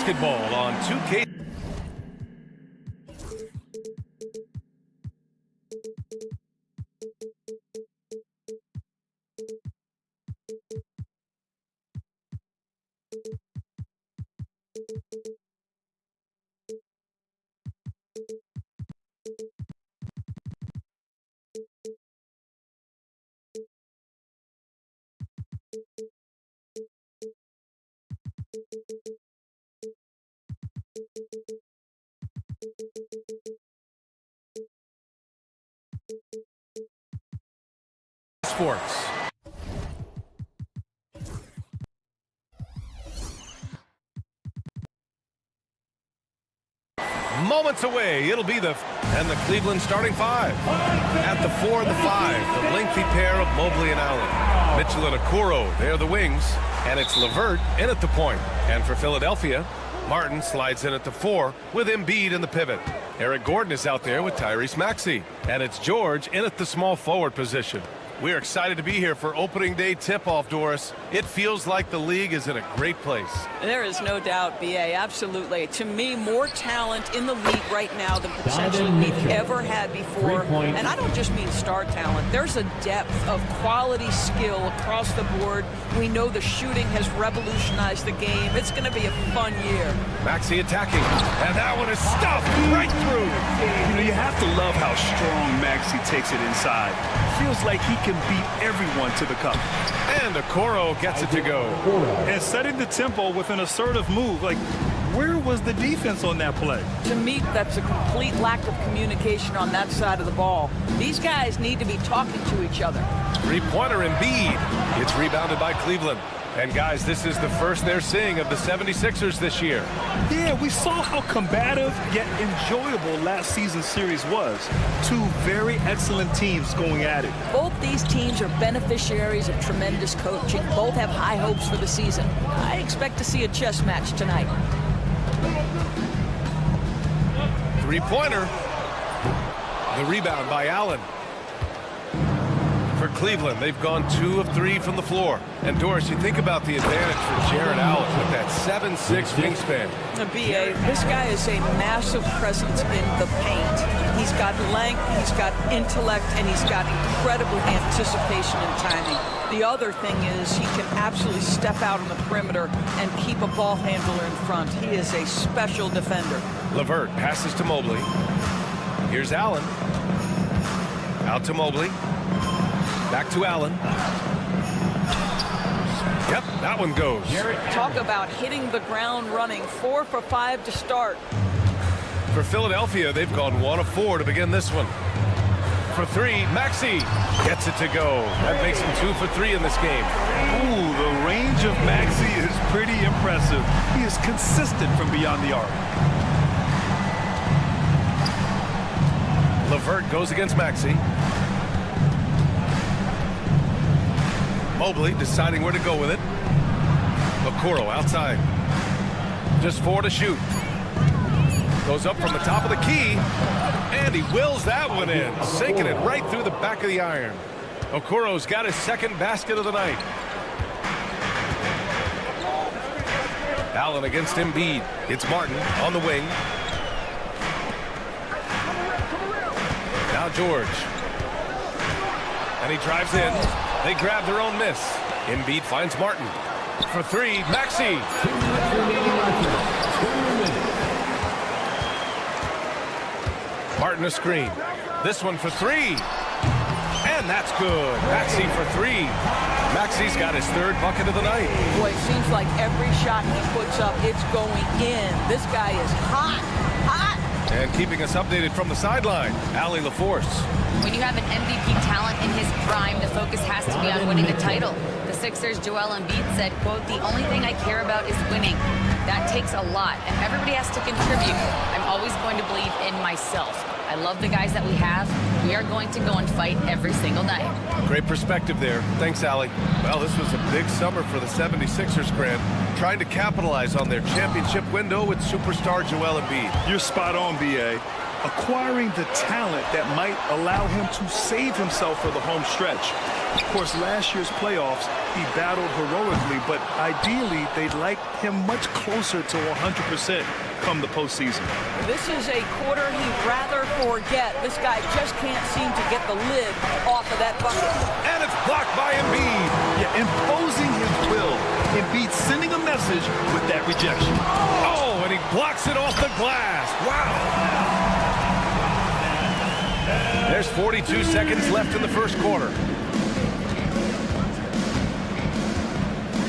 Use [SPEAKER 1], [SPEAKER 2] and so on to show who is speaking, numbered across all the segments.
[SPEAKER 1] basketball on 2K. Sports. Moments away, it'll be the Cleveland starting five. At the 4 and the 5, the lengthy pair of Mobley and Allen. Mitchell and Okoro, they're the wings. And it's LeVert in at the point. And for Philadelphia, Martin slides in at the 4 with Embiid in the pivot. Eric Gordon is out there with Tyrese Maxey. And it's George in at the small forward position. We're excited to be here for opening day tip-off, Doris. It feels like the league is in a great place.
[SPEAKER 2] There is no doubt, B.A., absolutely. To me, more talent in the league right now than potentially we've ever had before. And I don't just mean star talent. There's a depth of quality skill across the board. We know the shooting has revolutionized the game. It's going to be a fun year.
[SPEAKER 1] Maxey attacking, and that one is stuffed right through.
[SPEAKER 3] You know, you have to love how strong Maxey takes it inside. Feels like he can beat everyone to the cup.
[SPEAKER 1] And Okoro gets it to go.
[SPEAKER 3] And setting the tempo with an assertive move. Like, where was the defense on that play?
[SPEAKER 2] To me, that's a complete lack of communication on that side of the ball. These guys need to be talking to each other.
[SPEAKER 1] Three-pointer Embiid. It's rebounded by Cleveland. And guys, this is the first they're seeing of the 76ers this year.
[SPEAKER 3] Yeah, we saw how combative yet enjoyable last season's series was. Two very excellent teams going at it.
[SPEAKER 2] Both these teams are beneficiaries of tremendous coaching. Both have high hopes for the season. I expect to see a chess match tonight.
[SPEAKER 1] Three-pointer. The rebound by Allen. For Cleveland, they've gone 2 of 3 from the floor. And Doris, you think about the advantage for Jared Allen with that 7'6" wingspan.
[SPEAKER 2] The BA, this guy is a massive presence in the paint. He's got length, he's got intellect, and he's got incredible anticipation and timing. The other thing is he can absolutely step out on the perimeter and keep a ball handler in front. He is a special defender.
[SPEAKER 1] LeVert passes to Mobley. Here's Allen. Out to Mobley. Back to Allen. Yep, that one goes.
[SPEAKER 2] Talk about hitting the ground running. 4 for 5 to start.
[SPEAKER 1] For Philadelphia, they've gone 1 of 4 to begin this one. For 3, Maxey gets it to go. That makes him 2 for 3 in this game.
[SPEAKER 3] Ooh, the range of Maxey is pretty impressive. He is consistent from beyond the arc.
[SPEAKER 1] LeVert goes against Maxey. Mobley deciding where to go with it. Okoro outside. Just 4 to shoot. Goes up from the top of the key. And he wills that one in. Sinking it right through the back of the iron. Okoro's got his second basket of the night. Allen against Embiid. It's Martin on the wing. Now George. And he drives in. They grab their own miss. Embiid finds Martin. For 3, Maxey. Martin a screen. This one for 3. And that's good. Maxey for 3. Maxey's got his 3rd bucket of the night.
[SPEAKER 2] Boy, it seems like every shot he puts up, it's going in. This guy is hot. Hot.
[SPEAKER 1] And keeping us updated from the sideline, Allie LaForce.
[SPEAKER 4] When you have an MVP talent in his prime, the focus has to be on winning a title. The Sixers' Joel Embiid said, quote, "The only thing I care about is winning." That takes a lot, and everybody has to contribute. I'm always going to believe in myself. I love the guys that we have. We are going to go and fight every single night.
[SPEAKER 1] Great perspective there. Thanks, Allie. Well, this was a big summer for the 76ers, Grant, trying to capitalize on their championship window with superstar Joel Embiid.
[SPEAKER 3] You're spot on, B.A. acquiring the talent that might allow him to save himself for the home stretch. Of course, last year's playoffs, he battled heroically, but ideally, they'd like him much closer to 100% come the postseason.
[SPEAKER 2] This is a quarter he'd rather forget. This guy just can't seem to get the lid off of that bucket.
[SPEAKER 1] And it's blocked by Embiid.
[SPEAKER 3] Yeah, imposing his will. Embiid sending a message with that rejection.
[SPEAKER 1] Oh, and he blocks it off the glass. Wow. There's 42 seconds left in the first quarter.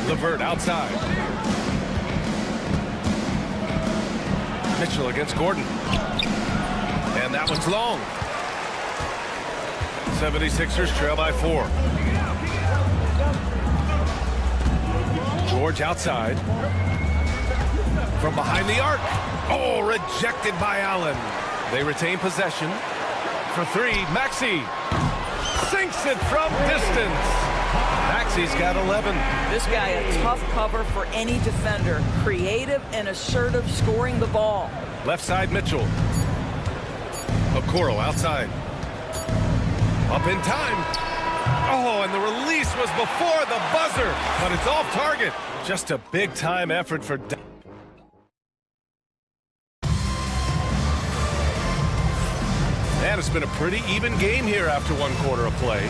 [SPEAKER 1] LeVert outside. Mitchell against Gordon. And that one's long. 76ers trail by 4. George outside. From behind the arc. Oh, rejected by Allen. They retain possession. For 3, Maxey. Sinks it from distance. Maxey's got 11.
[SPEAKER 2] This guy a tough cover for any defender. Creative and assertive scoring the ball.
[SPEAKER 1] Left side Mitchell. Okoro outside. Up in time. Oh, and the release was before the buzzer, but it's off target. Just a big-time effort for... And it's been a pretty even game here after 1 quarter of play.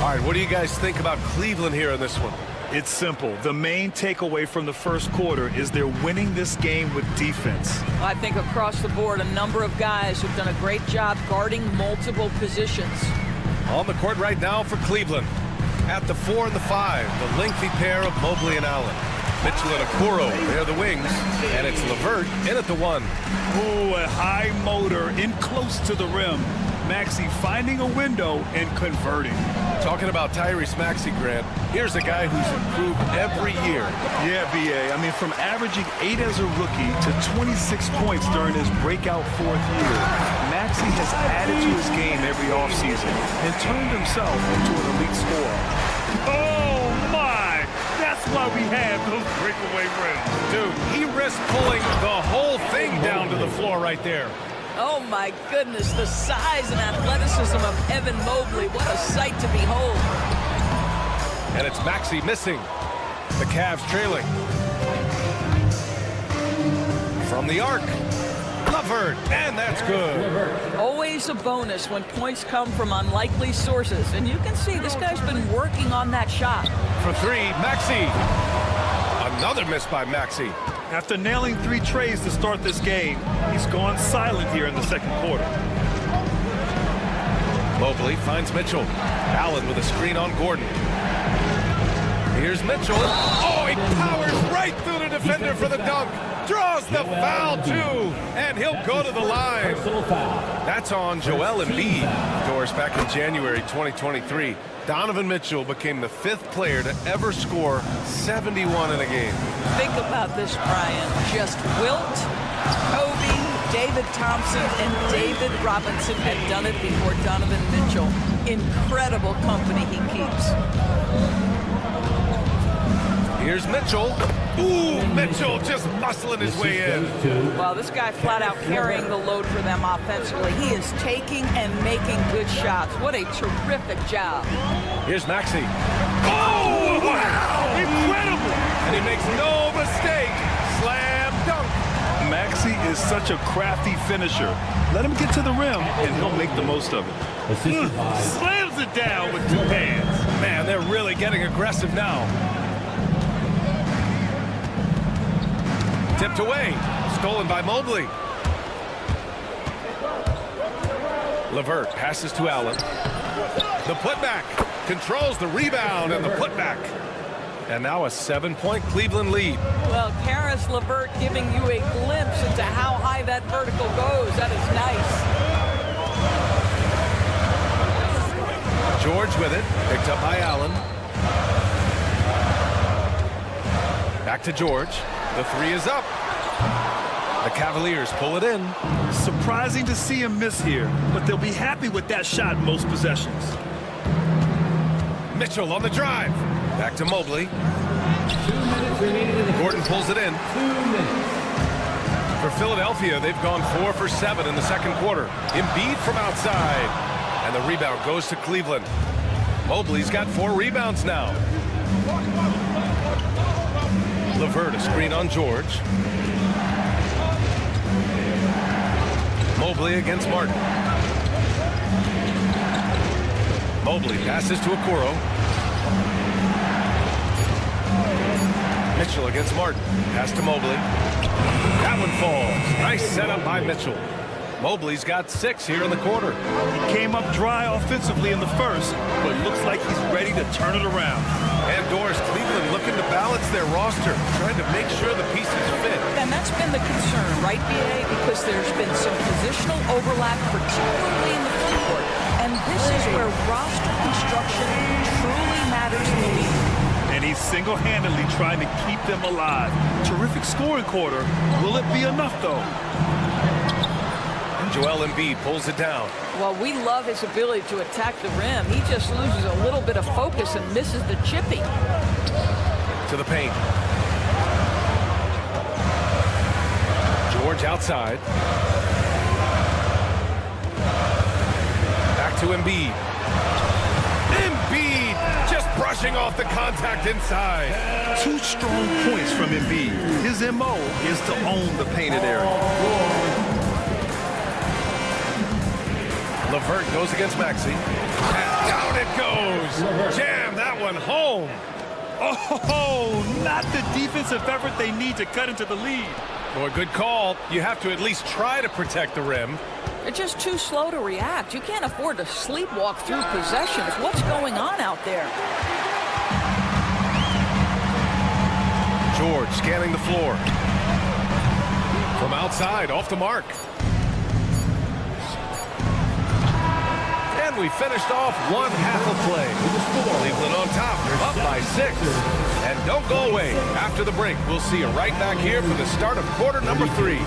[SPEAKER 1] All right, what do you guys think about Cleveland here in this one?
[SPEAKER 3] It's simple. The main takeaway from the first quarter is they're winning this game with defense.
[SPEAKER 2] I think across the board, a number of guys who've done a great job guarding multiple positions.
[SPEAKER 1] On the court right now for Cleveland. At the 4 and the 5, the lengthy pair of Mobley and Allen. Mitchell and Okoro, they're the wings. And it's LeVert in at the 1.
[SPEAKER 3] Ooh, a high motor in close to the rim. Maxey finding a window and converting.
[SPEAKER 1] Talking about Tyrese Maxey, Grant, here's a guy who's improved every year.
[SPEAKER 3] Yeah, B.A. I mean, from averaging 8 as a rookie to 26 points during his breakout 4th year, Maxey has added to his game every offseason and turned himself into an elite scorer. Oh, my! That's why we have those breakaway rims.
[SPEAKER 1] Dude, he risked pulling the whole thing down to the floor right there.
[SPEAKER 2] Oh, my goodness, the size and athleticism of Evan Mobley. What a sight to behold.
[SPEAKER 1] And it's Maxey missing. The Cavs trailing. From the arc. LeVert, and that's good.
[SPEAKER 2] Always a bonus when points come from unlikely sources. And you can see this guy's been working on that shot.
[SPEAKER 1] For 3, Maxey. Another miss by Maxey.
[SPEAKER 3] After nailing 3 trays to start this game, he's gone silent here in the second quarter.
[SPEAKER 1] Mobley finds Mitchell. Allen with a screen on Gordon. Here's Mitchell. Oh, he powers right through the defender for the dunk. Draws the foul, too. And he'll go to the line. That's on Joel Embiid. Of course, back in January 2023, Donovan Mitchell became the 5th player to ever score 71 in a game.
[SPEAKER 2] Think about this, Brian. Just Wilt, Kobe, David Thompson, and David Robinson had done it before Donovan Mitchell. Incredible company he keeps.
[SPEAKER 1] Here's Mitchell. Ooh, Mitchell just muscling his way in.
[SPEAKER 2] Well, this guy flat out carrying the load for them offensively. He is taking and making good shots. What a terrific job.
[SPEAKER 1] Here's Maxey. Oh, wow! Incredible! And he makes no mistake. Slam dunk.
[SPEAKER 3] Maxey is such a crafty finisher. Let him get to the rim, and he'll make the most of it.
[SPEAKER 1] Slams it down with 2 hands. Man, they're really getting aggressive now. Tipped away. Stolen by Mobley. LeVert passes to Allen. The putback. Controls the rebound and the putback. And now a 7-point Cleveland lead.
[SPEAKER 2] Well, Karis LeVert giving you a glimpse into how high that vertical goes. That is nice.
[SPEAKER 1] George with it. Picked up by Allen. Back to George. The 3 is up. The Cavaliers pull it in.
[SPEAKER 3] Surprising to see him miss here, but they'll be happy with that shot most possessions.
[SPEAKER 1] Mitchell on the drive. Back to Mobley. Gordon pulls it in. For Philadelphia, they've gone 4 for 7 in the second quarter. Embiid from outside. And the rebound goes to Cleveland. Mobley's got 4 rebounds now. LeVert, a screen on George. Mobley against Martin. Mobley passes to Okoro. Mitchell against Martin. Pass to Mobley. That one falls. Nice setup by Mitchell. Mobley's got 6 here in the quarter.
[SPEAKER 3] He came up dry offensively in the first, but looks like he's ready to turn it around.
[SPEAKER 1] And Doris, Cleveland looking to balance their roster, trying to make sure the pieces fit.
[SPEAKER 2] And that's been the concern, right, BA? Because there's been some positional overlap, particularly in the front court. And this is where roster construction truly matters in the league.
[SPEAKER 3] And he's single-handedly trying to keep them alive. Terrific scoring quarter. Will it be enough, though?
[SPEAKER 1] Joel Embiid pulls it down.
[SPEAKER 2] Well, we love his ability to attack the rim. He just loses a little bit of focus and misses the chippy.
[SPEAKER 1] To the paint. George outside. Back to Embiid. Embiid just brushing off the contact inside.
[SPEAKER 3] 2 strong points from Embiid. His MO is to own the painted area.
[SPEAKER 1] LeVert goes against Maxey. And down it goes. Jam that one home.
[SPEAKER 3] Oh, not the defensive effort they need to cut into the lead.
[SPEAKER 1] Boy, good call. You have to at least try to protect the rim.
[SPEAKER 2] They're just too slow to react. You can't afford to sleepwalk through possessions. What's going on out there?
[SPEAKER 1] George scanning the floor. From outside, off the mark. And we finished off one half of play. Cleveland on top, up by 6. And don't go away. After the break, we'll see you right back here for the start of quarter number 3.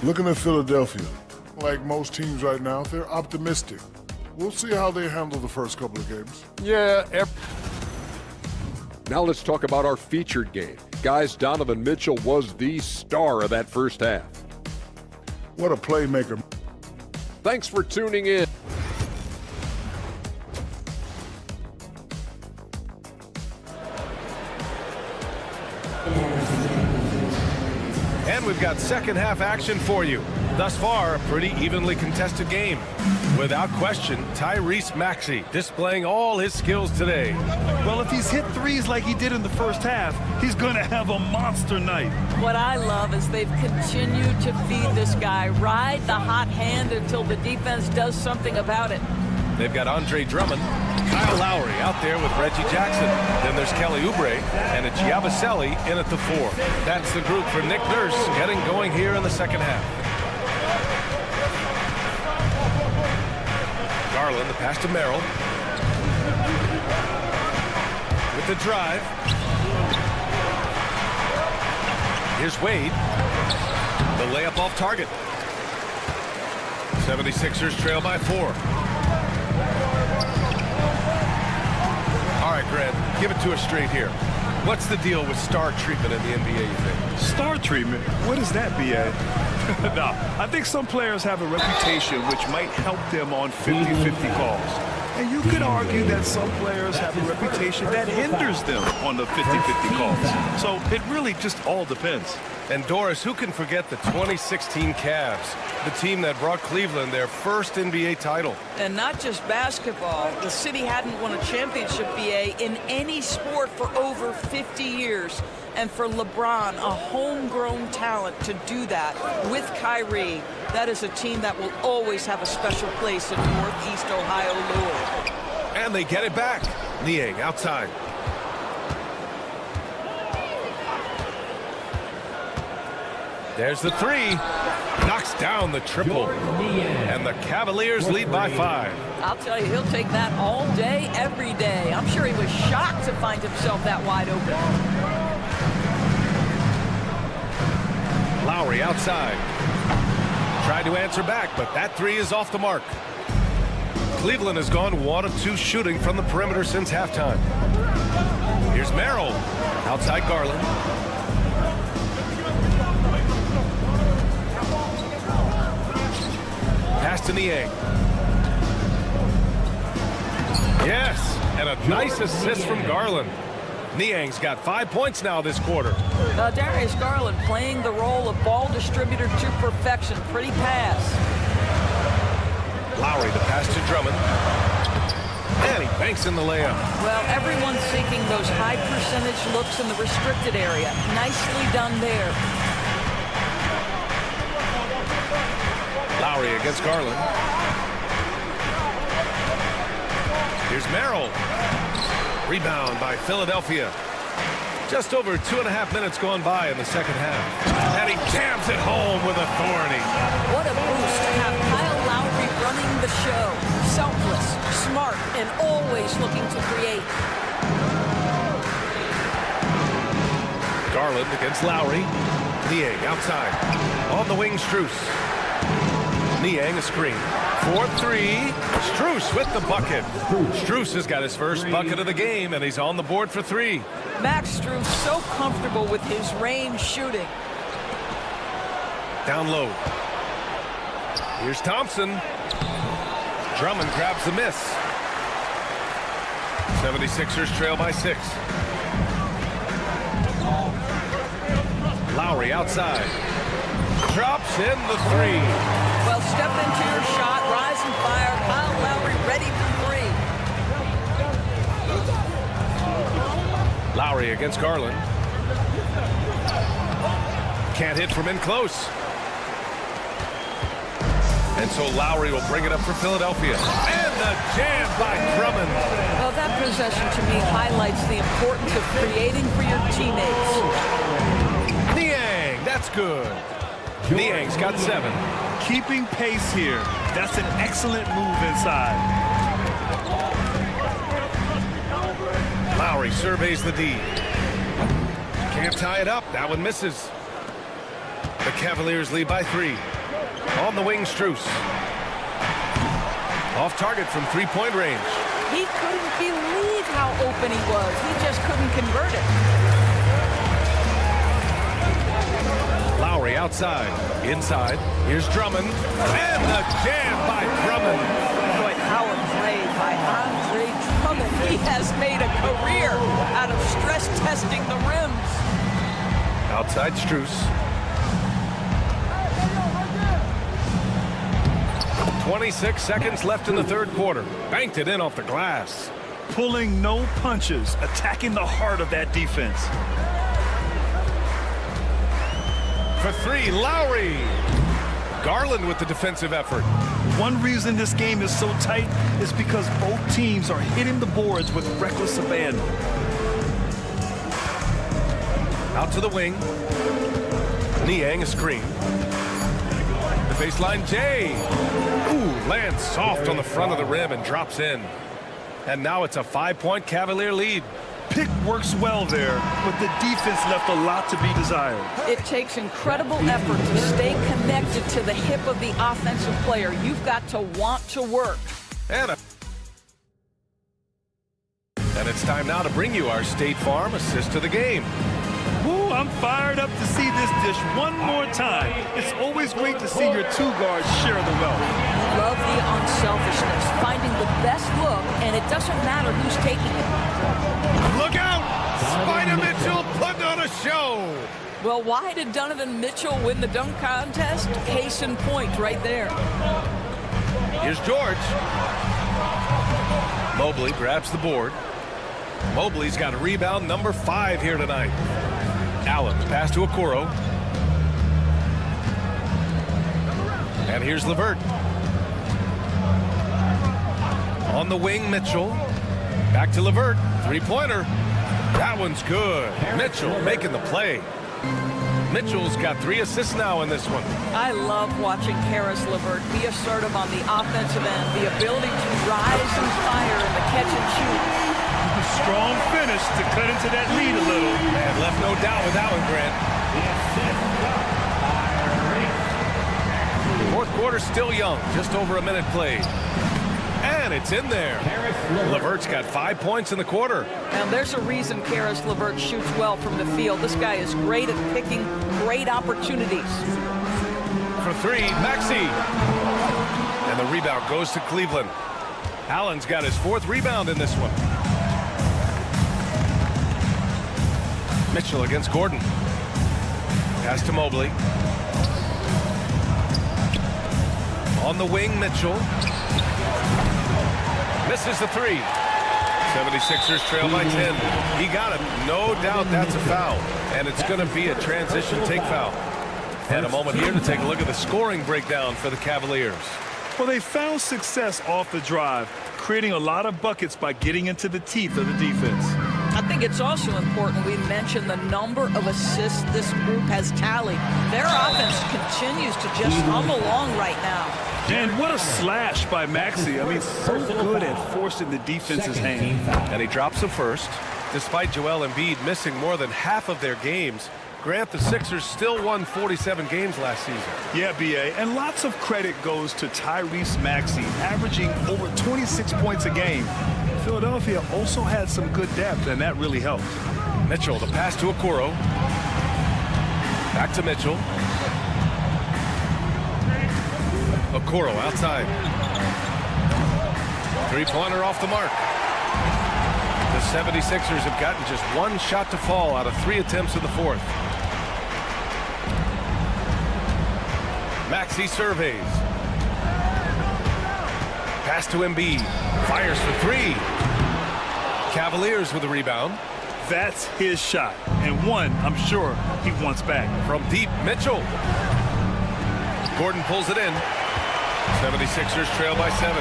[SPEAKER 5] Looking at Philadelphia, like most teams right now, they're optimistic. We'll see how they handle the first couple of games.
[SPEAKER 6] Yeah. Now let's talk about our featured game. Guys, Donovan Mitchell was the star of that first half.
[SPEAKER 5] What a playmaker.
[SPEAKER 6] Thanks for tuning in.
[SPEAKER 1] And we've got second half action for you. Thus far, a pretty evenly contested game. Without question, Tyrese Maxey displaying all his skills today.
[SPEAKER 3] Well, if he's hit threes like he did in the first half, he's going to have a monster night.
[SPEAKER 2] What I love is they've continued to feed this guy, ride the hot hand until the defense does something about it.
[SPEAKER 1] They've got Andre Drummond, Kyle Lowry out there with Reggie Jackson. Then there's Kelly Oubre and a Giabaselli in at the 4. That's the group for Nick Nurse getting going here in the second half. Garland, the pass to Merrill. With the drive. Here's Wade. The layup off target. 76ers trail by 4. All right, Grant, give it to us straight here. What's the deal with star treatment in the NBA, you think?
[SPEAKER 3] Star treatment? What is that, B.A.? No, I think some players have a reputation which might help them on 50-50 calls. And you could argue that some players have a reputation that hinders them on the 50-50 calls. So it really just all depends.
[SPEAKER 1] And Doris, who can forget the 2016 Cavs, the team that brought Cleveland their first NBA title?
[SPEAKER 2] And not just basketball. The city hadn't won a championship, BA, in any sport for over 50 years. And for LeBron, a homegrown talent, to do that with Kyrie, that is a team that will always have a special place in Northeast Ohio lore.
[SPEAKER 1] And they get it back. Niang outside. There's the 3. Knocks down the triple. And the Cavaliers lead by 5.
[SPEAKER 2] I'll tell you, he'll take that all day, every day. I'm sure he was shocked to find himself that wide open.
[SPEAKER 1] Lowry outside. Tried to answer back, but that 3 is off the mark. Cleveland has gone 1 of 2 shooting from the perimeter since halftime. Here's Merrill. Outside Garland. Pass to Niang. Yes, and a nice assist from Garland. Niang's got 5 points now this quarter.
[SPEAKER 2] Darius Garland playing the role of ball distributor to perfection. Pretty pass.
[SPEAKER 1] Lowry, the pass to Drummond. And he banks in the layup.
[SPEAKER 2] Well, everyone's seeking those high percentage looks in the restricted area. Nicely done there.
[SPEAKER 1] Lowry against Garland. Here's Merrill. Rebound by Philadelphia. Just over 2.5 minutes gone by in the second half. And he jams it home with authority.
[SPEAKER 2] What a boost to have Kyle Lowry running the show. Selfless, smart, and always looking to create.
[SPEAKER 1] Garland against Lowry. Niang outside. On the wing, Strus. Niang a screen. 4-3. Strus with the bucket. Strus has got his first bucket of the game, and he's on the board for 3.
[SPEAKER 2] Max Strus so comfortable with his range shooting.
[SPEAKER 1] Down low. Here's Thompson. Drummond grabs the miss. 76ers trail by 6. Lowry outside. Drops in the 3.
[SPEAKER 2] Well, step into your shot, rise and fire. Kyle Lowry ready for 3.
[SPEAKER 1] Lowry against Garland. Can't hit from in close. And so Lowry will bring it up for Philadelphia. And the jam by Drummond.
[SPEAKER 2] Well, that possession to me highlights the importance of creating for your teammates.
[SPEAKER 1] Niang, that's good. Niang's got 7.
[SPEAKER 3] Keeping pace here. That's an excellent move inside.
[SPEAKER 1] Lowry surveys the D. Can't tie it up. That one misses. The Cavaliers lead by 3. On the wing, Strus. Off target from 3-point range.
[SPEAKER 2] He couldn't believe how open he was. He just couldn't convert it.
[SPEAKER 1] Lowry outside. Inside. Here's Drummond. And the jam by Drummond.
[SPEAKER 2] Boy, power play by Andre Drummond. He has made a career out of stress testing the rims.
[SPEAKER 1] Outside Strus. 26 seconds left in the third quarter. Banked it in off the glass.
[SPEAKER 3] Pulling no punches, attacking the heart of that defense.
[SPEAKER 1] For 3, Lowry. Garland with the defensive effort.
[SPEAKER 3] One reason this game is so tight is because both teams are hitting the boards with reckless abandon.
[SPEAKER 1] Out to the wing. Niang a screen. The baseline, Jay. Ooh, lands soft on the front of the rim and drops in. And now it's a 5-point Cavalier lead.
[SPEAKER 3] Pick works well there, but the defense left a lot to be desired.
[SPEAKER 2] It takes incredible effort to stay connected to the hip of the offensive player. You've got to want to work.
[SPEAKER 1] And it's time now to bring you our State Farm assist to the game.
[SPEAKER 3] Woo, I'm fired up to see this dish one more time. It's always great to see your 2 guards share the wealth.
[SPEAKER 2] Love the unselfishness, finding the best look, and it doesn't matter who's taking it.
[SPEAKER 1] Look out! Spider Mitchell putting on a show.
[SPEAKER 2] Well, why did Donovan Mitchell win the dunk contest? Case in point right there.
[SPEAKER 1] Here's George. Mobley grabs the board. Mobley's got a rebound number 5 here tonight. Allen, pass to Okoro. And here's LeVert. On the wing, Mitchell. Back to LeVert. 3-pointer. That one's good. Mitchell making the play. Mitchell's got 3 assists now in this one.
[SPEAKER 2] I love watching Karis LeVert be assertive on the offensive end, the ability to rise and fire in the catch and shoot.
[SPEAKER 3] A strong finish to cut into that lead a little.
[SPEAKER 1] And left no doubt with that one, Grant. Fourth quarter still young, just over a minute played. And and it's in there. LeVert's got 5 points in the quarter.
[SPEAKER 2] And there's a reason Karis LeVert shoots well from the field. This guy is great at picking great opportunities.
[SPEAKER 1] For three, Maxey. And the rebound goes to Cleveland. Allen's got his 4th rebound in this one. Mitchell against Gordon. Pass to Mobley. On the wing, Mitchell. Misses the 3. 76ers trail by 10. He got it. No doubt that's a foul. And it's going to be a transition take foul. And a moment here to take a look at the scoring breakdown for the Cavaliers.
[SPEAKER 3] Well, they found success off the drive, creating a lot of buckets by getting into the teeth of the defense.
[SPEAKER 2] I think it's also important we mention the number of assists this group has tallied. Their offense continues to just hum along right now.
[SPEAKER 3] And what a slash by Maxey. I mean, so good at forcing the defense's hand.
[SPEAKER 1] And he drops the first. Despite Joel Embiid missing more than half of their games, Grant, the Sixers still won 47 games last season.
[SPEAKER 3] Yeah, B.A., and lots of credit goes to Tyrese Maxey, averaging over 26 points a game. Philadelphia also had some good depth, and that really helped.
[SPEAKER 1] Mitchell, the pass to Okoro. Back to Mitchell. Okoro outside. Three-pointer off the mark. The 76ers have gotten just 1 shot to fall out of 3 attempts in the 4th. Maxey surveys. Pass to Embiid. Fires for 3. Cavaliers with a rebound.
[SPEAKER 3] That's his shot, and one I'm sure he wants back.
[SPEAKER 1] From deep, Mitchell. Gordon pulls it in. 76ers trail by 7.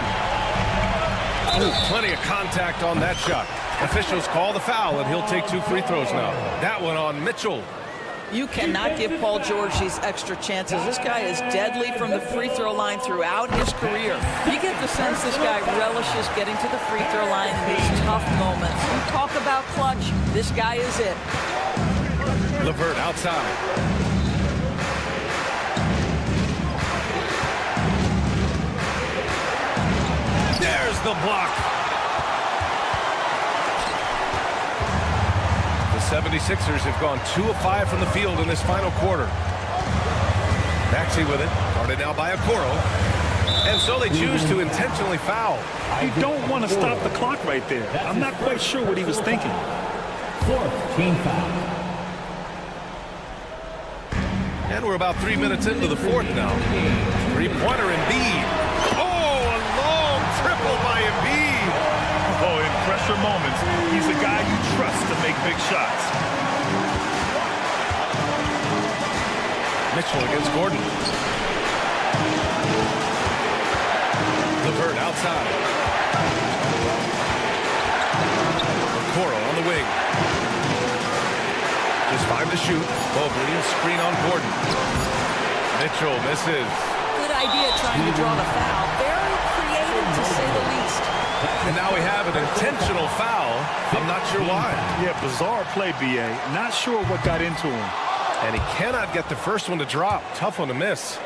[SPEAKER 1] Oh, plenty of contact on that shot. Officials call the foul, and he'll take 2 free throws now. That one on Mitchell.
[SPEAKER 2] You cannot give Paul George these extra chances. This guy is deadly from the free throw line throughout his career. You get the sense this guy relishes getting to the free throw line in these tough moments. You talk about clutch, this guy is it.
[SPEAKER 1] LeVert outside. There's the block. The 76ers have gone 2 of 5 from the field in this final quarter. Maxey with it, guarded now by Okoro. And so they choose to intentionally foul.
[SPEAKER 3] You don't want to stop the clock right there. I'm not quite sure what he was thinking.
[SPEAKER 7] 4th team foul.
[SPEAKER 1] And we're about 3 minutes into the 4th now. Three-pointer Embiid. Oh, a long triple by Embiid.
[SPEAKER 3] Oh, in pressure moments, he's a guy you trust to make big shots.
[SPEAKER 1] Mitchell against Gordon. LeVert outside. Okoro on the wing. Just 5 to shoot. Mobley and screen on Gordon. Mitchell misses.
[SPEAKER 2] Good idea trying to draw the foul. Very creative, to say the least.
[SPEAKER 1] And now we have an intentional foul. I'm not sure why.
[SPEAKER 3] Yeah, bizarre play, B.A. Not sure what got into him.
[SPEAKER 1] And he cannot get the first one to drop. Tough one to miss.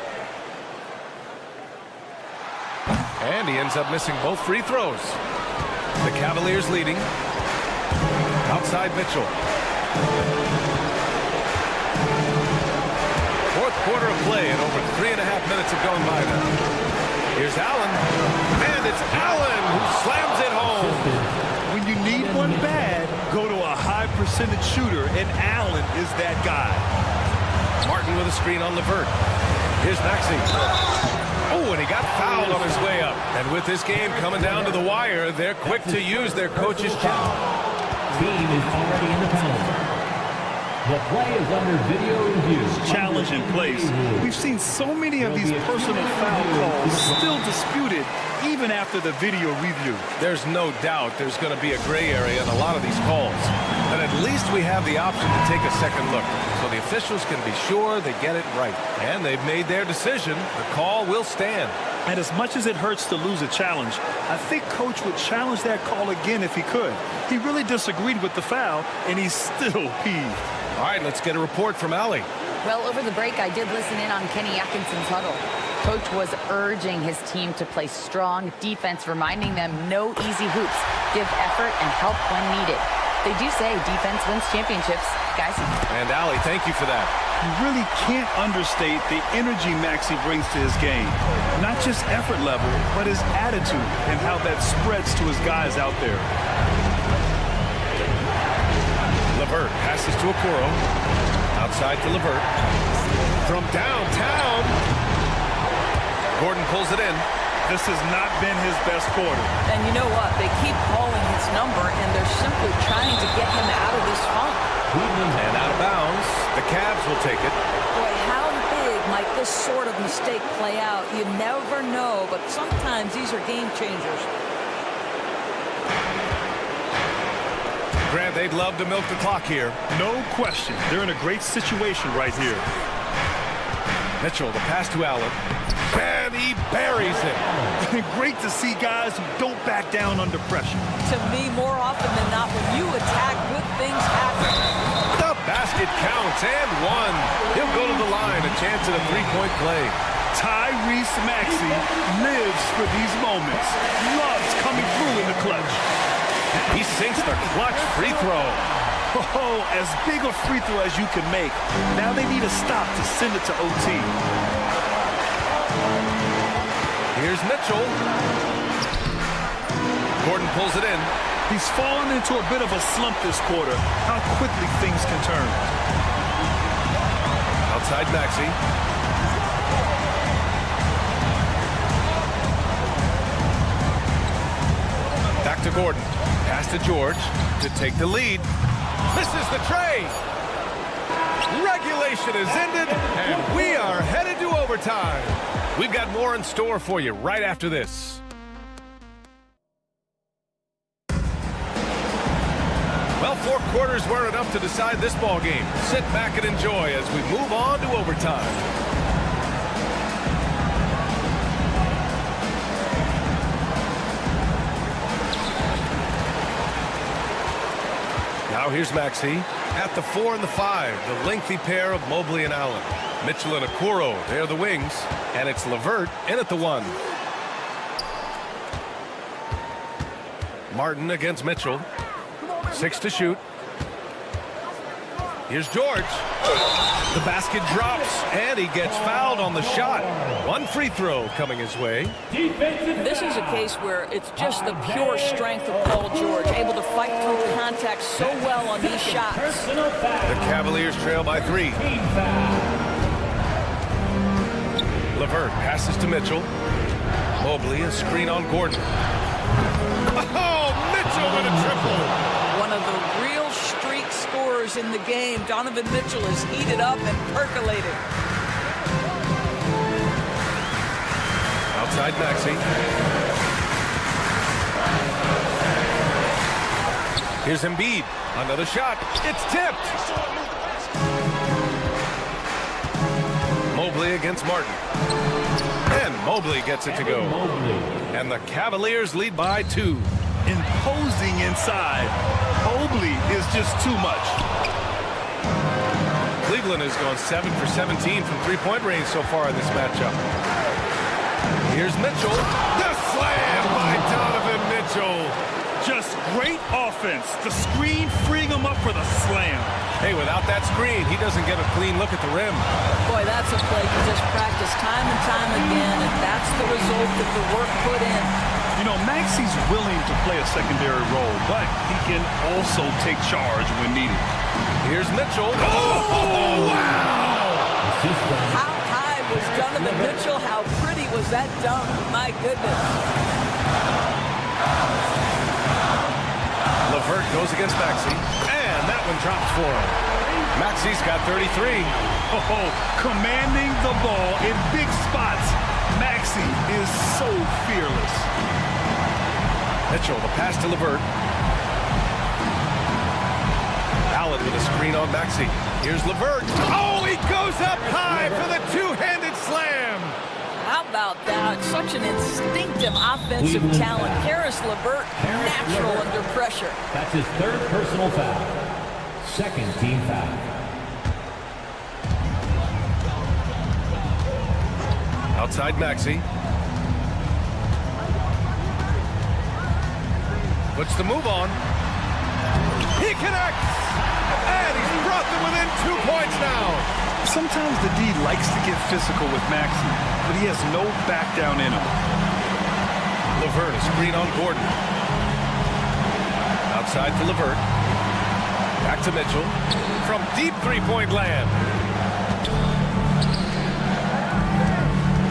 [SPEAKER 1] And he ends up missing both free throws. The Cavaliers leading. Outside Mitchell. 4th quarter of play, and over 3.5 minutes have gone by now. Here's Allen, and it's Allen who slams it home.
[SPEAKER 3] When you need one bad, go to a high-percentage shooter, and Allen is that guy.
[SPEAKER 1] Martin with a screen on LeVert. Here's Maxey. Oh, and he got fouled on his way up. And with this game coming down to the wire, they're quick to use their coach's check.
[SPEAKER 7] Team is already in the penalty. The play is under video review.
[SPEAKER 3] Challenge in place. We've seen so many of these personal foul calls still disputed even after the video review.
[SPEAKER 1] There's no doubt there's going to be a gray area in a lot of these calls. But at least we have the option to take a second look, so the officials can be sure they get it right. And they've made their decision. The call will stand.
[SPEAKER 3] And as much as it hurts to lose a challenge, I think Coach would challenge that call again if he could. He really disagreed with the foul, and he's still peeved.
[SPEAKER 1] All right, let's get a report from Allie.
[SPEAKER 4] Well, over the break, I did listen in on Kenny Atkinson's huddle. Coach was urging his team to play strong defense, reminding them no easy hoops, give effort, and help when needed. They do say defense wins championships, guys.
[SPEAKER 1] And Allie, thank you for that.
[SPEAKER 3] You really can't understate the energy Maxey brings to his game. Not just effort level, but his attitude and how that spreads to his guys out there.
[SPEAKER 1] LeVert passes to Okoro. Outside to LeVert. From downtown. Gordon pulls it in.
[SPEAKER 3] This has not been his best quarter.
[SPEAKER 2] And you know what? They keep calling his number, and they're simply trying to get him out of this funk.
[SPEAKER 1] And out of bounds. The Cavs will take it.
[SPEAKER 2] Boy, how big might this sort of mistake play out? You never know, but sometimes these are game changers.
[SPEAKER 1] Grant, they'd love to milk the clock here.
[SPEAKER 3] No question. They're in a great situation right here.
[SPEAKER 1] Mitchell, the pass to Allen. And he buries it.
[SPEAKER 3] Great to see guys who don't back down under pressure.
[SPEAKER 2] To me, more often than not, when you attack, good things happen.
[SPEAKER 1] The basket counts and one. He'll go to the line, a chance at a three-point play.
[SPEAKER 3] Tyrese Maxey lives for these moments. Loves coming through in the clutch.
[SPEAKER 1] He sinks the clutch free throw.
[SPEAKER 3] Oh, as big a free throw as you can make. Now they need a stop to send it to OT.
[SPEAKER 1] Here's Mitchell. Gordon pulls it in.
[SPEAKER 3] He's fallen into a bit of a slump this quarter. How quickly things can turn.
[SPEAKER 1] Outside Maxey. Back to Gordon. Pass to George to take the lead. Misses the tray. Regulation is ended, and we are headed to overtime. We've got more in store for you right after this. Well, 4 quarters were enough to decide this ball game. Sit back and enjoy as we move on to overtime. Now here's Maxey at the 4 and the 5, the lengthy pair of Mobley and Allen. Mitchell and Okoro, they're the wings, and it's LeVert in at the 1. Martin against Mitchell. 6 to shoot. Here's George. The basket drops, and he gets fouled on the shot. 1 free throw coming his way.
[SPEAKER 2] This is a case where it's just the pure strength of Paul George, able to fight through contact so well on these shots.
[SPEAKER 1] The Cavaliers trail by 3. LeVert passes to Mitchell. Mobley, a screen on Gordon. Oh, Mitchell with a triple. One of the real streak scorers in the game. Donovan Mitchell is heated up and percolated. Outside Maxey. Here's Embiid. Another shot. It's tipped. Mobley against Martin. And Mobley gets it to go. And the Cavaliers lead by 2.
[SPEAKER 3] Imposing inside. Mobley is just too much.
[SPEAKER 1] Cleveland has gone 7 for 17 from three-point range so far in this matchup. Here's Mitchell. The slam by Donovan Mitchell.
[SPEAKER 3] Just great offense. The screen freeing him up for the slam.
[SPEAKER 1] Hey, without that screen, he doesn't get a clean look at the rim.
[SPEAKER 2] Boy, that's a play you just practice time and time again, and that's the result of the work put in.
[SPEAKER 3] You know, Maxey's willing to play a secondary role, but he can also take charge when needed.
[SPEAKER 1] Here's Mitchell. Oh, wow!
[SPEAKER 2] How high was Donovan Mitchell? How pretty was that dunk? My goodness.
[SPEAKER 1] LeVert goes against Maxey, and that one drops for him. Maxey's got 33.
[SPEAKER 3] Oh, commanding the ball in big spots. Maxey is so fearless.
[SPEAKER 1] Mitchell, the pass to LeVert. Allen with a screen on Maxey. Here's LeVert. Oh, he goes up high for the two-handed slam.
[SPEAKER 2] How about that? Such an instinctive offensive talent. Karis LeVert, natural under pressure.
[SPEAKER 7] That's his 3rd personal foul. 2nd team foul.
[SPEAKER 1] Outside Maxey. Puts the move on. He connects! And he's brought them within 2 points now.
[SPEAKER 3] Sometimes the D likes to get physical with Maxey, but he has no back down in him.
[SPEAKER 1] LeVert, a screen on Gordon. Outside for LeVert. Back to Mitchell. From deep three-point land.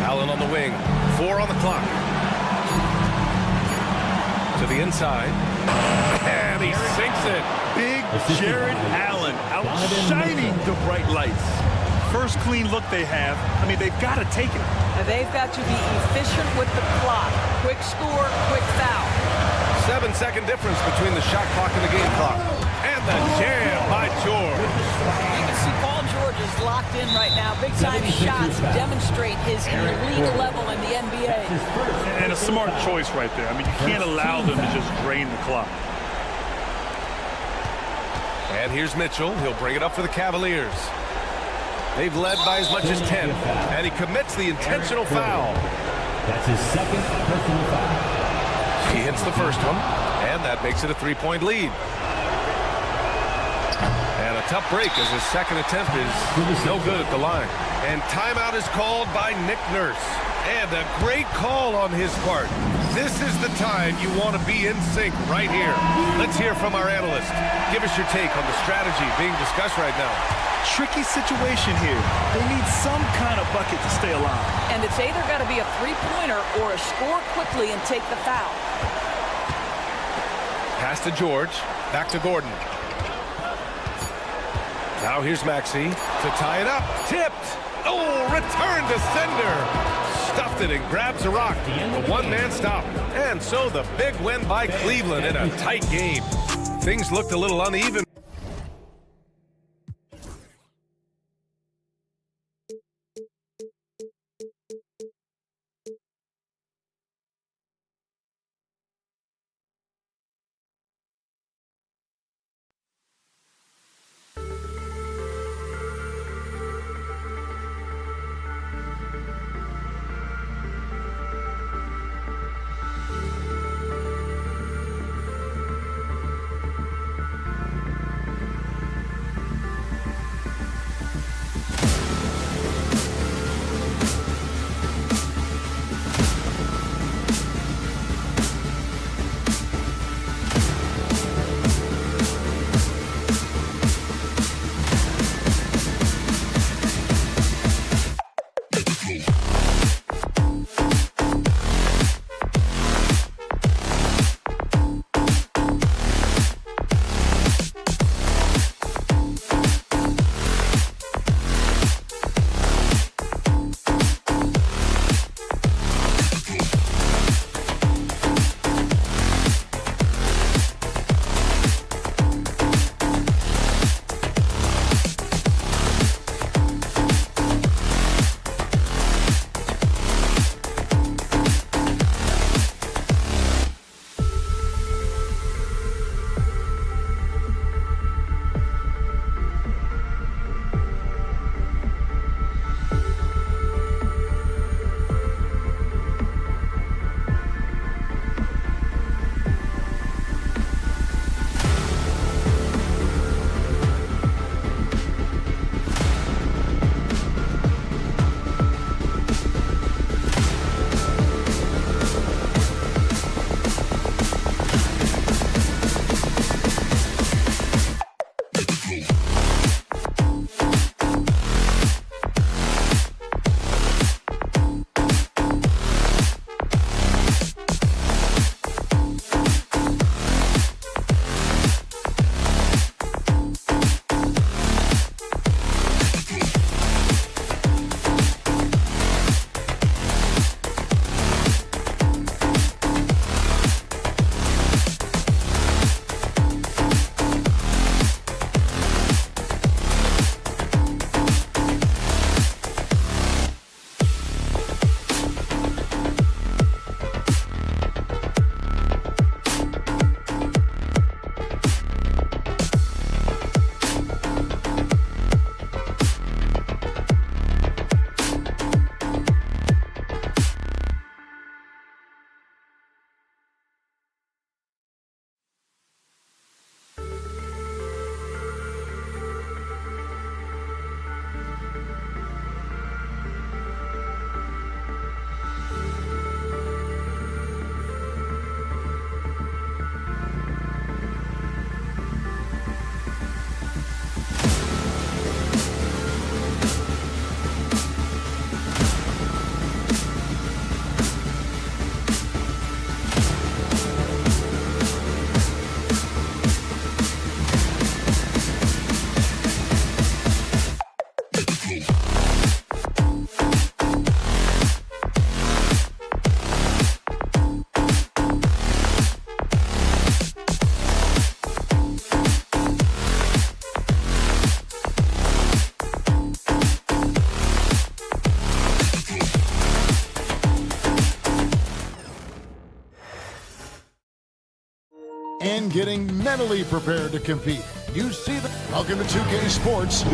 [SPEAKER 1] Allen on the wing. 4 on the clock. To the inside. And he sinks it.
[SPEAKER 3] Big Jared Allen outshining the bright lights. First clean look they have. I mean, they've got to take it.
[SPEAKER 2] And they've got to be efficient with the clock. Quick score, quick foul.
[SPEAKER 1] 7-second difference between the shot clock and the game clock. And the jam by George.
[SPEAKER 2] You can see Paul George is locked in right now. Big-time shots demonstrate his elite level in the NBA.
[SPEAKER 3] And a smart choice right there. I mean, you can't allow them to just drain the clock.
[SPEAKER 1] And here's Mitchell. He'll bring it up for the Cavaliers. They've led by as much as 10. And he commits the intentional foul.
[SPEAKER 7] That's his second personal foul.
[SPEAKER 1] He hits the first one. And that makes it a 3-point lead. And a tough break as his second attempt is no good at the line. And timeout is called by Nick Nurse. And a great call on his part. This is the time you want to be in sync right here. Let's hear from our analyst. Give us your take on the strategy being discussed right now.
[SPEAKER 3] Tricky situation here. They need some kind of bucket to stay alive.
[SPEAKER 2] And it's either got to be a three-pointer or a score quickly and take the foul.
[SPEAKER 1] Pass to George. Back to Gordon. Now here's Maxey to tie it up. Tipped. Oh, return to sender. Stuffed it and grabs a rock. A one-man stop. And so the big win by Cleveland in a tight game. Things looked a little uneven.
[SPEAKER 8] getting mentally prepared to compete. You see the... Welcome to 2K Sports.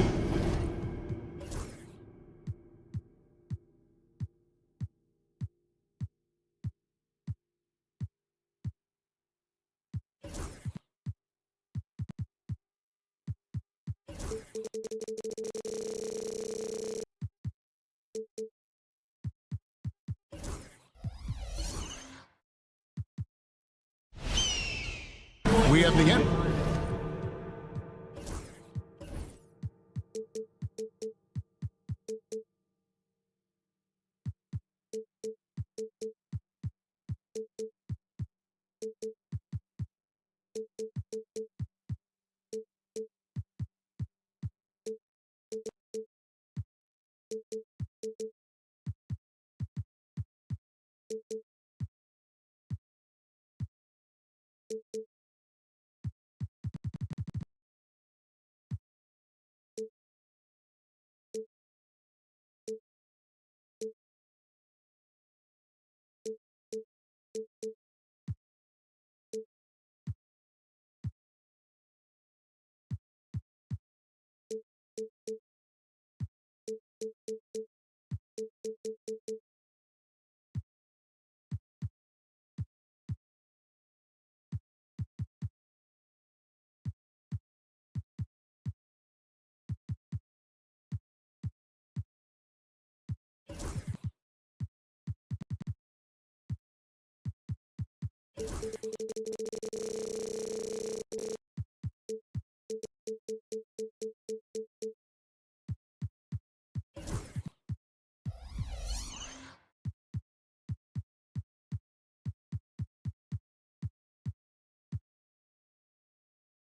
[SPEAKER 8] We have the end.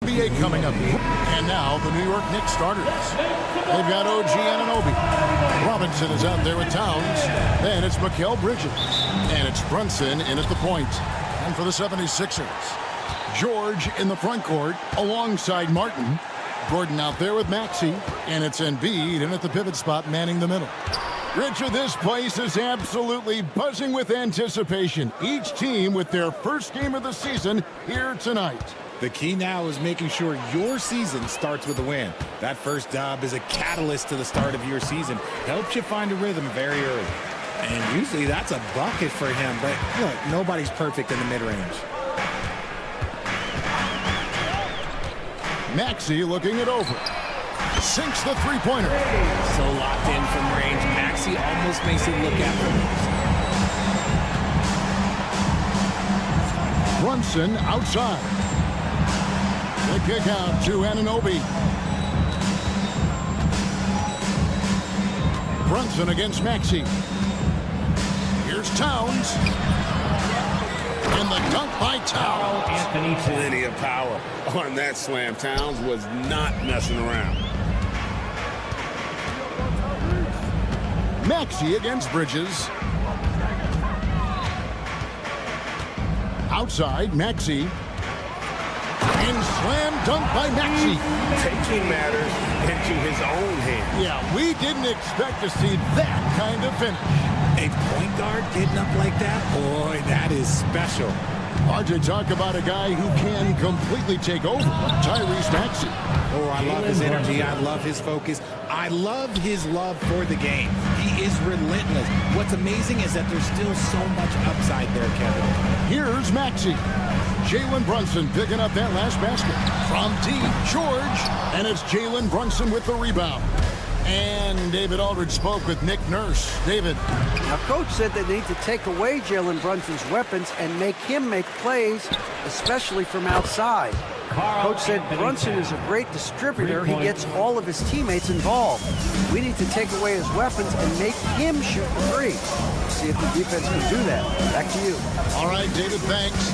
[SPEAKER 8] NBA coming up. And now the New York Knicks starters. They've got OG Anunoby. Robinson is out there with Towns. Then it's Mikal Bridges. And it's Brunson in at the point. And for the 76ers, George in the front court alongside Martin. Gordon out there with Maxey. And it's Embiid in at the pivot spot manning the middle. Richard, this place is absolutely buzzing with anticipation. Each team with their first game of the season here tonight.
[SPEAKER 9] The key now is making sure your season starts with a win. That first dub is a catalyst to the start of your season. Helps you find a rhythm very early. And usually that's a bucket for him. But look, nobody's perfect in the mid-range.
[SPEAKER 8] Maxey looking it over. Sinks the three-pointer.
[SPEAKER 9] So locked in from range. Maxey almost makes it look effortless.
[SPEAKER 8] Brunson outside. The kick out to Anunoby. Brunson against Maxey. Here's Towns. And the dunk by Towns.
[SPEAKER 7] Anthony,
[SPEAKER 10] plenty of power on that slam. Towns was not messing around.
[SPEAKER 8] Maxey against Bridges. Outside, Maxey. And slam dunk by Maxey.
[SPEAKER 10] Taking matters into his own hands.
[SPEAKER 8] Yeah, we didn't expect to see that kind of finish.
[SPEAKER 9] A point guard getting up like that? Boy, that is special.
[SPEAKER 8] RJ, talk about a guy who can completely take over. Tyrese Maxey.
[SPEAKER 9] Oh, I love his energy. I love his focus. I love his love for the game. He is relentless. What's amazing is that there's still so much upside there, Kevin.
[SPEAKER 8] Here's Maxey. Jalen Brunson picking up that last basket. From deep, George. And it's Jalen Brunson with the rebound. And David Aldridge spoke with Nick Nurse. David.
[SPEAKER 11] Now, Coach said they need to take away Jalen Brunson's weapons and make him make plays, especially from outside. Coach said Brunson is a great distributor. He gets all of his teammates involved. We need to take away his weapons and make him shoot the three. See if the defense can do that. Back to you.
[SPEAKER 8] All right, David, thanks.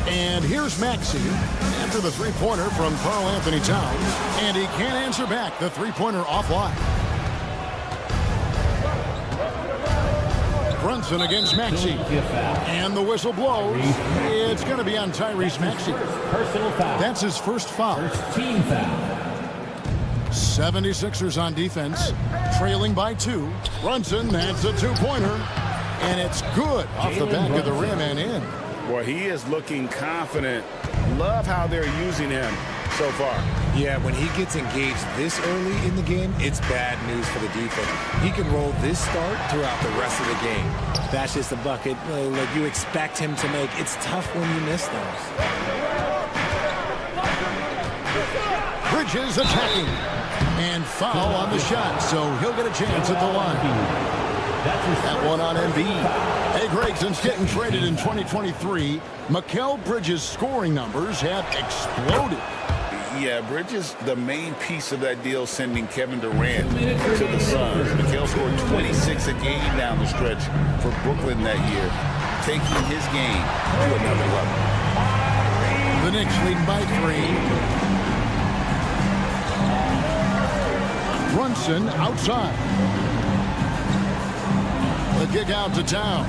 [SPEAKER 8] And here's Maxey after the three-pointer from Karl Anthony Towns. And he can't answer back. The three-pointer offline. Brunson against Maxey. And the whistle blows. It's going to be on Tyrese Maxey.
[SPEAKER 7] Personal foul.
[SPEAKER 8] That's his first foul.
[SPEAKER 7] First team foul.
[SPEAKER 8] 76ers on defense. Trailing by 2. Brunson, that's a two-pointer. And it's good off the back of the rim and in.
[SPEAKER 10] Well, he is looking confident love how they're using him so far.
[SPEAKER 9] Yeah, when he gets engaged this early in the game, it's bad news for the defense. He can roll this start throughout the rest of the game. That's just a bucket like you expect him to make. It's tough when you miss those.
[SPEAKER 8] Bridges attacking. And foul on the shot, so he'll get a chance at the line. That one on Embiid. Hey, Greg, since getting traded in 2023, Mikal Bridges' scoring numbers have exploded.
[SPEAKER 10] Yeah, Bridges, the main piece of that deal, sending Kevin Durant to the Suns. Mikal scored 26 a game down the stretch for Brooklyn that year, taking his game to another level.
[SPEAKER 8] The Knicks leading by 3. Brunson outside. The kick out to Towns.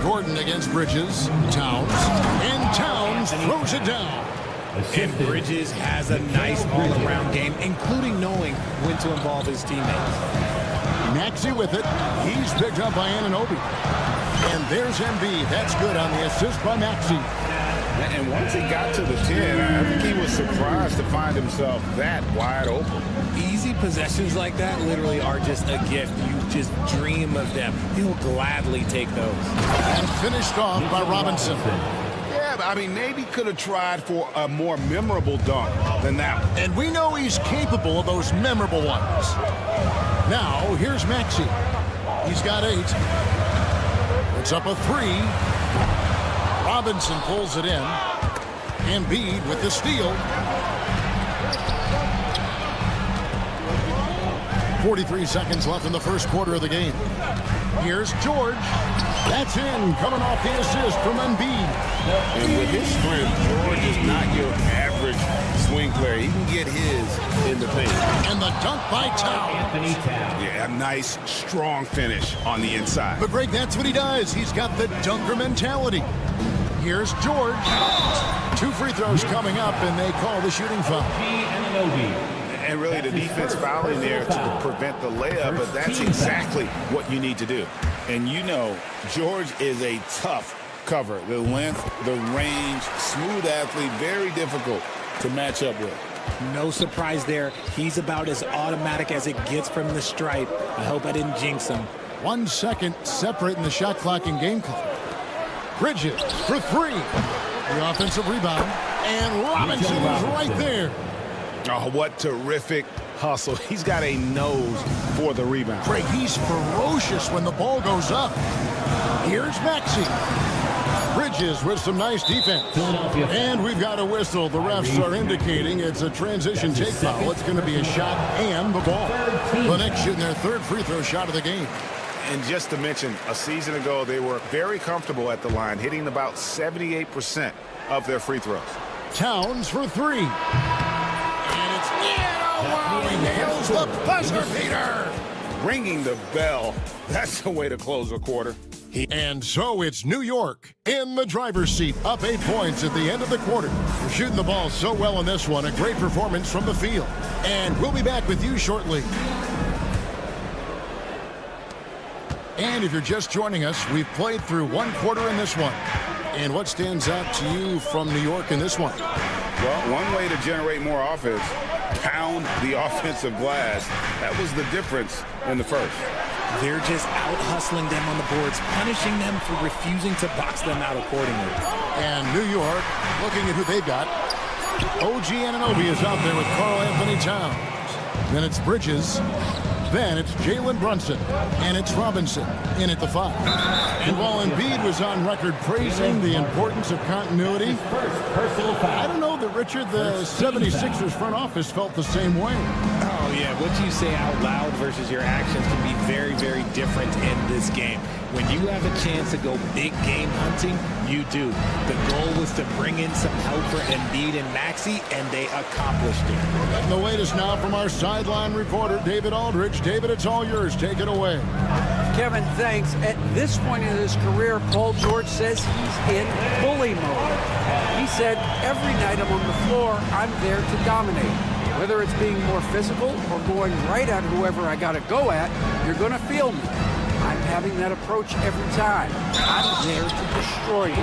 [SPEAKER 8] Gordon against Bridges. Towns. And Towns throws it down.
[SPEAKER 9] And Bridges has a nice all-around game, including knowing when to involve his teammates.
[SPEAKER 8] Maxey with it. He's picked up by Anunoby. And there's Embiid. That's good on the assist by Maxey.
[SPEAKER 10] And once he got to the 10, I think he was surprised to find himself that wide open.
[SPEAKER 9] Easy possessions like that literally are just a gift. You just dream of them. He'll gladly take those.
[SPEAKER 8] And finished off by Robinson.
[SPEAKER 10] Yeah, but I mean, maybe could have tried for a more memorable dunk than that one.
[SPEAKER 8] And we know he's capable of those memorable ones. Now, here's Maxey. He's got 8. It's up a 3. Robinson pulls it in. Embiid with the steal. 43 seconds left in the first quarter of the game. Here's George. That's in, coming off the assist from Embiid.
[SPEAKER 10] And with his strength, George is not your average swing player. He can get his in the paint.
[SPEAKER 8] And the dunk by Towns.
[SPEAKER 10] Yeah, a nice, strong finish on the inside.
[SPEAKER 8] But Greg, that's what he does. He's got the dunker mentality. Here's George. 2 free throws coming up, and they call the shooting foul.
[SPEAKER 10] And really, the defense fouling there to prevent the layup, but that's exactly what you need to do. And you know, George is a tough cover. The length, the range, smooth athlete, very difficult to match up with.
[SPEAKER 9] No surprise there. He's about as automatic as it gets from the stripe. I hope I didn't jinx him.
[SPEAKER 8] 1 second separating the shot clock and game clock. Bridges for 3. The offensive rebound. And Robinson is right there.
[SPEAKER 10] Oh, what terrific hustle. He's got a nose for the rebound.
[SPEAKER 8] Greg, he's ferocious when the ball goes up. Here's Maxey. Bridges with some nice defense. And we've got a whistle. The refs are indicating it's a transition take foul. It's going to be a shot and the ball. The Knicks shooting their 3rd free throw shot of the game.
[SPEAKER 10] And just to mention, a season ago, they were very comfortable at the line, hitting about 78% of their free throws.
[SPEAKER 8] Towns for 3. And it's in. Oh, wow, he nails the buzzer beater.
[SPEAKER 10] Ringing the bell. That's the way to close a quarter.
[SPEAKER 8] And so it's New York in the driver's seat, up 8 points at the end of the quarter. We're shooting the ball so well in this one. A great performance from the field. And we'll be back with you shortly. And if you're just joining us, we've played through 1 quarter in this one. And what stands out to you from New York in this one?
[SPEAKER 10] Well, one way to generate more offense, pound the offensive glass. That was the difference in the first.
[SPEAKER 9] They're just out-hustling them on the boards, punishing them for refusing to box them out accordingly.
[SPEAKER 8] And New York, looking at who they've got. OG Anunoby is out there with Karl Anthony Towns. Then it's Bridges. Then it's Jalen Brunson, and it's Robinson in at the 5. And while Embiid was on record praising the importance of continuity, I don't know that, Richard, the 76ers front office felt the same way.
[SPEAKER 9] Oh, yeah, what you say out loud versus your actions can be very, very different in this game. When you have a chance to go big game hunting, you do. The goal was to bring in some help for Embiid and Maxey, and they accomplished it.
[SPEAKER 8] And the latest now from our sideline reporter, David Aldridge. David, it's all yours. Take it away.
[SPEAKER 11] Kevin, thanks. At this point in his career, Paul George says he's in bully mode. He said, every night I'm on the floor, I'm there to dominate. Whether it's being more physical or going right at whoever I got to go at, you're going to feel me. I'm having that approach every time. I'm there to destroy you.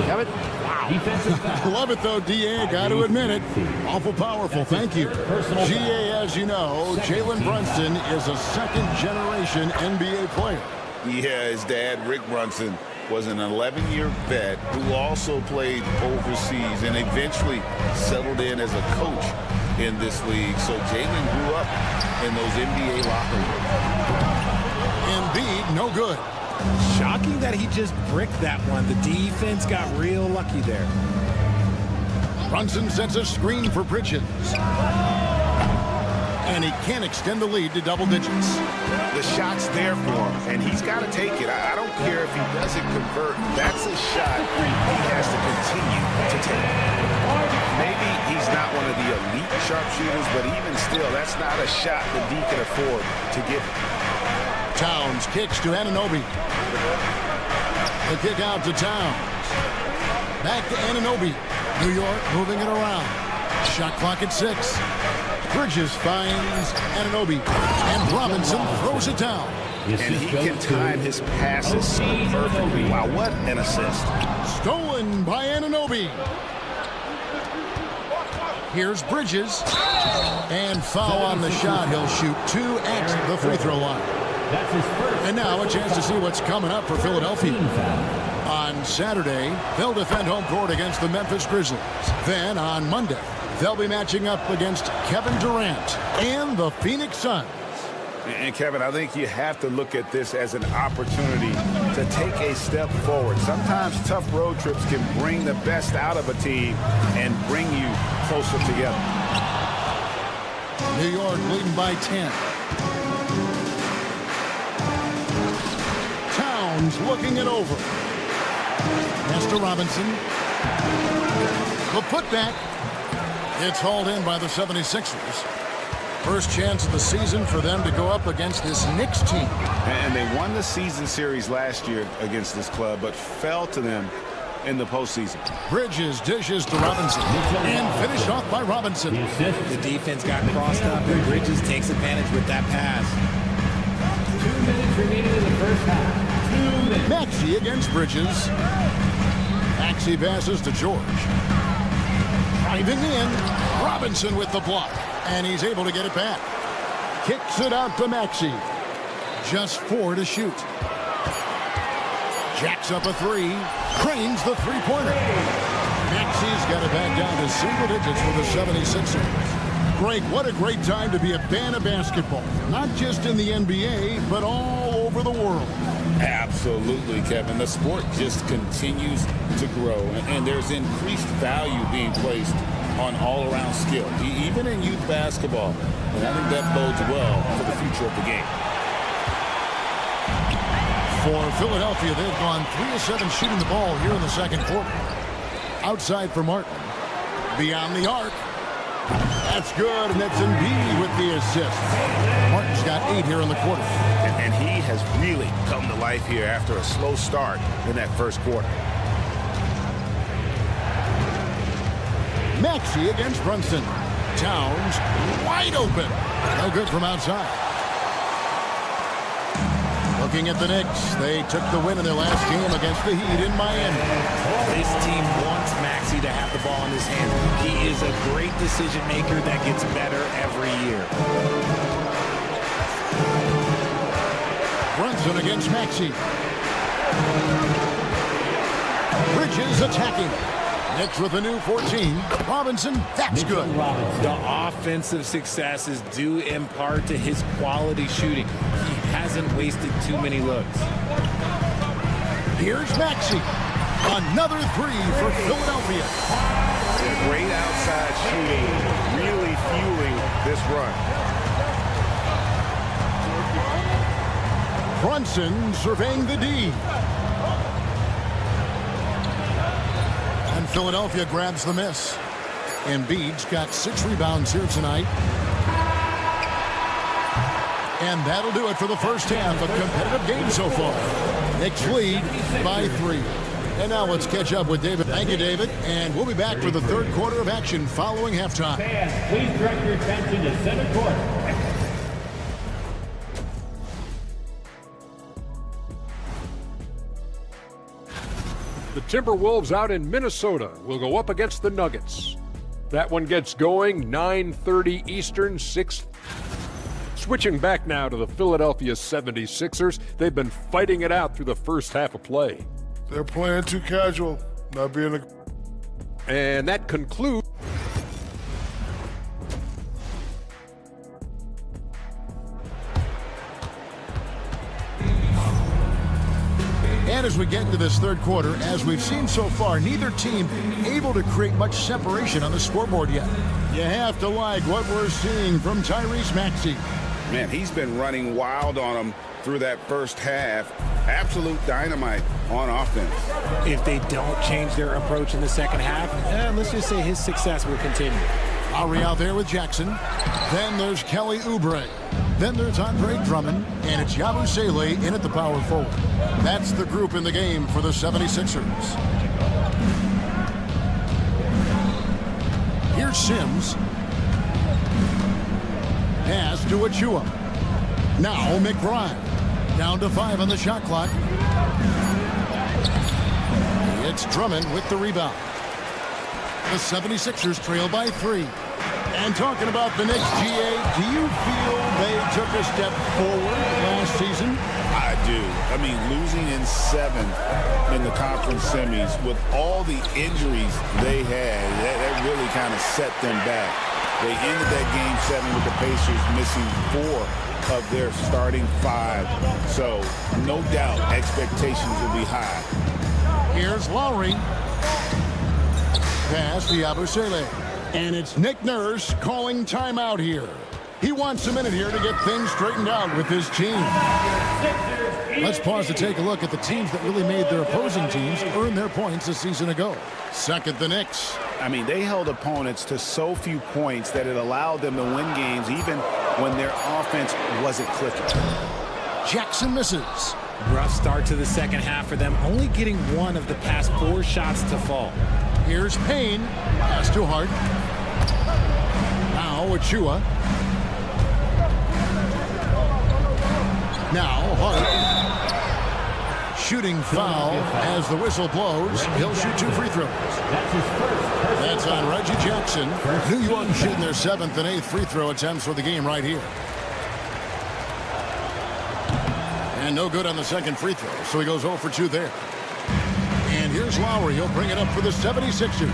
[SPEAKER 11] Kevin?
[SPEAKER 8] I love it, though, D.A. Got to admit it. Awful powerful. Thank you. G.A., as you know, Jalen Brunson is a second-generation NBA player.
[SPEAKER 10] Yeah, his dad, Rick Brunson, was an 11-year vet who also played overseas and eventually settled in as a coach in this league. So Jalen grew up in those NBA locker rooms.
[SPEAKER 8] Embiid, no good.
[SPEAKER 9] Shocking that he just bricked that one. The defense got real lucky there.
[SPEAKER 8] Brunson sets a screen for Bridges. And he can't extend the lead to double digits.
[SPEAKER 10] The shot's there for him, and he's got to take it. I don't care if he doesn't convert. That's a shot he has to continue to take. Maybe he's not one of the elite sharpshooters, but even still, that's not a shot that he can afford to give.
[SPEAKER 8] Towns kicks to Anunoby. The kick out to Towns. Back to Anunoby. New York moving it around. Shot clock at 6. Bridges finds Anunoby. And Robinson throws it down.
[SPEAKER 10] And he can time his passes so perfectly. Wow, what an assist.
[SPEAKER 8] Stolen by Anunoby. Here's Bridges. And foul on the shot. He'll shoot 2 at the free throw line. And now a chance to see what's coming up for Philadelphia. On Saturday, they'll defend home court against the Memphis Grizzlies. Then on Monday, they'll be matching up against Kevin Durant and the Phoenix Suns.
[SPEAKER 10] And Kevin, I think you have to look at this as an opportunity to take a step forward. Sometimes tough road trips can bring the best out of a team and bring you closer together.
[SPEAKER 8] New York leading by 10. Towns looking it over. Pass to Robinson. The putback. It's hauled in by the 76ers. First chance of the season for them to go up against this Knicks team.
[SPEAKER 10] And they won the season series last year against this club, but fell to them in the postseason.
[SPEAKER 8] Bridges dishes to Robinson. And finished off by Robinson.
[SPEAKER 9] The defense got crossed up, and Bridges takes advantage with that pass.
[SPEAKER 7] 2 minutes remaining in the first half. 2 minutes.
[SPEAKER 8] Maxey against Bridges. Maxey passes to George. Driving in. Robinson with the block. And he's able to get it back. Kicks it out to Maxey. Just 4 to shoot. Jacks up a 3. Cranes the three-pointer. Maxey's got it back down to single digits for the 76ers. Greg, what a great time to be a fan of basketball. Not just in the NBA, but all over the world.
[SPEAKER 10] Absolutely, Kevin. The sport just continues to grow, and there's increased value being placed on all-around skill, even in youth basketball. And I think that bodes well for the future of the game.
[SPEAKER 8] For Philadelphia, they've gone 3 of 7 shooting the ball here in the second quarter. Outside for Martin. Beyond the arc. That's good, and that's Embiid with the assist. Martin's got 8 here in the quarter.
[SPEAKER 10] And he has really come to life here after a slow start in that first quarter.
[SPEAKER 8] Maxey against Brunson. Towns wide open. No good from outside. Looking at the Knicks, they took the win in their last game against the Heat in Miami.
[SPEAKER 9] This team wants Maxey to have the ball in his hand. He is a great decision maker that gets better every year.
[SPEAKER 8] Brunson against Maxey. Bridges attacking. Knicks with a new 14. Robinson, that's good.
[SPEAKER 9] The offensive successes due in part to his quality shooting. He hasn't wasted too many looks.
[SPEAKER 8] Here's Maxey. Another 3 for Philadelphia.
[SPEAKER 10] Great outside shooting, really fueling this run.
[SPEAKER 8] Brunson surveying the D. And Philadelphia grabs the miss. Embiid's got 6 rebounds here tonight. And that'll do it for the first half. A competitive game so far. Knicks lead by 3. And now let's catch up with David. Thank you, David. And we'll be back for the third quarter of action following halftime.
[SPEAKER 7] Fans, please direct your attention to center court.
[SPEAKER 6] Timberwolves out in Minnesota will go up against the Nuggets. That one gets going 9:30 Eastern, 6. Switching back now to the Philadelphia 76ers. They've been fighting it out through the first half of play.
[SPEAKER 5] They're playing too casual, not being a...
[SPEAKER 6] And that concludes.
[SPEAKER 8] And as we get into this third quarter, as we've seen so far, neither team able to create much separation on the scoreboard yet. You have to like what we're seeing from Tyrese Maxey.
[SPEAKER 10] Man, he's been running wild on them through that first half. Absolute dynamite on offense.
[SPEAKER 9] If they don't change their approach in the second half, let's just say his success will continue.
[SPEAKER 8] Lowry out there with Jackson. Then there's Kelly Oubre. Then there's Andre Drummond. And it's Yabusele in at the power forward. That's the group in the game for the 76ers. Here's Sims. Pass to Achua. Now McBride. Down to 5 on the shot clock. It's Drummond with the rebound. The 76ers trail by 3. And talking about the Knicks, GA, do you feel they took a step forward last season?
[SPEAKER 10] I do. I mean, losing in 7 in the conference semis with all the injuries they had, that really kind of set them back. They ended that game 7 with the Pacers missing 4 of their starting 5. So, no doubt, expectations will be high.
[SPEAKER 8] Here's Lowry. Pass to Yabusele. And it's Nick Nurse calling timeout here. He wants a minute here to get things straightened out with his team. Let's pause to take a look at the teams that really made their opposing teams earn their points a season ago. Second, the Knicks.
[SPEAKER 10] I mean, they held opponents to so few points that it allowed them to win games even when their offense wasn't clicking.
[SPEAKER 8] Jackson misses.
[SPEAKER 9] Rough start to the second half for them, only getting 1 of the past 4 shots to fall.
[SPEAKER 8] Here's Payne. Pass to Hart. Now Achua. Now Hart. Shooting foul as the whistle blows. He'll shoot 2 free throws. That's on Reggie Jackson. New York shooting their 7th and 8th free throw attempts for the game right here. And no good on the second free throw, so he goes 0 for 2 there. And here's Lowry. He'll bring it up for the 76ers.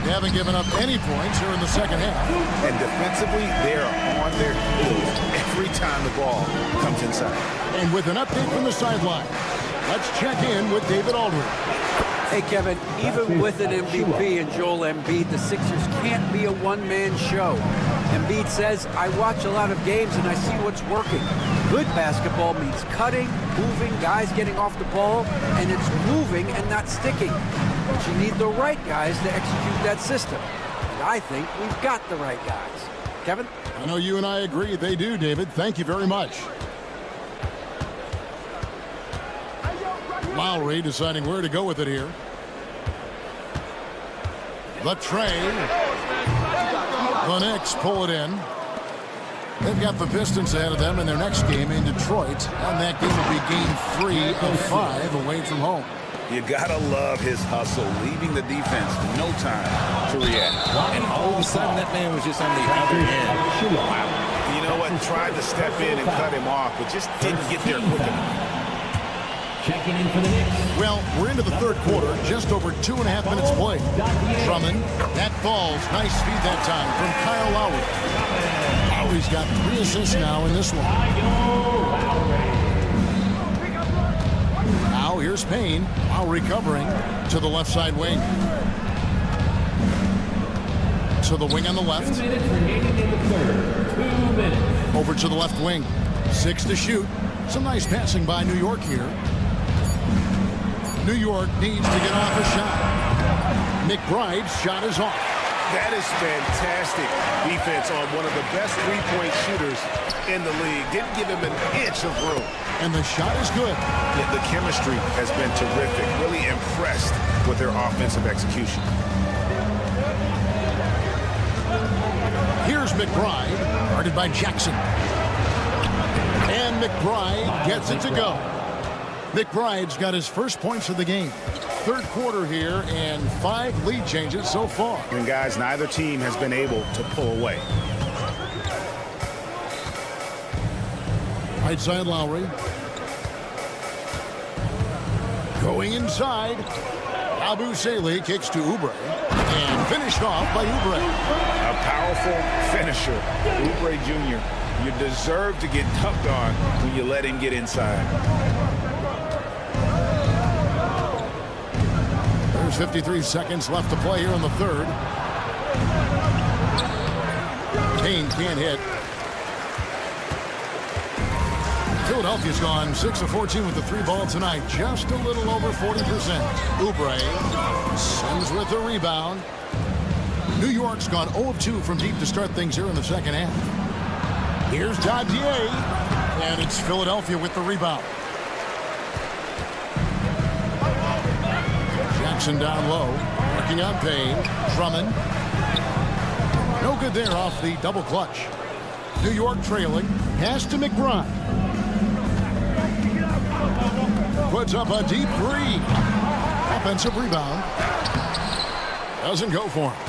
[SPEAKER 8] They haven't given up any points here in the second half.
[SPEAKER 10] And defensively, they are on their heels every time the ball comes inside.
[SPEAKER 8] And with an update from the sideline, let's check in with David Aldridge.
[SPEAKER 11] Hey, Kevin, even with an MVP and Joel Embiid, the Sixers can't be a one-man show. Embiid says, I watch a lot of games and I see what's working. Good basketball means cutting, moving, guys getting off the ball, and it's moving and not sticking. But you need the right guys to execute that system. And I think we've got the right guys. Kevin?
[SPEAKER 8] I know you and I agree they do, David. Thank you very much. Lowry deciding where to go with it here. The tray. The Knicks pull it in. They've got the Pistons ahead of them in their next game in Detroit. And that game will be game 3 of 5 away from home.
[SPEAKER 10] You gotta love his hustle, leaving the defense no time to react.
[SPEAKER 9] And all of a sudden, that man was just on the other end.
[SPEAKER 10] Wow. You know what? Tried to step in and cut him off, but just didn't get there quick enough.
[SPEAKER 7] Checking in for the Knicks.
[SPEAKER 8] Well, we're into the third quarter, just over 2.5 minutes played. Drummond, that falls. Nice speed that time from Kyle Lowry. Lowry's got 3 assists now in this one. Now here's Payne. Lowry covering to the left side wing. To the wing on the left.
[SPEAKER 7] 2 minutes remaining in the third. 2 minutes.
[SPEAKER 8] Over to the left wing. 6 to shoot. Some nice passing by New York here. New York needs to get off a shot. McBride's shot is off.
[SPEAKER 10] That is fantastic defense on one of the best three-point shooters in the league. Didn't give him an inch of room.
[SPEAKER 8] And the shot is good.
[SPEAKER 10] Yeah, the chemistry has been terrific. Really impressed with their offensive execution.
[SPEAKER 8] Here's McBride, guarded by Jackson. And McBride gets it to go. McBride's got his first points of the game. Third quarter here and 5 lead changes so far.
[SPEAKER 10] And guys, neither team has been able to pull away.
[SPEAKER 8] Right side Lowry. Going inside. Abu Saleh kicks to Oubre. And finished off by Oubre.
[SPEAKER 10] A powerful finisher. Oubre Jr. You deserve to get dunked on when you let him get inside.
[SPEAKER 8] There's 53 seconds left to play here in the third. Kane can't hit. Philadelphia's gone 6 of 14 with the 3 ball tonight. Just a little over 40%. Oubre sends with the rebound. New York's gone 0 of 2 from deep to start things here in the second half. Here's Dadier. And it's Philadelphia with the rebound. Jackson down low. Working on Payne. Drummond. No good there off the double clutch. New York trailing. Pass to McBride. Puts up a deep 3. Offensive rebound. Doesn't go for him.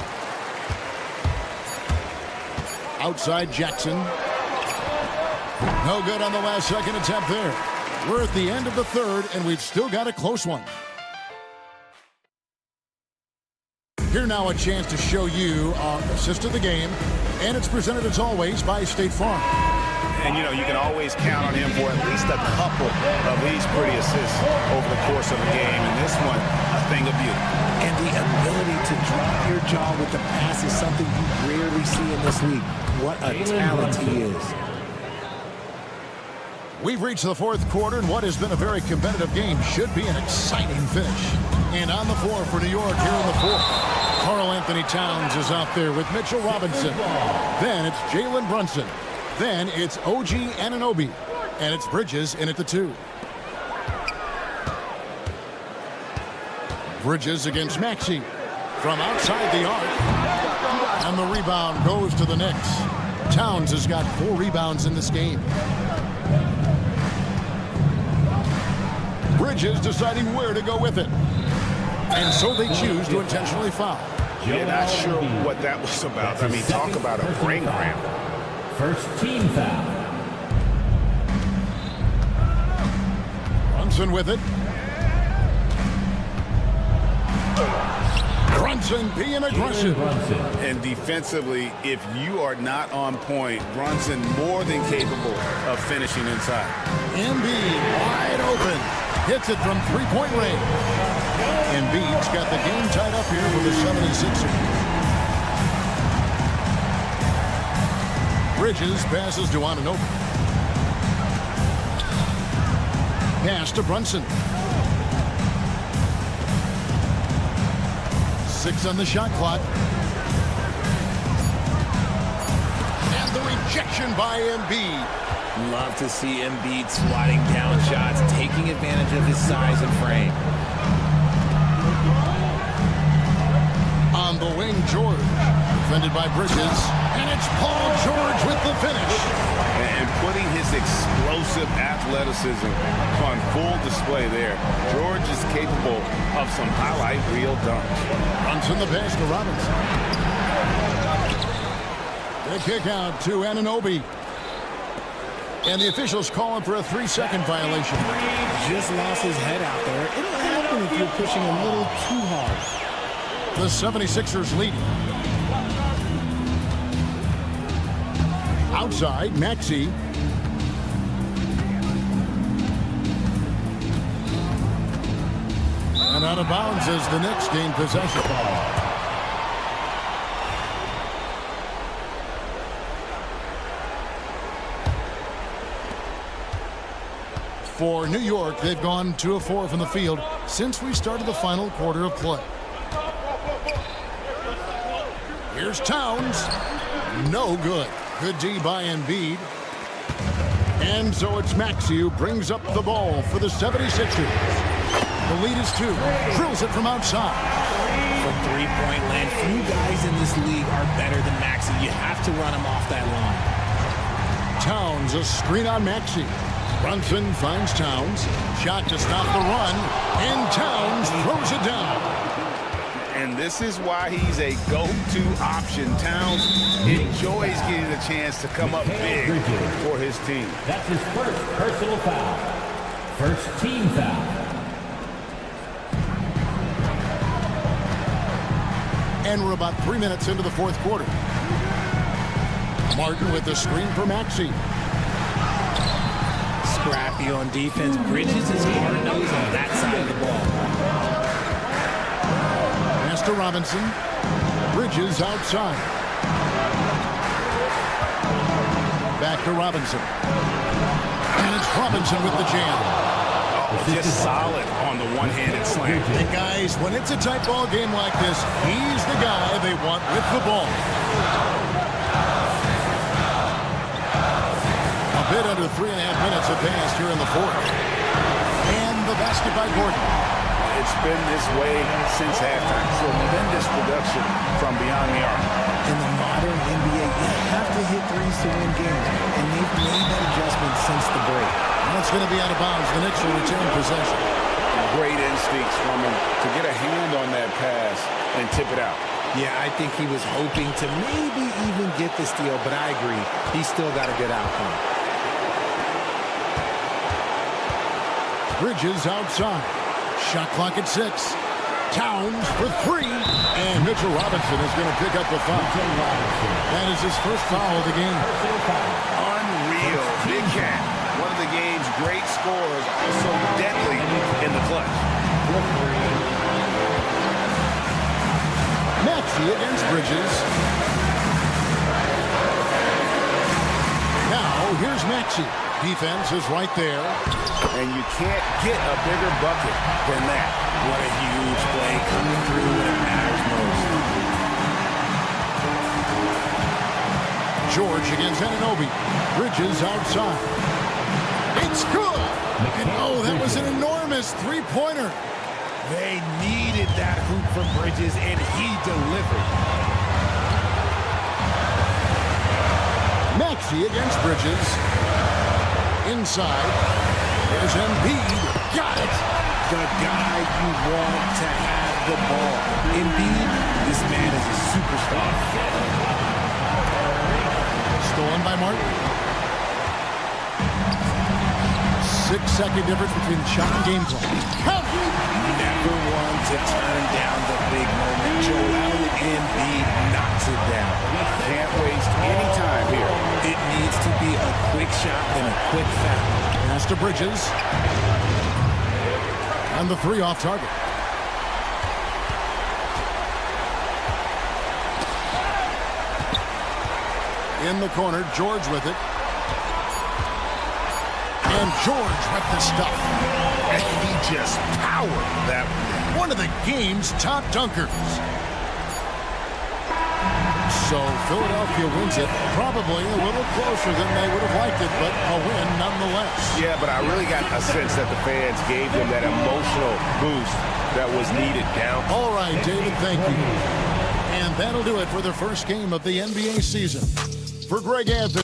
[SPEAKER 8] Outside Jackson. No good on the last second attempt there. We're at the end of the third, and we've still got a close one. Here now a chance to show you our assist of the game, and it's presented as always by State Farm.
[SPEAKER 10] And, you know, you can always count on him for at least a couple of these pretty assists over the course of a game. And this one, a thing of beauty.
[SPEAKER 9] And the ability to drop your jaw with the pass is something you rarely see in this league. What a talent he is.
[SPEAKER 8] We've reached the fourth quarter, and what has been a very competitive game should be an exciting finish. And on the floor for New York here in the fourth, Karl Anthony Towns is out there with Mitchell Robinson. Then it's Jalen Brunson. Then it's OG Anunoby. And it's Bridges in at the 2. Bridges against Maxey from outside the arc. And the rebound goes to the Knicks. Towns has got 4 rebounds in this game. Bridges deciding where to go with it. And so they choose to intentionally foul.
[SPEAKER 10] Yeah, not sure what that was about. I mean, talk about a brain cramp.
[SPEAKER 7] First team foul.
[SPEAKER 8] Brunson with it. Brunson being aggressive.
[SPEAKER 10] And defensively, if you are not on point, Brunson more than capable of finishing inside.
[SPEAKER 8] Embiid wide open. Hits it from 3-point range. Embiid's got the game tied up here for the 76ers. Bridges passes to Anunoby. Pass to Brunson. 6 on the shot clock. And the rejection by Embiid.
[SPEAKER 9] Love to see Embiid swatting down shots, taking advantage of his size and frame.
[SPEAKER 8] On the wing, George. Defended by Bridges. And it's Paul George with the finish.
[SPEAKER 10] And putting his explosive athleticism on full display there. George is capable of some highlight reel dunks.
[SPEAKER 8] Runs in the pass to Robinson. The kick out to Anunoby. And the officials calling for a 3-second violation.
[SPEAKER 9] Just lost his head out there. It'll happen if you're pushing a little too hard.
[SPEAKER 8] The 76ers leading. Outside, Maxey. And out of bounds as the Knicks gain possession. For New York, they've gone 2 of 4 from the field since we started the final quarter of play. Here's Towns. No good. Good D by Embiid. And so it's Maxey who brings up the ball for the 76ers. The lead is 2. Drills it from outside.
[SPEAKER 9] From 3-point land, few guys in this league are better than Maxey. You have to run him off that line.
[SPEAKER 8] Towns, a screen on Maxey. Brunson finds Towns. Shot to stop the run. And Towns throws it down.
[SPEAKER 10] And this is why he's a go-to option. Towns enjoys getting the chance to come up big for his team.
[SPEAKER 7] That's his first personal foul. First team foul.
[SPEAKER 8] And we're about 3 minutes into the fourth quarter. Martin with the screen for Maxey.
[SPEAKER 9] Scrappy on defense. Bridges is hard-nosed on that side of the ball.
[SPEAKER 8] Pass to Robinson. Bridges outside. Back to Robinson. And it's Robinson with the jam.
[SPEAKER 10] Just solid on the one-handed slam.
[SPEAKER 8] And guys, when it's a tight ball game like this, he's the guy they want with the ball. A bit under 3.5 minutes have passed here in the fourth. And the basket by Gordon.
[SPEAKER 10] It's been this way since halftime. Tremendous production from beyond the arc.
[SPEAKER 9] In the modern NBA, you have to hit threes to win games, and they've made that adjustment since the break.
[SPEAKER 8] That's going to be out of bounds. The Knicks will return possession.
[SPEAKER 10] Great instincts from him to get a hand on that pass and tip it out.
[SPEAKER 9] Yeah, I think he was hoping to maybe even get the steal, but I agree. He's still got a good outcome.
[SPEAKER 8] Bridges outside. Shot clock at 6. Towns for 3. And Mitchell Robinson is going to pick up the foul. That is his first foul of the game.
[SPEAKER 10] Unreal. Big cat. One of the game's great scorers, also deadly in the clutch.
[SPEAKER 8] Maxey against Bridges. Now, here's Maxey. Defense is right there.
[SPEAKER 10] And you can't get a bigger bucket than that.
[SPEAKER 9] What a huge play coming through when it matters most.
[SPEAKER 8] George against Anunoby. Bridges outside. It's good! And oh, that was an enormous three-pointer.
[SPEAKER 9] They needed that hoop from Bridges, and he delivered.
[SPEAKER 8] Maxey against Bridges. Inside. There's Embiid. Got it!
[SPEAKER 9] The guy you want to have the ball. Embiid, this man is a superstar.
[SPEAKER 8] Stolen by Martin. 6-second difference between shot and game clock.
[SPEAKER 9] Never one to turn down the big moment. Joel Embiid knocks it down.
[SPEAKER 10] Can't waste any time here.
[SPEAKER 9] It needs to be a quick shot and a quick foul.
[SPEAKER 8] Pass to Bridges. And the 3 off target. In the corner, George with it. And George with the stuff.
[SPEAKER 10] And he just powered that
[SPEAKER 8] one of the game's top dunkers. So Philadelphia wins it, probably a little closer than they would have liked it, but a win nonetheless.
[SPEAKER 10] Yeah, but I really got a sense that the fans gave them that emotional boost that was needed down.
[SPEAKER 8] All right, David, thank you. And that'll do it for the first game of the NBA season. For Greg Anthony.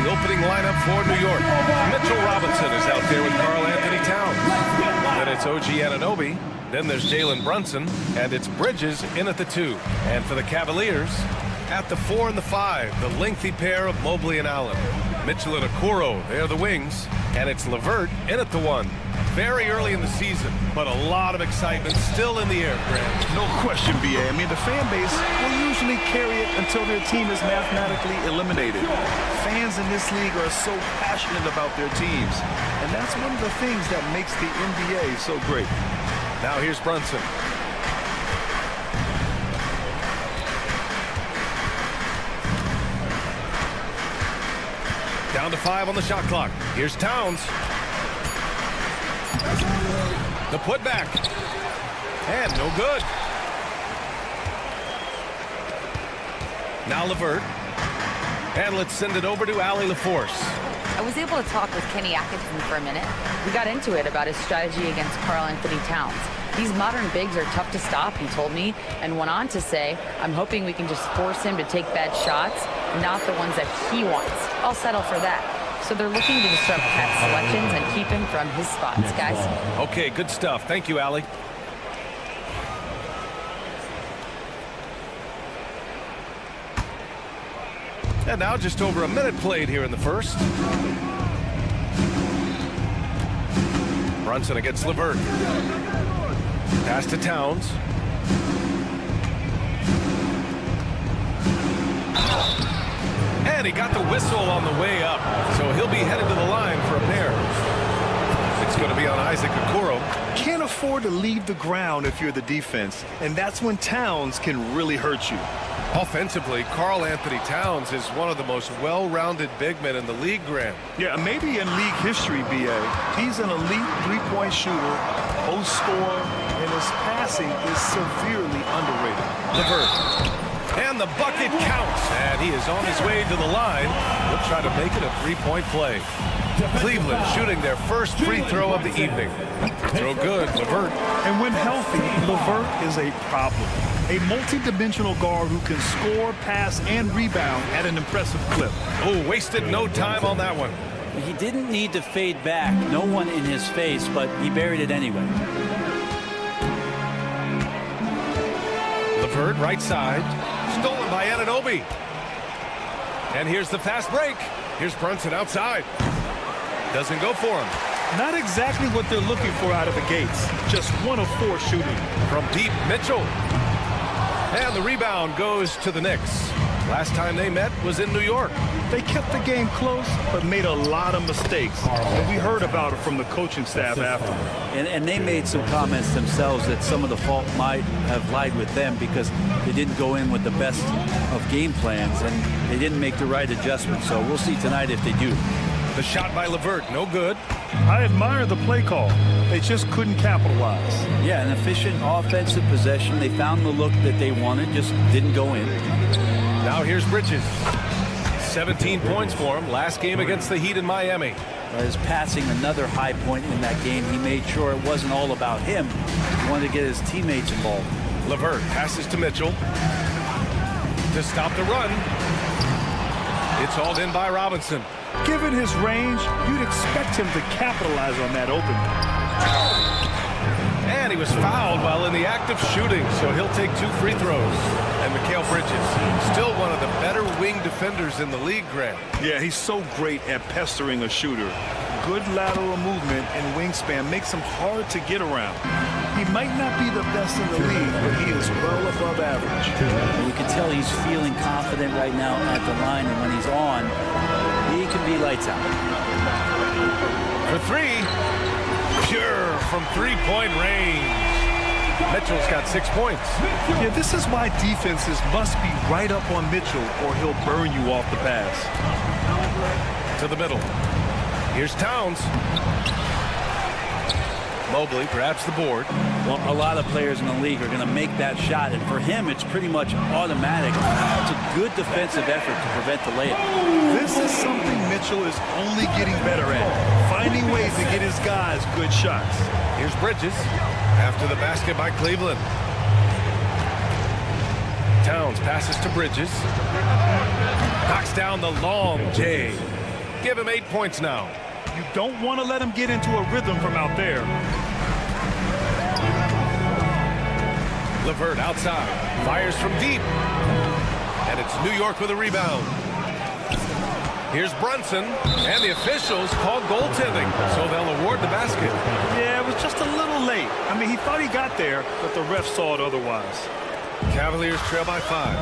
[SPEAKER 1] opening lineup for New York. Mitchell Robinson is out there with Karl Anthony Towns. Then it's OG Anunoby. Then there's Jalen Brunson. And it's Bridges in at the 2. And for the Cavaliers, at the 4 and the 5, the lengthy pair of Mobley and Allen. Mitchell and Okoro, they're the wings. And it's LeVert in at the 1. Very early in the season, but a lot of excitement still in the air, Grant.
[SPEAKER 3] No question, B.A. I mean, the fan base will usually carry it until their team is mathematically eliminated. Fans in this league are so passionate about their teams, and that's one of the things that makes the NBA so great.
[SPEAKER 1] Now here's Brunson. Down to 5 on the shot clock. Here's Towns. The putback. And no good. Now LeVert. And let's send it over to Allie LaForce.
[SPEAKER 4] I was able to talk with Kenny Atkinson for a minute. We got into it about his strategy against Karl Anthony Towns. These modern bigs are tough to stop, he told me, and went on to say, I'm hoping we can just force him to take bad shots, not the ones that he wants. I'll settle for that. So they're looking to disrupt Cat's selections and keep him from his spots, guys.
[SPEAKER 1] Okay, good stuff. Thank you, Allie. And now just over a minute played here in the first. Brunson against LeVert. Pass to Towns. And he got the whistle on the way up, so he'll be headed to the line for a pair. It's going to be on Isaac Okoro.
[SPEAKER 3] Can't afford to leave the ground if you're the defense, and that's when Towns can really hurt you.
[SPEAKER 1] Offensively, Karl Anthony Towns is one of the most well-rounded big men in the league, Grant.
[SPEAKER 3] Yeah, maybe in league history, B.A. He's an elite three-point shooter, post scorer, and his passing is severely underrated.
[SPEAKER 1] LeVert. And the bucket counts. And he is on his way to the line. He'll try to make it a three-point play. Cleveland shooting their first free throw of the evening. Throw good, LeVert.
[SPEAKER 3] And when healthy, LeVert is a problem. A multi-dimensional guard who can score, pass, and rebound at an impressive clip.
[SPEAKER 1] Oh, wasted no time on that one.
[SPEAKER 12] He didn't need to fade back. No one in his face, but he buried it anyway.
[SPEAKER 1] LeVert, right side. Stolen by Anunoby. And here's the fast break. Here's Brunson outside. Doesn't go for him.
[SPEAKER 3] Not exactly what they're looking for out of the gates. Just 1 of 4 shooting.
[SPEAKER 1] From deep, Mitchell. And the rebound goes to the Knicks. Last time they met was in New York.
[SPEAKER 3] They kept the game close, but made a lot of mistakes. And we heard about it from the coaching staff after.
[SPEAKER 12] And they made some comments themselves that some of the fault might have lied with them because they didn't go in with the best of game plans and they didn't make the right adjustments. So we'll see tonight if they do.
[SPEAKER 1] The shot by LeVert, no good.
[SPEAKER 3] I admire the play call. They just couldn't capitalize.
[SPEAKER 12] Yeah, an efficient offensive possession. They found the look that they wanted, just didn't go in.
[SPEAKER 1] Now here's Bridges. 17 points for him. Last game against the Heat in Miami.
[SPEAKER 12] His passing, another high point in that game. He made sure it wasn't all about him. He wanted to get his teammates involved.
[SPEAKER 1] LeVert passes to Mitchell. To stop the run. It's hauled in by Robinson.
[SPEAKER 3] Given his range, you'd expect him to capitalize on that opening.
[SPEAKER 1] And he was fouled while in the act of shooting, so he'll take 2 free throws. And Mikal Bridges, still one of the better wing defenders in the league, Grant.
[SPEAKER 3] Yeah, he's so great at pestering a shooter. Good lateral movement and wingspan makes him hard to get around. He might not be the best in the league, but he is well above average.
[SPEAKER 12] And you can tell he's feeling confident right now at the line, and when he's on, he can be lights out.
[SPEAKER 1] For 3, pure from three-point range. Mitchell's got 6 points.
[SPEAKER 3] Yeah, this is why defenses must be right up on Mitchell or he'll burn you off the pass.
[SPEAKER 1] To the middle. Here's Towns. Mobley grabs the board.
[SPEAKER 12] Well, a lot of players in the league are going to make that shot, and for him, it's pretty much automatic. It's a good defensive effort to prevent the layup.
[SPEAKER 3] This is something Mitchell is only getting better at, finding ways to get his guys good shots.
[SPEAKER 1] Here's Bridges after the basket by Cleveland. Towns passes to Bridges. Knocks down the long J. Give him 8 points now.
[SPEAKER 3] You don't want to let him get into a rhythm from out there.
[SPEAKER 1] LeVert outside, fires from deep. And it's New York with a rebound. Here's Brunson, and the officials called goaltending, so they'll award the basket.
[SPEAKER 3] Yeah, it was just a little late. I mean, he thought he got there, but the ref saw it otherwise.
[SPEAKER 1] Cavaliers trail by 5.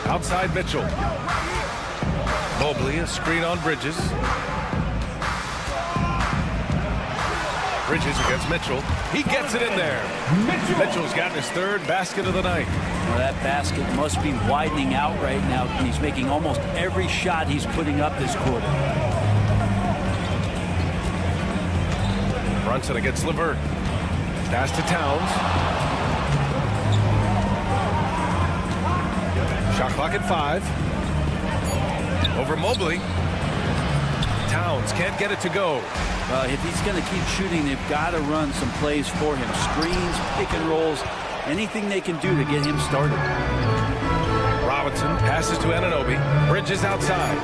[SPEAKER 1] Outside Mitchell. Mobley, a screen on Bridges. Bridges against Mitchell. He gets it in there. Mitchell's gotten his 3rd basket of the night.
[SPEAKER 12] Well, that basket must be widening out right now. He's making almost every shot he's putting up this quarter.
[SPEAKER 1] Brunson against LeVert. Pass to Towns. Shot clock at 5. Over Mobley. Towns can't get it to go.
[SPEAKER 12] If he's going to keep shooting, they've got to run some plays for him. Screens, pick and rolls, anything they can do to get him started.
[SPEAKER 1] Robinson passes to Anunoby. Bridges outside.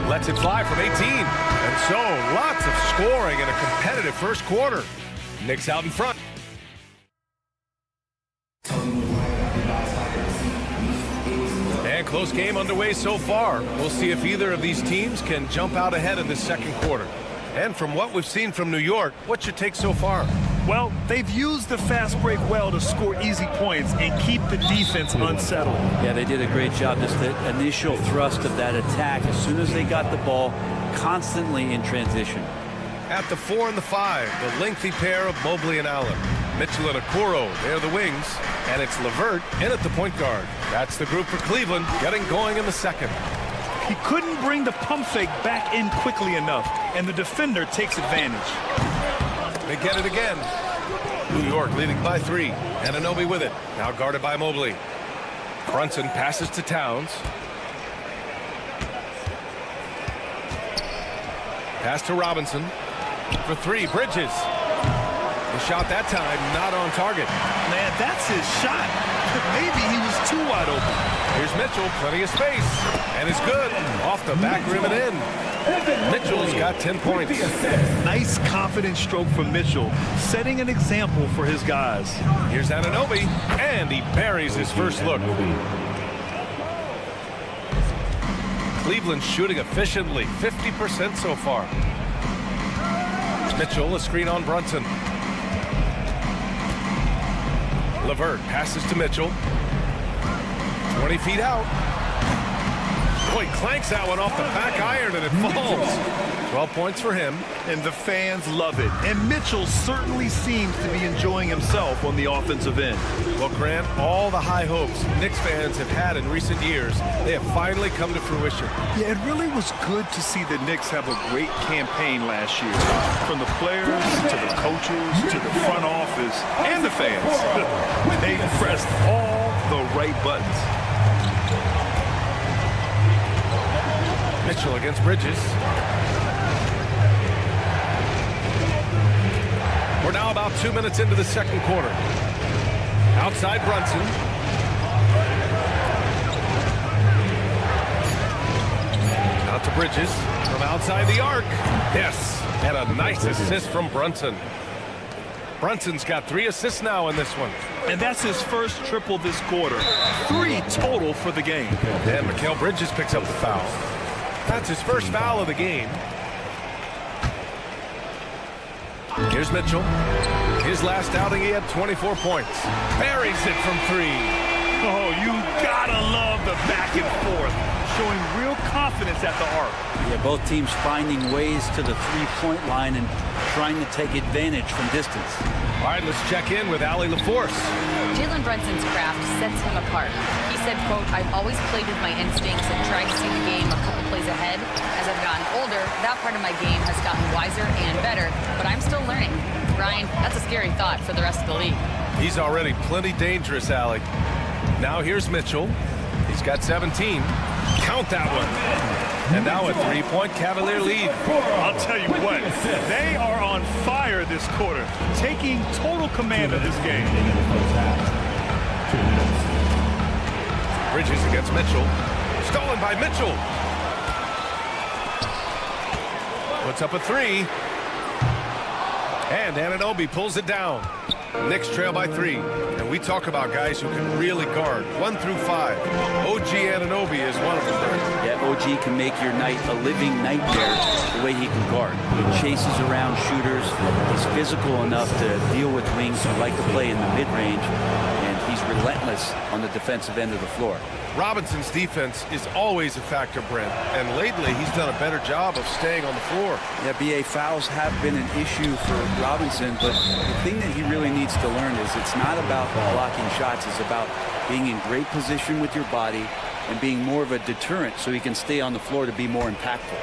[SPEAKER 1] Lets it fly from 18. And so, lots of scoring in a competitive first quarter. Knicks out in front. And close game underway so far. We'll see if either of these teams can jump out ahead in this second quarter. And from what we've seen from New York, what's your take so far?
[SPEAKER 3] Well, they've used the fast break well to score easy points and keep the defense unsettled.
[SPEAKER 12] Yeah, they did a great job. Just the initial thrust of that attack, as soon as they got the ball, constantly in transition.
[SPEAKER 1] At the 4 and the 5, the lengthy pair of Mobley and Allen. Mitchell and Okoro, they're the wings. And it's LeVert in at the point guard. That's the group for Cleveland, getting going in the second.
[SPEAKER 3] He couldn't bring the pump fake back in quickly enough, and the defender takes advantage.
[SPEAKER 1] They get it again. New York leading by 3. Anunoby with it. Now guarded by Mobley. Brunson passes to Towns. Pass to Robinson. For 3, Bridges. The shot that time not on target.
[SPEAKER 3] Man, that's his shot. Maybe he was too wide open.
[SPEAKER 1] Here's Mitchell, plenty of space. And it's good. Off the back rim and in. Mitchell's got 10 points.
[SPEAKER 3] Nice confident stroke from Mitchell, setting an example for his guys.
[SPEAKER 1] Here's Anunoby, and he buries his first look. Cleveland shooting efficiently, 50% so far. Mitchell, a screen on Brunson. LeVert passes to Mitchell. 20 feet out. Boy, clanks that one off the back iron and it falls. 12 points for him.
[SPEAKER 3] And the fans love it. And Mitchell certainly seems to be enjoying himself on the offensive end.
[SPEAKER 1] Well, Grant, all the high hopes Knicks fans have had in recent years, they have finally come to fruition.
[SPEAKER 3] Yeah, it really was good to see the Knicks have a great campaign last year. From the players to the coaches to the front office and the fans. They pressed all the right buttons.
[SPEAKER 1] Mitchell against Bridges. We're now about 2 minutes into the second quarter. Outside Brunson. Out to Bridges from outside the arc. Yes, and a nice assist from Brunson. Brunson's got 3 assists now in this one.
[SPEAKER 3] And that's his first triple this quarter. 3 total for the game.
[SPEAKER 1] And Mikal Bridges picks up the foul. That's his first foul of the game. Here's Mitchell. His last outing, he had 24 points. Buries it from 3.
[SPEAKER 3] Oh, you gotta love the back and forth. Showing real confidence at the arc.
[SPEAKER 12] Yeah, both teams finding ways to the three-point line and trying to take advantage from distance.
[SPEAKER 1] All right, let's check in with Allie LaForce.
[SPEAKER 4] Jalen Brunson's craft sets him apart. He said, quote, "I've always played with my instincts and tried to see the game a couple plays ahead. As I've gotten older, that part of my game has gotten wiser and better, but I'm still learning." Ryan, that's a scary thought for the rest of the league.
[SPEAKER 1] He's already plenty dangerous, Allie. Now here's Mitchell. He's got 17. Count that one. And now a 3-point Cavalier lead.
[SPEAKER 3] I'll tell you what, they are on fire this quarter, taking total command of this game.
[SPEAKER 1] Bridges against Mitchell. Stolen by Mitchell. Puts up a three. And Anunoby pulls it down. Knicks trail by 3. And we talk about guys who can really guard 1 through 5. OG Anunoby is one of them.
[SPEAKER 12] Yeah, OG can make your night a living nightmare the way he can guard. He chases around shooters. He's physical enough to deal with wings who like to play in the mid-range. And he's relentless on the defensive end of the floor.
[SPEAKER 1] Robinson's defense is always a factor, Brent. And lately, he's done a better job of staying on the floor.
[SPEAKER 12] Yeah, BA, fouls have been an issue for Robinson, but the thing that he really needs to learn is it's not about blocking shots. It's about being in great position with your body and being more of a deterrent so he can stay on the floor to be more impactful.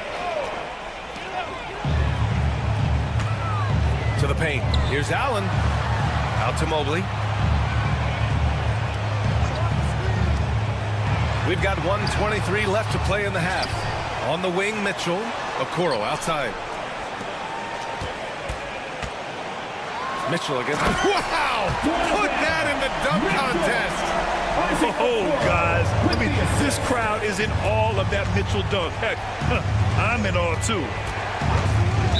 [SPEAKER 1] To the paint. Here's Allen. Out to Mobley. We've got 1:23 left to play in the half. On the wing, Mitchell. Okoro outside. Mitchell against... Wow! Put that in the dunk contest!
[SPEAKER 3] Oh, guys. I mean, this crowd is in awe of that Mitchell dunk. Heck, I'm in awe, too.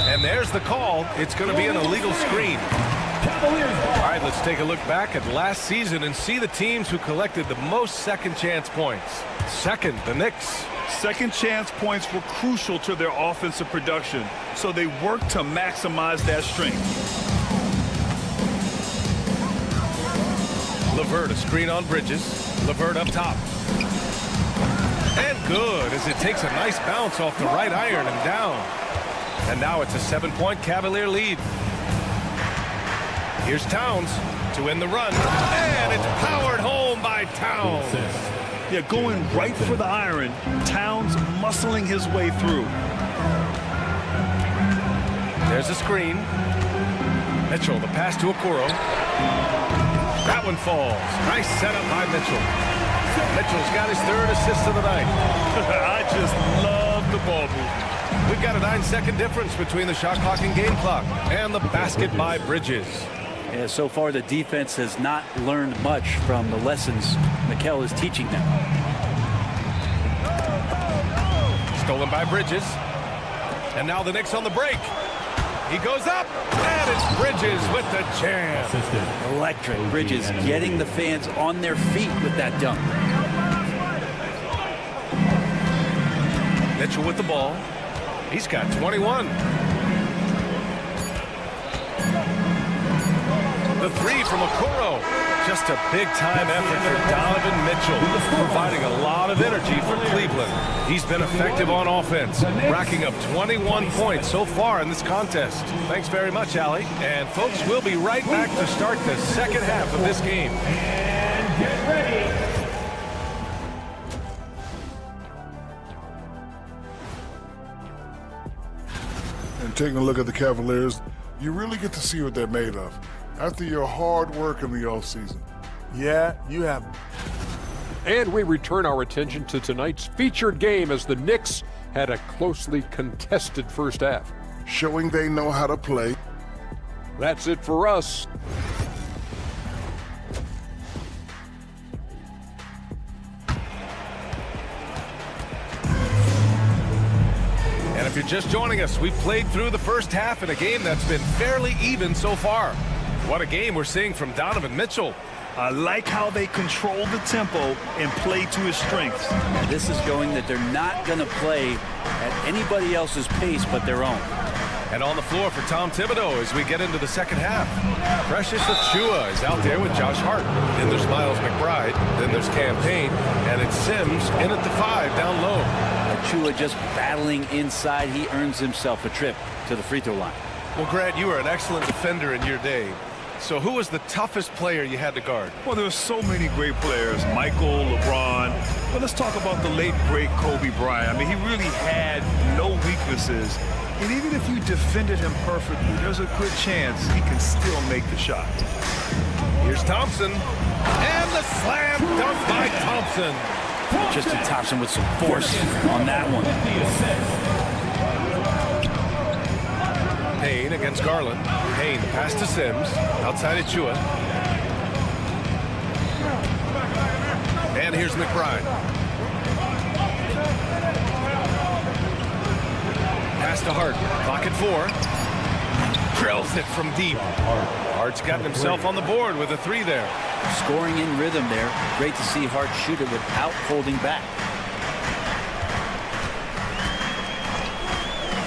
[SPEAKER 1] And there's the call. It's going to be an illegal screen. All right, let's take a look back at last season and see the teams who collected the most second chance points. Second, the Knicks.
[SPEAKER 3] Second chance points were crucial to their offensive production, so they worked to maximize that strength.
[SPEAKER 1] LeVert, a screen on Bridges. LeVert up top. And good, as it takes a nice bounce off the right iron and down. And now it's a 7-point Cavalier lead. Here's Towns to win the run. And it's powered home by Towns.
[SPEAKER 3] Yeah, going right for the iron. Towns muscling his way through.
[SPEAKER 1] There's a screen. Mitchell, the pass to Okoro. That one falls. Nice setup by Mitchell. Mitchell's got his 3rd assist of the night.
[SPEAKER 3] I just love the ball movement.
[SPEAKER 1] We've got a 9-second difference between the shot clock and game clock. And the basket by Bridges.
[SPEAKER 12] Yeah, so far the defense has not learned much from the lessons Mikel is teaching them.
[SPEAKER 1] Stolen by Bridges. And now the Knicks on the break. He goes up, and it's Bridges with the jam.
[SPEAKER 12] Electric. Bridges getting the fans on their feet with that dunk.
[SPEAKER 1] Mitchell with the ball. He's got 21. The three from Okoro. Just a big-time effort for Donovan Mitchell, providing a lot of energy for Cleveland. He's been effective on offense, racking up 21 points so far in this contest. Thanks very much, Allie. And, folks, we'll be right back to start the second half of this game.
[SPEAKER 7] And get ready.
[SPEAKER 5] And taking a look at the Cavaliers, you really get to see what they're made of after your hard work in the offseason.
[SPEAKER 3] Yeah, you have.
[SPEAKER 6] And we return our attention to tonight's featured game as the Knicks had a closely contested first half.
[SPEAKER 5] Showing they know how to play.
[SPEAKER 6] That's it for us.
[SPEAKER 1] And if you're just joining us, we've played through the first half in a game that's been fairly even so far. What a game we're seeing from Donovan Mitchell.
[SPEAKER 3] I like how they control the tempo and play to his strengths.
[SPEAKER 12] And this is showing that they're not going to play at anybody else's pace but their own.
[SPEAKER 1] And on the floor for Tom Thibodeau as we get into the second half. Precious Achiuwa is out there with Josh Hart. Then there's Miles McBride. Then there's Cam Payne. And it's Sims in at the 5 down low.
[SPEAKER 12] Achiuwa just battling inside. He earns himself a trip to the free throw line.
[SPEAKER 1] Well, Grant, you were an excellent defender in your day. So who was the toughest player you had to guard?
[SPEAKER 3] Well, there were so many great players. Michael, LeBron. But let's talk about the late, great Kobe Bryant. I mean, he really had no weaknesses. And even if you defended him perfectly, there's a good chance he can still make the shot.
[SPEAKER 1] Here's Thompson. And the slam dunk by Thompson.
[SPEAKER 12] Justin Thompson with some force on that one.
[SPEAKER 1] Payne against Garland. Payne, the pass to Sims. Outside Achiuwa. And here's Here's McBride. Pass to Hart. Clock at 4. Drills it from deep. Hart's gotten himself on the board with a 3 there.
[SPEAKER 12] Scoring in rhythm there. Great to see Hart shoot it without holding back.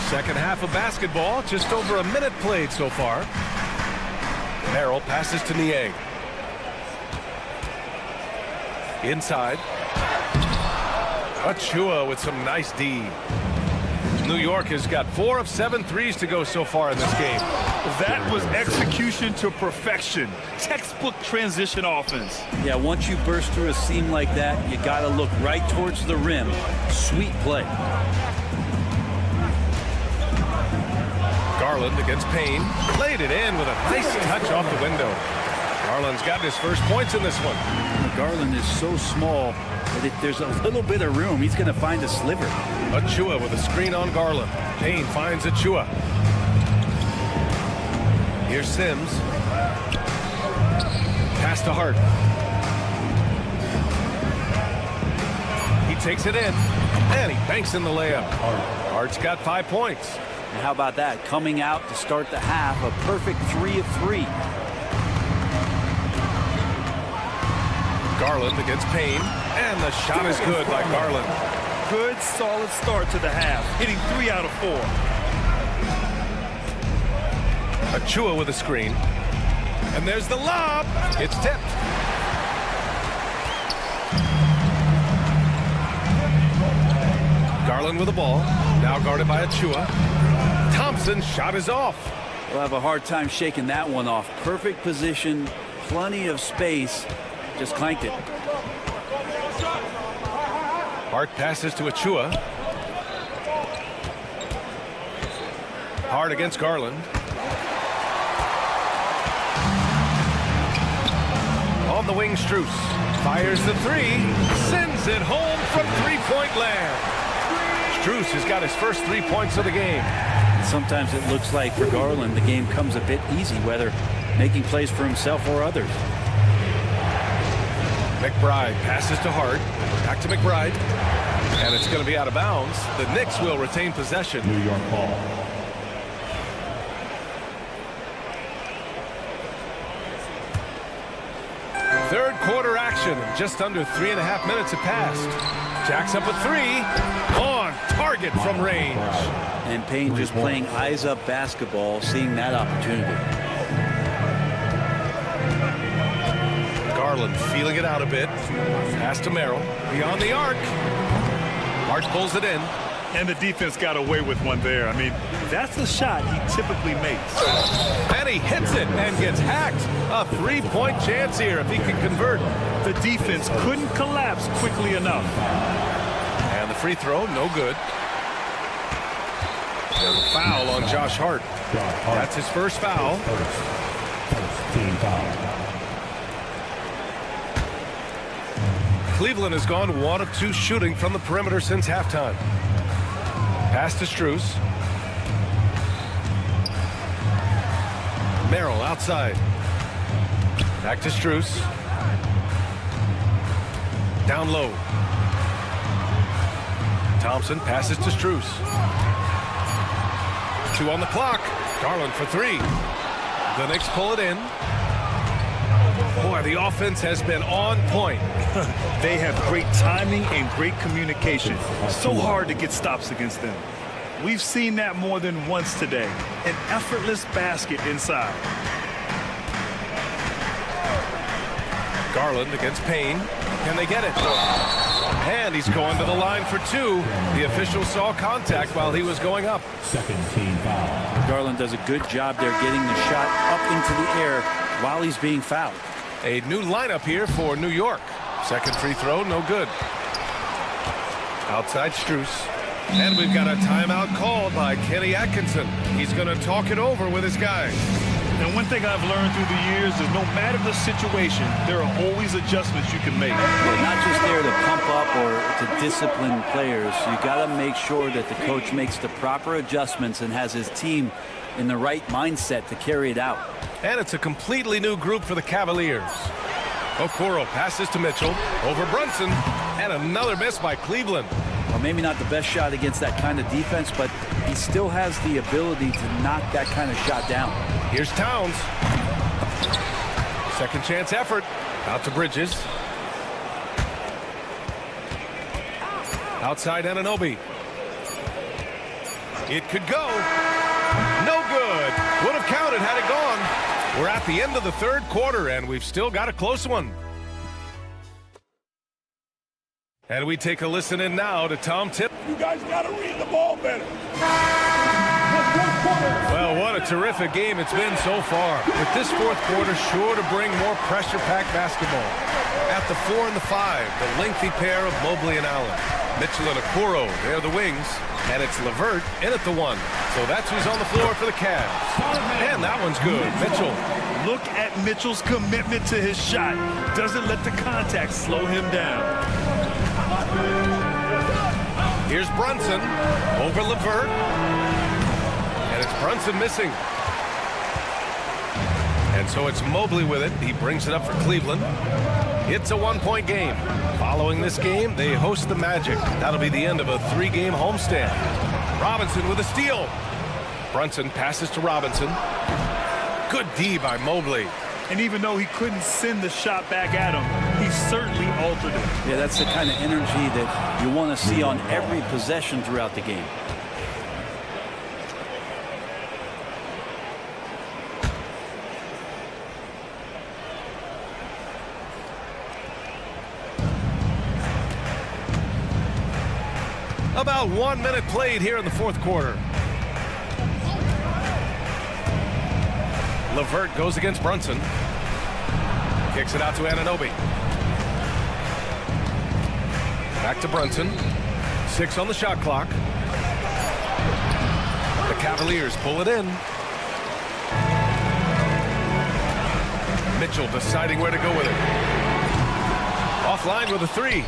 [SPEAKER 1] Second half of basketball, just over a minute played so far. Merrill passes to Niang. Inside. Achua with some nice D. New York has got 4 of 7 threes to go so far in this game.
[SPEAKER 3] That was execution to perfection. Textbook transition offense.
[SPEAKER 12] Yeah, once you burst through a seam like that, you got to look right towards the rim. Sweet play.
[SPEAKER 1] Garland against Payne. Played it in with a nice touch off the window. Garland's got his first points in this one.
[SPEAKER 12] Garland is so small that if there's a little bit of room, he's going to find a sliver.
[SPEAKER 1] Achua with a screen on Garland. Payne finds Achua. Here's Sims. Pass to Hart. He takes it in, and he banks in the layup. Hart's got 5 points.
[SPEAKER 12] And how about that? Coming out to start the half, a perfect 3 of 3.
[SPEAKER 1] Garland against Payne, and the shot is good by Garland.
[SPEAKER 3] Good, solid start to the half, hitting 3 out of 4.
[SPEAKER 1] Achua with a screen, and there's the lob. It's tipped. Garland with the ball, now guarded by Achua. Thompson's shot is off.
[SPEAKER 12] We'll have a hard time shaking that one off. Perfect position, plenty of space. Just clanked it.
[SPEAKER 1] Hart passes to Achua. Hart against Garland. On the wing, Strus fires the 3, sends it home from three-point land. Strus has got his first 3 points of the game.
[SPEAKER 12] Sometimes it looks like for Garland the game comes a bit easy, whether making plays for himself or others.
[SPEAKER 1] McBride passes to Hart. Back to McBride. And it's going to be out of bounds. The Knicks will retain possession.
[SPEAKER 7] New York ball.
[SPEAKER 1] Third quarter action. Just under 3.5 minutes have passed. Jacks up a 3. On target from range.
[SPEAKER 12] And Payne just playing eyes-up basketball, seeing that opportunity.
[SPEAKER 1] Garland feeling it out a bit. Pass to Merrill. Beyond the arc. Hart pulls it in.
[SPEAKER 3] And the defense got away with one there. I mean, that's the shot he typically makes.
[SPEAKER 1] And he hits it and gets hacked. A 3-point chance here if he can convert.
[SPEAKER 3] The defense couldn't collapse quickly enough.
[SPEAKER 1] And the free throw, no good. There's a foul on Josh Hart. That's his first foul.
[SPEAKER 7] Team foul.
[SPEAKER 1] Cleveland has gone 1 of 2 shooting from the perimeter since halftime. Pass to Strus. Merrill outside. Back to Strus. Down low. Thompson passes to Strus. 2 on the clock. Garland for 3. The Knicks pull it in. Boy, the offense has been on point.
[SPEAKER 3] They have great timing and great communication. So hard to get stops against them. We've seen that more than once today. An effortless basket inside.
[SPEAKER 1] Garland against Payne. Can they get it? And he's going to the line for 2. The official saw contact while he was going up.
[SPEAKER 7] Second team foul.
[SPEAKER 12] Garland does a good job there getting the shot up into the air while he's being fouled.
[SPEAKER 1] A new lineup here for New York. Second free throw, no good. Outside Strus. And we've got a timeout called by Kenny Atkinson. He's going to talk it over with his guys.
[SPEAKER 3] And one thing I've learned through the years is no matter the situation, there are always adjustments you can make.
[SPEAKER 12] Yeah, not just there to pump up or to discipline players. You got to make sure that the coach makes the proper adjustments and has his team in the right mindset to carry it out.
[SPEAKER 1] And it's a completely new group for the Cavaliers. Okoro passes to Mitchell over Brunson, and another miss by Cleveland.
[SPEAKER 12] Well, maybe not the best shot against that kind of defense, but he still has the ability to knock that kind of shot down.
[SPEAKER 1] Here's Towns. Second chance effort. Out to Bridges. Outside Anunoby. It could go. No good. Would have counted had it gone. We're at the end of the third quarter, and we've still got a close one. And we take a listen in now to Tom Tip.
[SPEAKER 13] You guys got to read the ball better.
[SPEAKER 1] Well, what a terrific game it's been so far. With this fourth quarter sure to bring more pressure-packed basketball. At the 4 and the 5, the lengthy pair of Mobley and Allen. Mitchell and Okoro, they're the wings. And it's LeVert in at the 1. So that's who's on the floor for the Cavs. And that one's good. Mitchell.
[SPEAKER 3] Look at Mitchell's commitment to his shot. Doesn't let the contact slow him down.
[SPEAKER 1] Here's Brunson over LeVert. And it's Brunson missing. And so it's Mobley with it. He brings it up for Cleveland. It's a 1-point game. Following this game, they host the Magic. That'll be the end of a 3-game homestand. Robinson with a steal. Brunson passes to Robinson. Good D by Mobley.
[SPEAKER 3] And even though he couldn't send the shot back at him, he certainly altered it.
[SPEAKER 12] Yeah, that's the kind of energy that you want to see on every possession throughout the game.
[SPEAKER 1] About 1 minute played here in the fourth quarter. LeVert goes against Brunson. Kicks it out to Anunoby. Back to Brunson. 6 on the shot clock. The Cavaliers pull it in. Mitchell deciding where to go with it. Offline with a 3.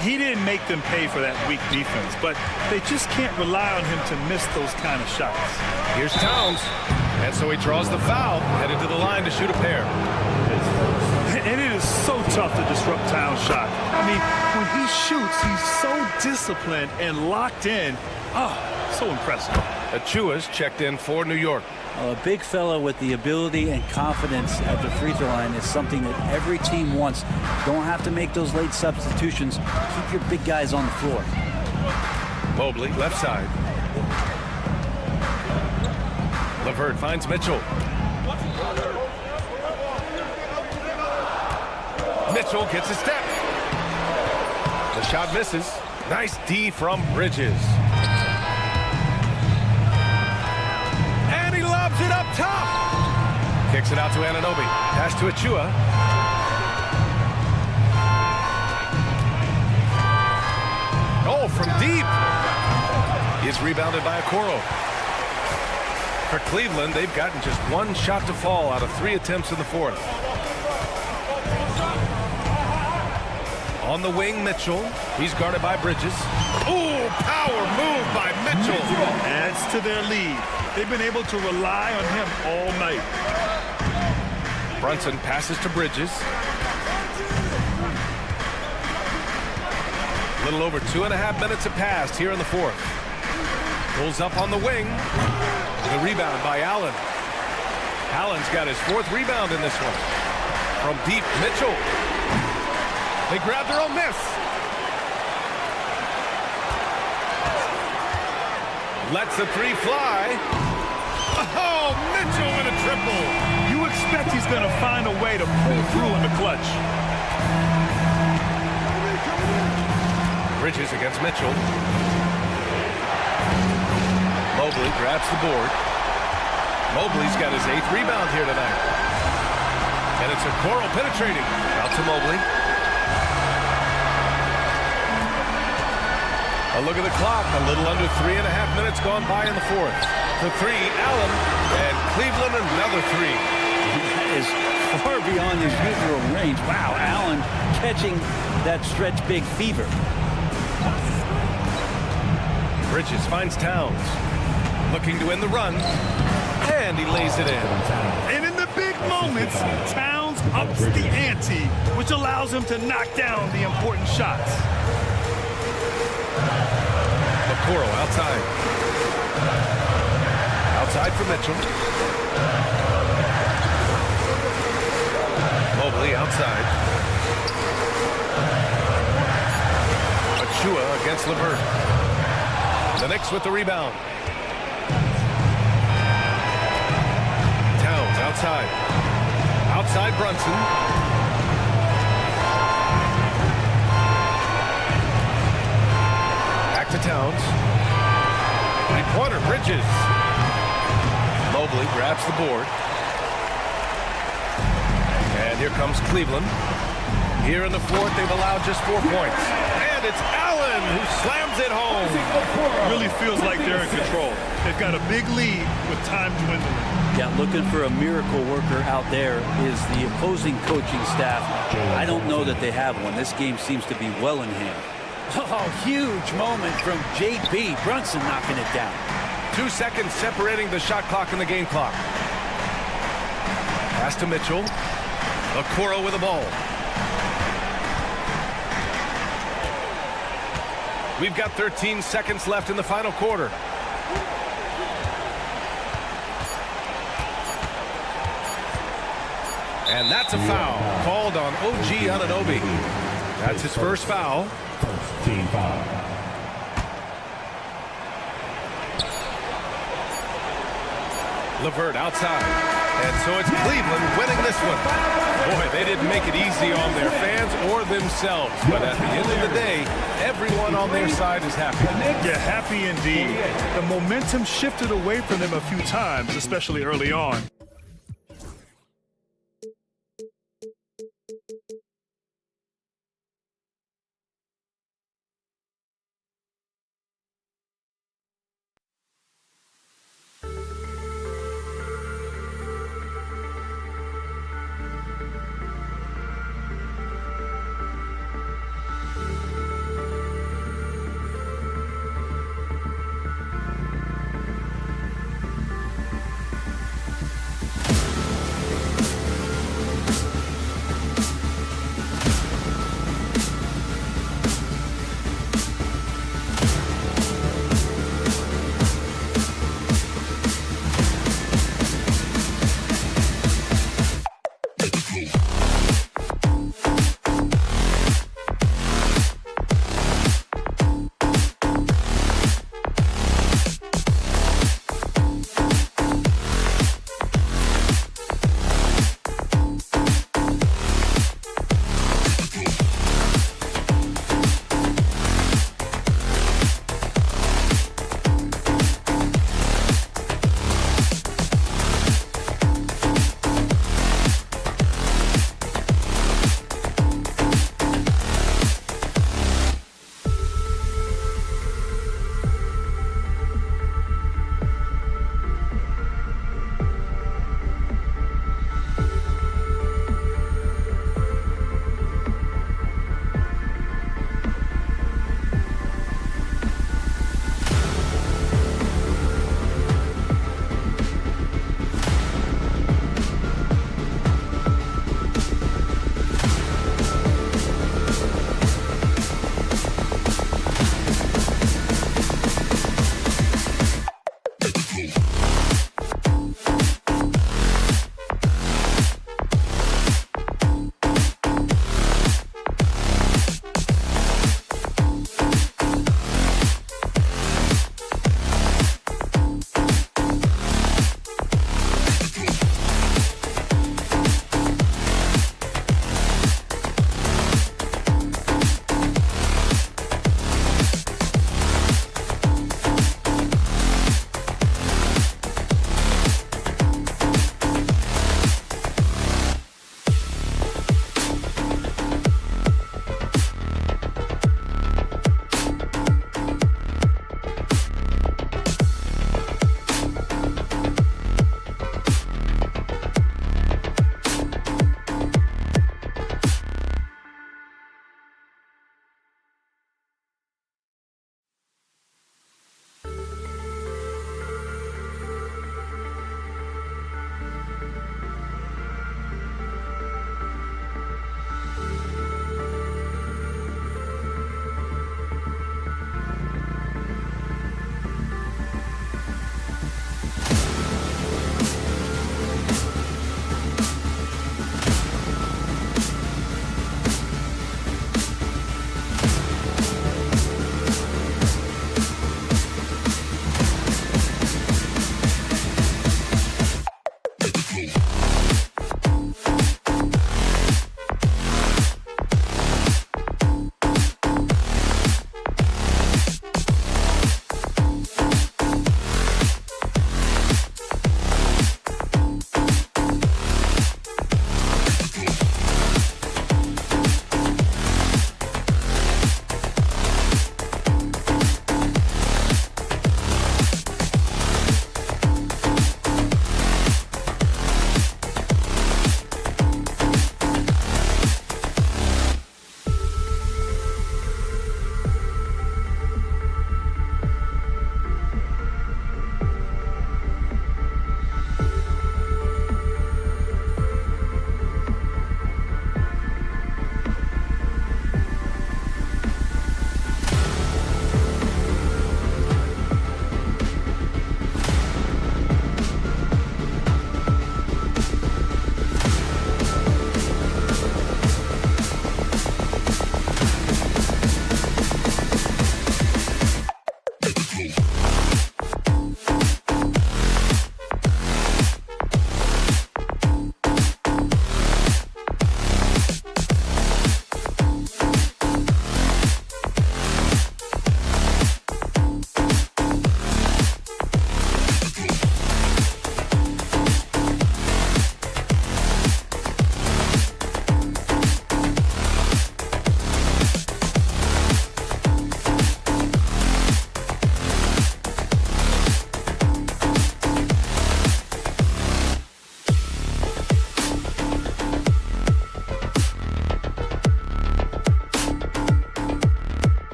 [SPEAKER 3] He didn't make them pay for that weak defense, but they just can't rely on him to miss those kind of shots.
[SPEAKER 1] Here's Towns. And so he draws the foul, headed to the line to shoot a pair.
[SPEAKER 3] And it is so tough to disrupt Towns' shot. I mean, when he shoots, he's so disciplined and locked in. Oh, so impressive.
[SPEAKER 1] Achua's checked in for New York.
[SPEAKER 12] A big fella with the ability and confidence at the free throw line is something that every team wants. Don't have to make those late substitutions. Keep your big guys on the floor.
[SPEAKER 1] Mobley, left side. LeVert finds Mitchell. Mitchell gets a step. The shot misses. Nice D from Bridges. And he lobs it up top. Kicks it out to Anunoby. Pass to Achua. Oh, from deep. He's rebounded by Okoro. For Cleveland, they've gotten just 1 shot to fall out of 3 attempts in the fourth. On the wing, Mitchell. He's guarded by Bridges. Ooh, power move by Mitchell.
[SPEAKER 3] Adds to their lead. They've been able to rely on him all night.
[SPEAKER 1] Brunson passes to Bridges. A little over 2.5 minutes have passed here in the fourth. Pulls up on the wing. The rebound by Allen. Allen's got his 4th rebound in this one. From deep, Mitchell. They grab their own miss. Lets the 3 fly. Oh, Mitchell with a triple.
[SPEAKER 3] You expect he's going to find a way to pull through in the clutch.
[SPEAKER 1] Bridges against Mitchell. Mobley grabs the board. Mobley's got his 8th rebound here tonight. And it's Okoro penetrating. Out to Mobley. A look at the clock. A little under 3.5 minutes gone by in the fourth. The 3, Allen. And Cleveland another 3.
[SPEAKER 12] That is far beyond his usual range. Wow, Allen catching that stretch big fever.
[SPEAKER 1] Bridges finds Towns. Looking to win the run. And he lays it in.
[SPEAKER 3] And in the big moments, Towns ups the ante, which allows him to knock down the important shots.
[SPEAKER 1] Okoro outside. Outside for Mitchell. Mobley outside. Achua against LeVert. The Knicks with the rebound. Towns outside. Outside Brunson. Back to Towns. Three-pointer, Bridges. Mobley grabs the board. And here comes Cleveland. Here in the fourth, they've allowed just 4 points. And it's Allen who slams it home.
[SPEAKER 3] Really feels like they're in control. They've got a big lead with time dwindling.
[SPEAKER 12] Yeah, looking for a miracle worker out there is the opposing coaching staff. I don't know that they have one. This game seems to be well in hand. Oh, huge moment from J.B. Brunson knocking it down.
[SPEAKER 1] 2 seconds separating the shot clock and the game clock. Pass to Mitchell. Okoro with the ball. We've got 13 seconds left in the final quarter. And that's a foul called on OG Anunoby. That's his first foul.
[SPEAKER 7] First team foul.
[SPEAKER 1] LeVert outside. And so it's Cleveland winning this one. Boy, they didn't make it easy on their fans or themselves. But at the end of the day, everyone on their side is happy.
[SPEAKER 3] Yeah, happy indeed. The momentum shifted away from them a few times, especially early on.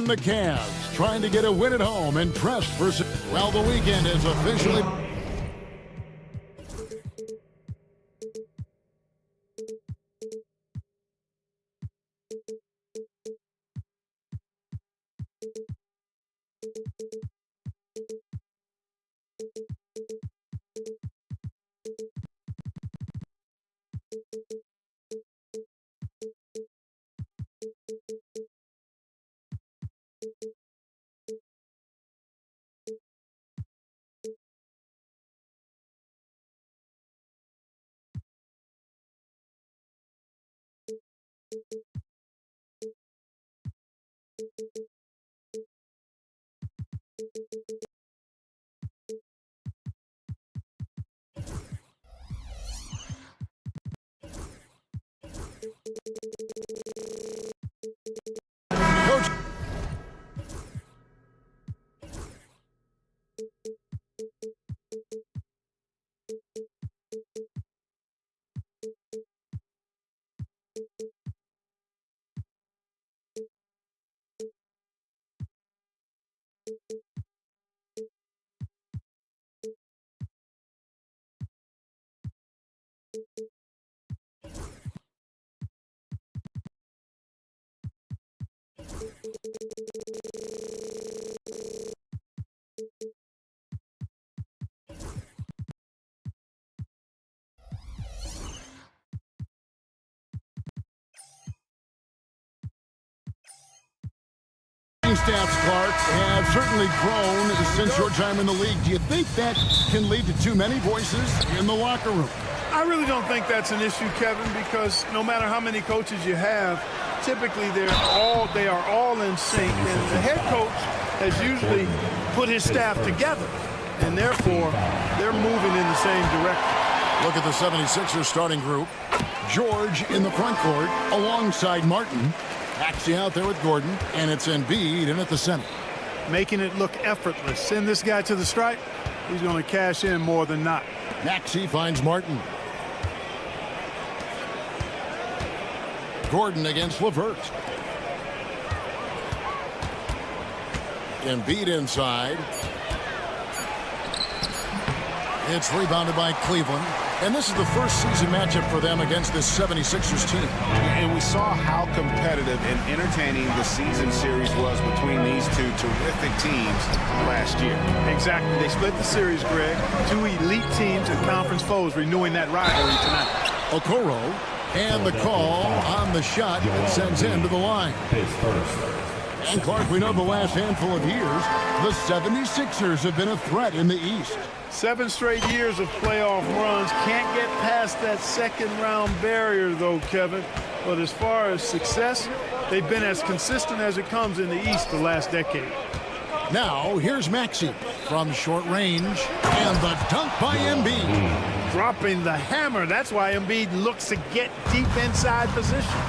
[SPEAKER 8] And the Cavs trying to get a win at home and pressed for... Well, the weekend is officially... Coach. Stats, Clark, have certainly grown since your time in the league. Do you think that can lead to too many voices in the locker room?
[SPEAKER 3] I really don't think that's an issue, Kevin, because no matter how many coaches you have, typically they are all in sync, and the head coach has usually put his staff together, and therefore they're moving in the same direction.
[SPEAKER 8] Look at the 76ers starting group. George in the front court alongside Martin. Maxey out there with Gordon, and it's Embiid in at the center.
[SPEAKER 3] Making it look effortless. Send this guy to the stripe, he's going to cash in more than not.
[SPEAKER 8] Maxey finds Martin. Gordon against LeVert. Embiid inside. It's rebounded by Cleveland. And this is the first season matchup for them against this 76ers team.
[SPEAKER 10] And we saw how competitive and entertaining the season series was between these two terrific teams last year.
[SPEAKER 3] Exactly. They split the series, Greg. Two elite teams and conference foes renewing that rivalry tonight.
[SPEAKER 8] Okoro, and the call on the shot that sends him to the line. And Clark, we know the last handful of years, the 76ers have been a threat in the East.
[SPEAKER 3] 7 straight years of playoff runs. Can't get past that second-round barrier, though, Kevin. But as far as success, they've been as consistent as it comes in the East the last decade.
[SPEAKER 8] Now, here's Maxey from short range, and the dunk by Embiid.
[SPEAKER 3] Dropping the hammer. That's why Embiid looks to get deep inside position.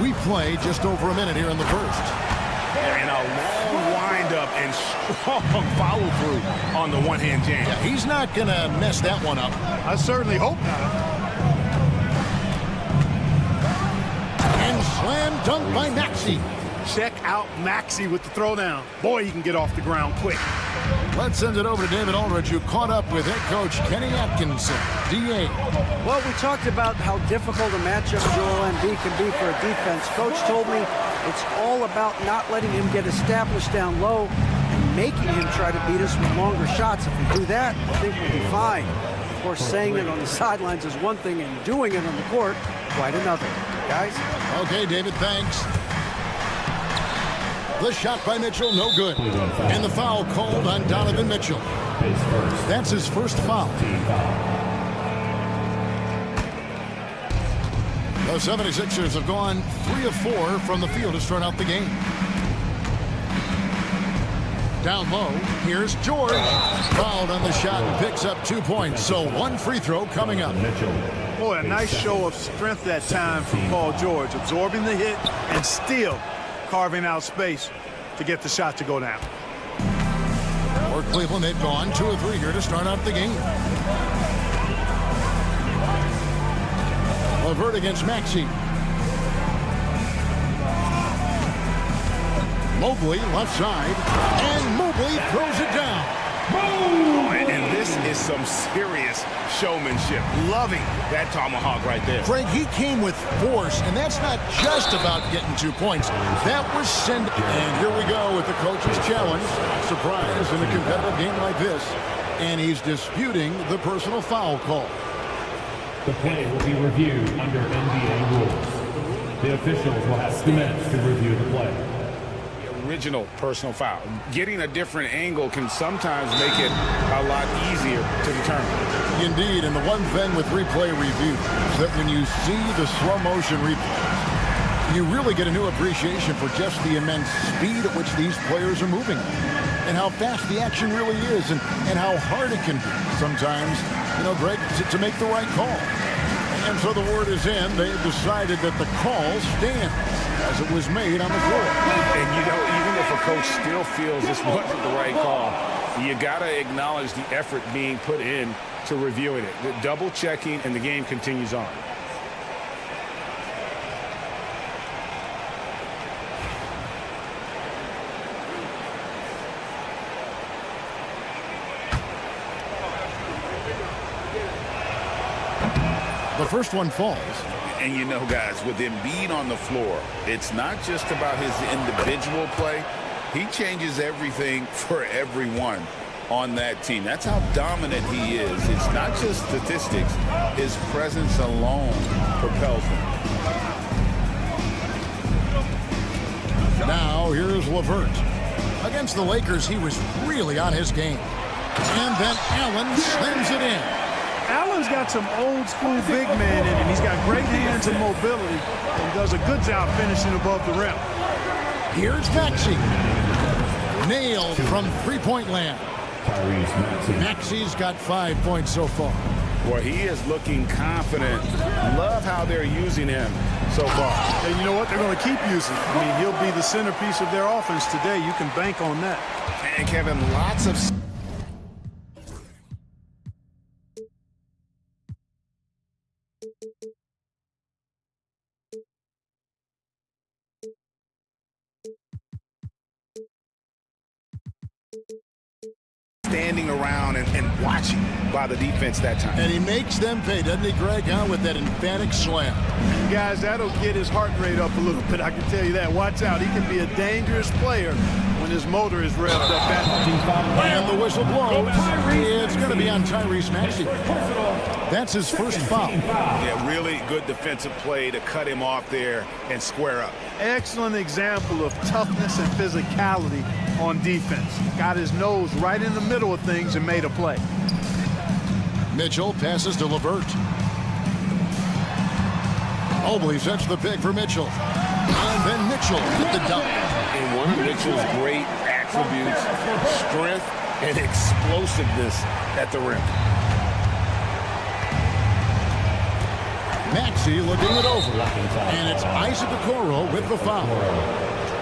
[SPEAKER 8] We play just over a minute here in the first.
[SPEAKER 10] And a long windup and strong follow-through on the one-hand jam.
[SPEAKER 8] Yeah, he's not going to mess that one up.
[SPEAKER 3] I certainly hope not.
[SPEAKER 8] And slam dunk by Maxey.
[SPEAKER 3] Check out Maxey with the throwdown. Boy, he can get off the ground quick.
[SPEAKER 8] Let's send it over to David Aldridge, who caught up with head coach Kenny Atkinson, DA.
[SPEAKER 11] Well, we talked about how difficult a matchup Joel Embiid can be for a defense. Coach told me it's all about not letting him get established down low and making him try to beat us with longer shots. If we do that, I think we'll be fine. Of course, saying it on the sidelines is one thing, and doing it on the court, quite another. Guys?
[SPEAKER 8] Okay, David, thanks. The shot by Mitchell, no good. And the foul called on Donovan Mitchell. That's his first foul. The 76ers have gone 3 of 4 from the field to start out the game. Down low, here's George. Fouled on the shot and picks up 2 points. So 1 free throw coming up.
[SPEAKER 3] Boy, a nice show of strength that time from Paul George, absorbing the hit and still carving out space to get the shot to go down.
[SPEAKER 8] For Cleveland, they've gone 2 of 3 here to start out the game. LeVert against Maxey. Mobley left side, and Mobley throws it down.
[SPEAKER 10] And this is some serious showmanship. Loving that tomahawk right there.
[SPEAKER 8] Craig, he came with force, and that's not just about getting 2 points. That was send. And here we go with the coach's challenge. Surprise in a competitive game like this. And he's disputing the personal foul call.
[SPEAKER 7] The play will be reviewed under NBA rules. The officials will have 2 minutes to review the play.
[SPEAKER 10] Original personal foul. Getting a different angle can sometimes make it a lot easier to determine.
[SPEAKER 8] Indeed, and the one thing with replay review is that when you see the slow motion replays, you really get a new appreciation for just the immense speed at which these players are moving and how fast the action really is and how hard it can be sometimes, Greg, to make the right call. And so the word is in. They've decided that the call stands as it was made on the floor.
[SPEAKER 10] And, even if a coach still feels this wasn't the right call, you got to acknowledge the effort being put in to reviewing it. The double checking, and the game continues on.
[SPEAKER 8] The first one falls.
[SPEAKER 10] And guys, with Embiid on the floor, it's not just about his individual play. He changes everything for everyone on that team. That's how dominant he is. It's not just statistics. His presence alone propels him.
[SPEAKER 8] Now, here's LeVert. Against the Lakers, he was really on his game. And then Allen slams it in.
[SPEAKER 3] Allen's got some old-school big man in him. He's got great hands and mobility and does a good job finishing above the rim.
[SPEAKER 8] Here's Maxey. Nailed from three-point land. Maxey's got 5 points so far.
[SPEAKER 10] Boy, he is looking confident. Love how they're using him so far.
[SPEAKER 3] And you know what? They're going to keep using him. I mean, he'll be the centerpiece of their offense today. You can bank on that.
[SPEAKER 10] And Kevin, lots of... standing around and watching by the defense that time.
[SPEAKER 8] And he makes them pay, doesn't he, Greg, with that emphatic slam.
[SPEAKER 3] Guys, that'll get his heart rate up a little bit, I can tell you that. Watch out. He can be a dangerous player when his motor is revved up.
[SPEAKER 8] And the whistle blows. It's going to be on Tyrese Maxey. That's his first foul.
[SPEAKER 10] Yeah, really good defensive play to cut him off there and square up.
[SPEAKER 3] Excellent example of toughness and physicality on defense. Got his nose right in the middle of things and made a play.
[SPEAKER 8] Mitchell passes to LeVert. Mobley sets the pick for Mitchell. And then Mitchell with the dunk.
[SPEAKER 10] And one of Mitchell's great attributes, strength and explosiveness at the rim.
[SPEAKER 8] Maxey looking it over. And it's Isaac Okoro with the foul.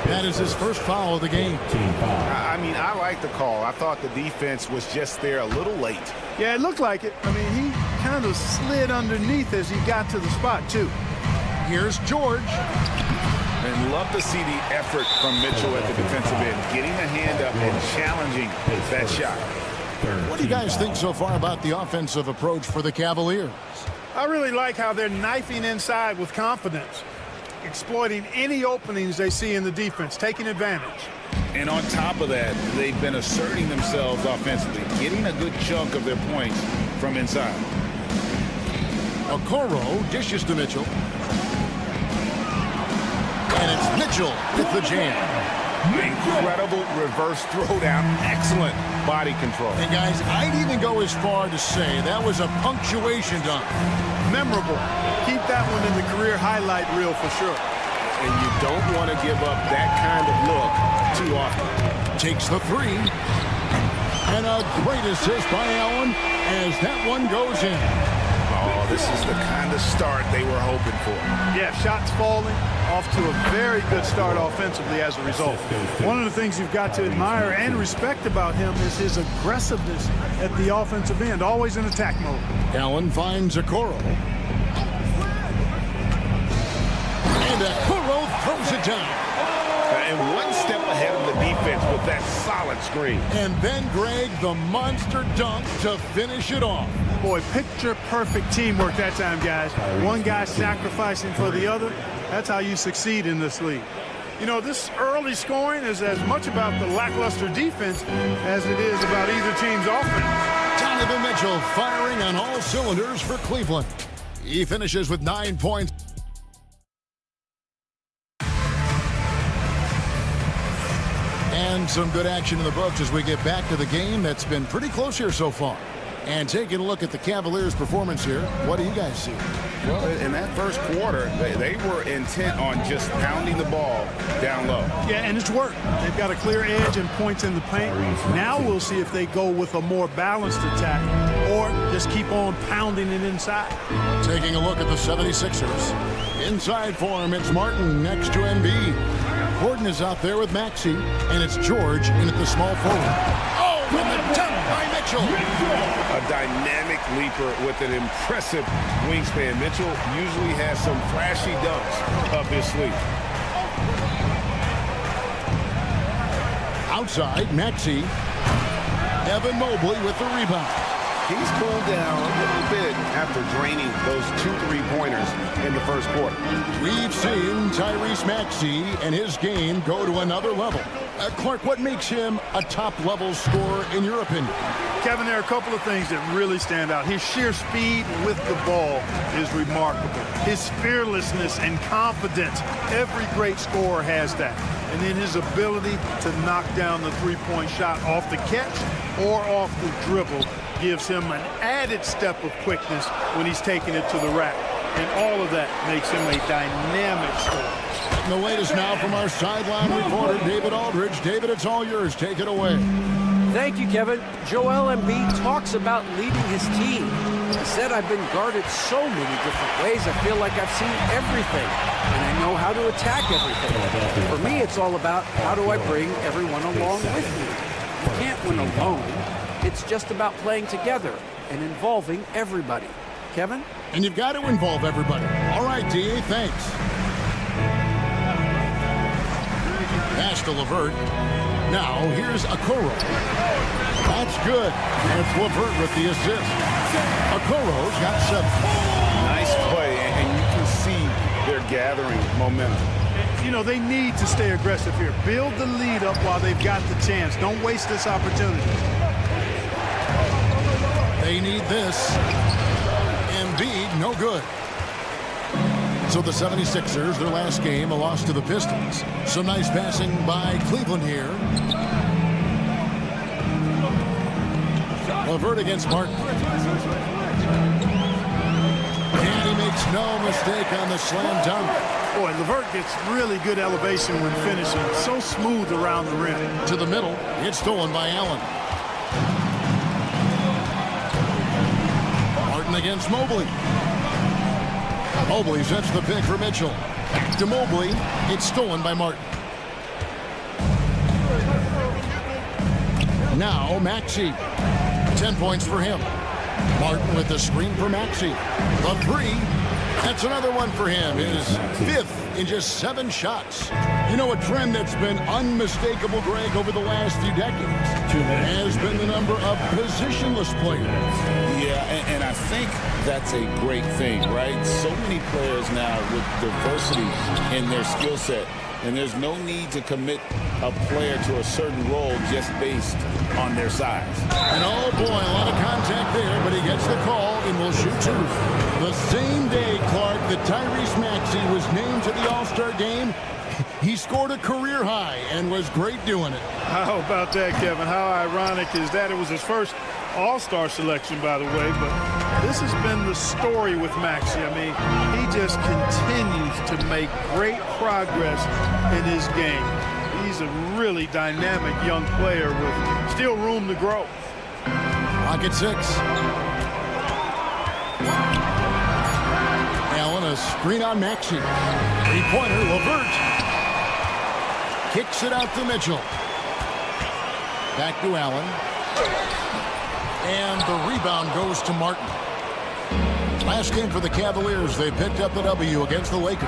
[SPEAKER 8] That is his first foul of the game.
[SPEAKER 10] I mean, I like the call. I thought the defense was just there a little late.
[SPEAKER 3] Yeah, it looked like it. I mean, he kind of slid underneath as he got to the spot, too.
[SPEAKER 8] Here's George.
[SPEAKER 10] And love to see the effort from Mitchell at the defensive end, getting the hand up and challenging that shot.
[SPEAKER 8] What do you guys think so far about the offensive approach for the Cavaliers?
[SPEAKER 3] I really like how they're knifing inside with confidence, exploiting any openings they see in the defense, taking advantage.
[SPEAKER 10] And on top of that, they've been asserting themselves offensively, getting a good chunk of their points from inside.
[SPEAKER 8] Okoro dishes to Mitchell. And it's Mitchell with the jam.
[SPEAKER 10] Incredible reverse throwdown. Excellent body control.
[SPEAKER 8] And guys, I'd even go as far to say that was a punctuation dunk.
[SPEAKER 3] Memorable. Keep that one in the career highlight reel for sure.
[SPEAKER 10] And you don't want to give up that kind of look too often.
[SPEAKER 8] Takes the three. And a great assist by Allen as that one goes in.
[SPEAKER 10] Oh, this is the kind of start they were hoping for.
[SPEAKER 3] Yeah, shots falling, off to a very good start offensively as a result. One of the things you've got to admire and respect about him is his aggressiveness at the offensive end, always in attack mode.
[SPEAKER 8] Allen finds Okoro. And Okoro throws it down.
[SPEAKER 10] And one step ahead of defense with that solid screen.
[SPEAKER 8] And then, Greg, the monster dunk to finish it off.
[SPEAKER 14] Boy, picture-perfect teamwork that time, guys. One guy sacrificing for the other. That's how you succeed in this league. You know, this early scoring is as much about the lackluster defense as it is about either team's offense.
[SPEAKER 8] Donovan Mitchell firing on all cylinders for Cleveland. He finishes with 9 points. And some good action in the books as we get back to the game that's been pretty close here so far. And taking a look at the Cavaliers' performance here, what do you guys see?
[SPEAKER 10] Well, in that first quarter, they were intent on just pounding the ball down low.
[SPEAKER 14] Yeah, and it's worked. They've got a clear edge and points in the paint. Now we'll see if they go with a more balanced attack or just keep on pounding it inside.
[SPEAKER 8] Taking a look at the 76ers. Inside for him, it's Martin next to Embiid. Gordon is out there with Maxey, and it's George in at the small forward. Oh, and the dunk by Mitchell.
[SPEAKER 10] A dynamic leaper with an impressive wingspan. Mitchell usually has some flashy dunks up his sleeve.
[SPEAKER 8] Outside, Maxey. Evan Mobley with the rebound.
[SPEAKER 10] He's cooled down a little bit after draining those 2 3-pointers in the first quarter.
[SPEAKER 8] We've seen Tyrese Maxey and his game go to another level. Clark, what makes him a top-level scorer in your opinion?
[SPEAKER 14] Kevin, there are a couple of things that really stand out. His sheer speed with the ball is remarkable. His fearlessness and confidence, every great scorer has that. And then his ability to knock down the three-point shot off the catch or off the dribble gives him an added step of quickness when he's taking it to the rack. And all of that makes him a dynamic scorer.
[SPEAKER 8] And the latest now from our sideline reporter, David Aldridge. David, it's all yours. Take it away.
[SPEAKER 11] Thank you, Kevin. Joel Embiid talks about leading his team. He said, I've been guarded so many different ways. I feel like I've seen everything, and I know how to attack everything. For me, it's all about how do I bring everyone along with me. You can't win alone. It's just about playing together and involving everybody. Kevin?
[SPEAKER 8] And you've got to involve everybody. All right, D.A., thanks. Pass to LeVert. Now, here's Okoro. That's good. That's LeVert with the assist. Okoro's got 7.
[SPEAKER 10] Nice play, and you can see they're gathering momentum.
[SPEAKER 14] You know, they need to stay aggressive here. Build the lead up while they've got the chance. Don't waste this opportunity.
[SPEAKER 8] They need this. Embiid, no good. So the 76ers, their last game, a loss to the Pistons. Some nice passing by Cleveland here. LeVert against Martin. And he makes no mistake on the slam dunk.
[SPEAKER 14] Boy, LeVert gets really good elevation when finishing. So smooth around the rim.
[SPEAKER 8] To the middle. It's stolen by Allen. Martin against Mobley. Mobley sets the pick for Mitchell. Back to Mobley. It's stolen by Martin. Now Maxey. 10 points for him. Martin with the screen for Maxey. The 3. That's another one for him. His 5th in just 7 shots. You know, a trend that's been unmistakable, Greg, over the last few decades has been the number of positionless players.
[SPEAKER 10] Yeah, and I think that's a great thing, right? So many players now with diversity in their skill set, and there's no need to commit a player to a certain role just based on their size.
[SPEAKER 8] And oh boy, a lot of contact there, but he gets the call and will shoot 2. The same day, Clark, that Tyrese Maxey was named to the All-Star game, he scored a career high and was great doing it.
[SPEAKER 14] How about that, Kevin? How ironic is that? It was his first All-Star selection, by the way, but this has been the story with Maxey. I mean, he just continues to make great progress in his game. He's a really dynamic young player with still room to grow.
[SPEAKER 8] Rocket 6. Allen, a screen on Maxey. 3-pointer, LeVert. Kicks it out to Mitchell. Back to Allen. And the rebound goes to Martin. Last game for the Cavaliers, they picked up the W against the Lakers.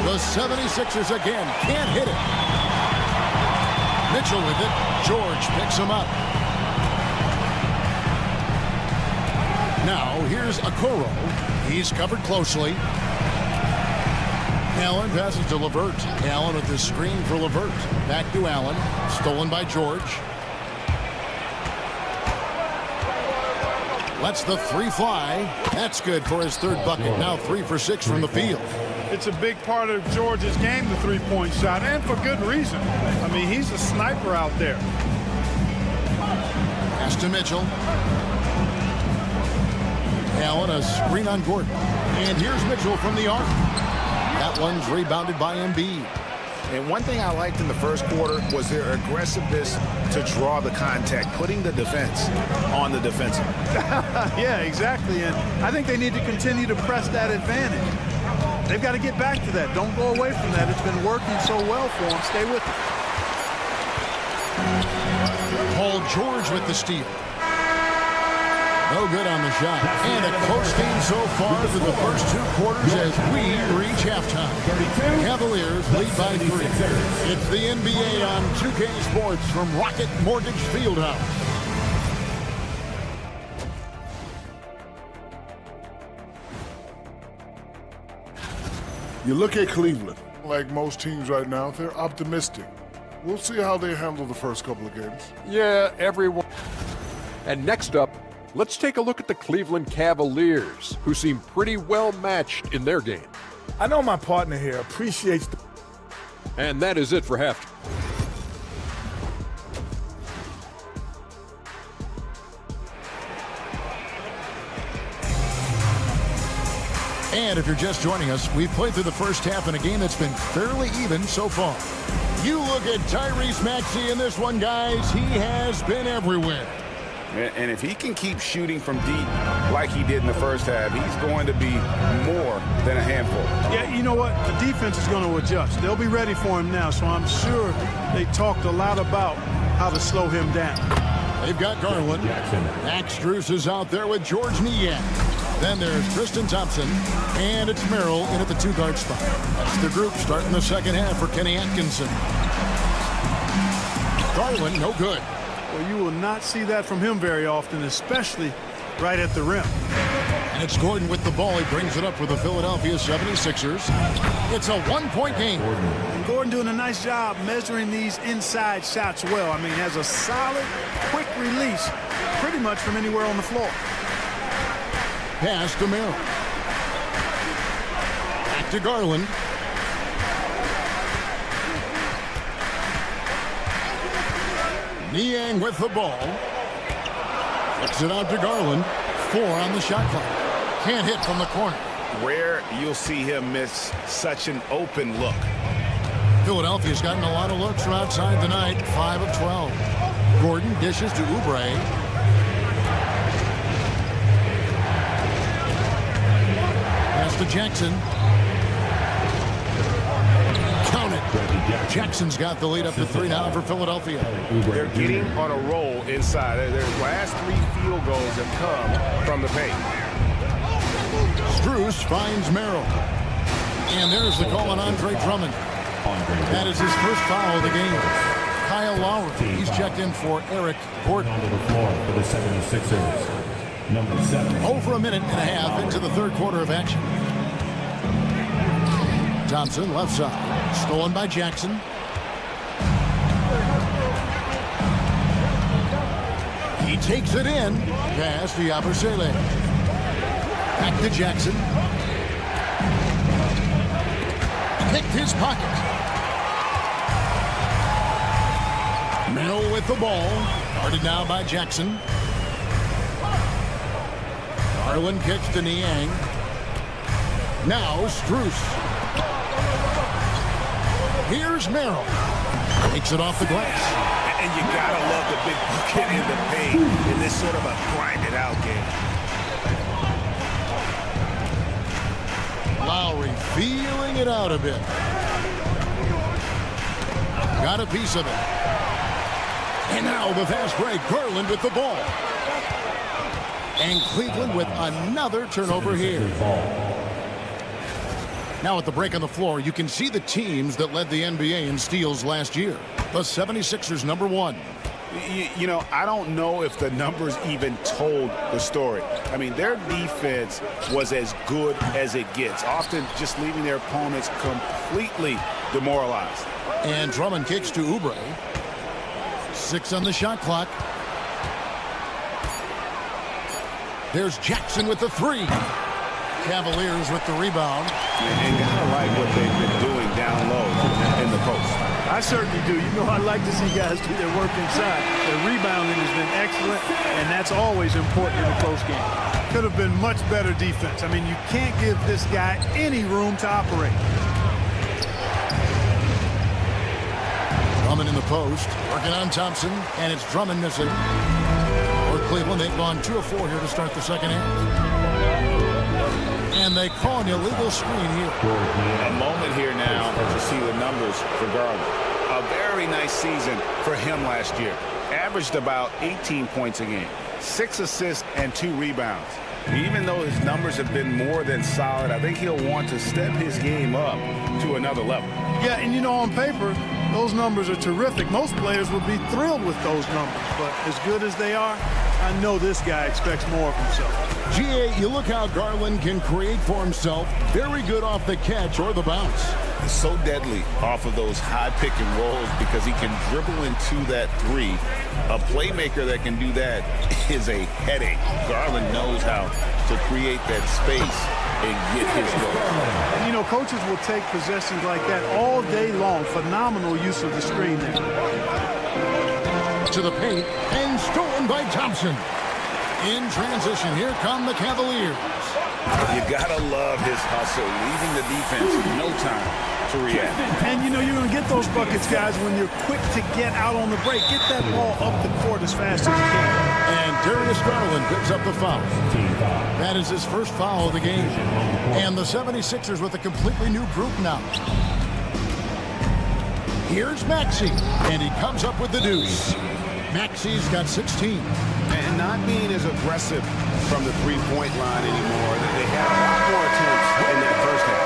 [SPEAKER 8] The 76ers again can't hit it. Mitchell with it. George picks him up. Now here's Okoro. He's covered closely. Allen passes to LeVert. Allen with the screen for LeVert. Back to Allen. Stolen by George. Lets the three fly. That's good for his third bucket. Now 3 for 6 from the field.
[SPEAKER 14] It's a big part of George's game, the three-point shot, and for good reason. I mean, he's a sniper out there.
[SPEAKER 8] Pass to Mitchell. Allen, a screen on Gordon. And here's Mitchell from the arc. That one's rebounded by Embiid.
[SPEAKER 10] And one thing I liked in the first quarter was their aggressiveness to draw the contact, putting the defense on the defensive.
[SPEAKER 14] Yeah, exactly. And I think they need to continue to press that advantage. They've got to get back to that. Don't go away from that. It's been working so well for them. Stay with it.
[SPEAKER 8] Paul George with the steal. No good on the shot. And a close game so far through the first 2 quarters as we reach halftime. Cavaliers lead by 3. It's the NBA on 2K Sports from Rocket Mortgage Fieldhouse.
[SPEAKER 5] You look at Cleveland. Like most teams right now, they're optimistic. We'll see how they handle the first couple of games.
[SPEAKER 6] Yeah, everyone. And next up, let's take a look at the Cleveland Cavaliers, who seem pretty well matched in their game.
[SPEAKER 14] I know my partner here appreciates the...
[SPEAKER 6] And that is it for halftime.
[SPEAKER 8] And if you're just joining us, we've played through the first half in a game that's been fairly even so far. You look at Tyrese Maxey in this one, guys. He has been everywhere.
[SPEAKER 10] And if he can keep shooting from deep like he did in the first half, he's going to be more than a handful.
[SPEAKER 14] Yeah, you know what? The defense is going to adjust. They'll be ready for him now, so I'm sure they talked a lot about how to slow him down.
[SPEAKER 8] They've got Garland. Max Strus is out there with George Niang. Then there's Tristan Thompson, and it's Merrill in at the 2-guard spot. That's the group starting the second half for Kenny Atkinson. Garland, no good.
[SPEAKER 14] Well, you will not see that from him very often, especially right at the rim.
[SPEAKER 8] And it's Gordon with the ball. He brings it up for the Philadelphia 76ers. It's a 1-point game.
[SPEAKER 14] And Gordon doing a nice job measuring these inside shots well. I mean, has a solid, quick release pretty much from anywhere on the floor.
[SPEAKER 8] Pass to Merrill. Back to Garland. Niang with the ball. Kicks it out to Garland. 4 on the shot clock. Can't hit from the corner.
[SPEAKER 10] Rare you'll see him miss such an open look.
[SPEAKER 8] Philadelphia's gotten a lot of looks from outside tonight. 5 of 12. Gordon dishes to Oubre. Pass to Jackson. Count it. Jackson's got the lead up to 3 now for Philadelphia.
[SPEAKER 10] They're getting on a roll inside. Their last 3 field goals have come from the paint.
[SPEAKER 8] Strus finds Merrill. And there's the call on Andre Drummond. That is his first foul of the game. Kyle Lowry, he's checked in for Eric Gordon.
[SPEAKER 7] Onto the floor for the 76ers. Number 7.
[SPEAKER 8] Over a minute and a half into the third quarter of action. Thompson, left side. Stolen by Jackson. He takes it in. Pass to Yabusele. Back to Jackson. Picked his pocket. Merrill with the ball. Guarded now by Jackson. Garland kicks to Niang. Now Strus. Here's Merrill. Takes it off the glass.
[SPEAKER 10] And you gotta love the big bucket in the paint in this sort of a grinded out game.
[SPEAKER 8] Lowry feeling it out a bit. Got a piece of it. And now the fast break. Garland with the ball. And Cleveland with another turnover here. Now at the break on the floor, you can see the teams that led the NBA in steals last year. the 76ers number 1.
[SPEAKER 10] You know, I don't know if the numbers even told the story. I mean, their defense was as good as it gets, often just leaving their opponents completely demoralized.
[SPEAKER 8] And Drummond kicks to Oubre. 6 on the shot clock. There's Jackson with the 3. Cavaliers with the rebound.
[SPEAKER 10] And gotta like what they've been doing down low in the post.
[SPEAKER 14] I certainly do. You know, I like to see guys do their work inside. Their rebounding has been excellent, and that's always important in a close game. Could have been much better defense. I mean, you can't give this guy any room to operate.
[SPEAKER 8] Drummond in the post, working on Thompson, and it's Drummond missing. For Cleveland, they've gone 2 of 4 here to start the second half. And they call an illegal screen here.
[SPEAKER 10] A moment here now to see the numbers for Garland. A very nice season for him last year. Averaged about 18 points a game, 6 assists and 2 rebounds. Even though his numbers have been more than solid, I think he'll want to step his game up to another level.
[SPEAKER 14] Yeah, and you know, on paper, those numbers are terrific. Most players would be thrilled with those numbers, but as good as they are, I know this guy expects more of himself.
[SPEAKER 8] GA, you look how Garland can create for himself. Very good off the catch or the bounce.
[SPEAKER 10] He's so deadly off of those high pick and rolls because he can dribble into that 3. A playmaker that can do that is a headache. Garland knows how to create that space and get his goal.
[SPEAKER 14] And you know, coaches will take possessions like that all day long. Phenomenal use of the screen there.
[SPEAKER 8] To the paint and stolen by Thompson. In transition, here come the Cavaliers.
[SPEAKER 10] You gotta love his hustle, leaving the defense no time to react.
[SPEAKER 14] And you know, you're gonna get those buckets, guys, when you're quick to get out on the break. Get that ball up the court as fast as you can.
[SPEAKER 8] And Darius Garland picks up the foul. That is his first foul of the game. And the 76ers with a completely new group now. Here's Maxey, and he comes up with the deuce. Maxey's got 16.
[SPEAKER 10] And not being as aggressive from the three-point line anymore. They had a lot more attempts in that first half.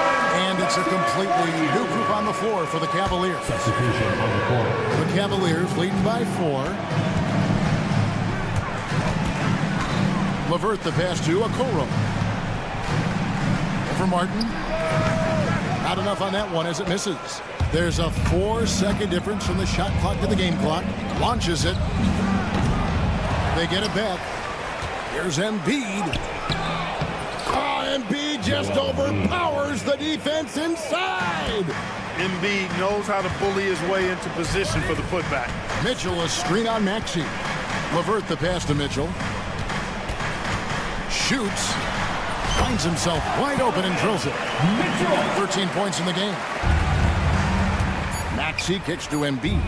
[SPEAKER 8] And it's a completely new group on the floor for the Cavaliers.
[SPEAKER 7] Substitution on the court.
[SPEAKER 8] The Cavaliers leading by 4. LeVert the pass to Okoro. Over Martin. Not enough on that one as it misses. There's a 4-second difference from the shot clock to the game clock. Launches it. They get it back. Here's Embiid. Oh, Embiid just overpowers the defense inside.
[SPEAKER 14] Embiid knows how to bully his way into position for the putback.
[SPEAKER 8] Mitchell a screen on Maxey. LeVert the pass to Mitchell. Shoots. Finds himself wide open and drills it. Mitchell. 13 points in the game. Maxey kicks to Embiid.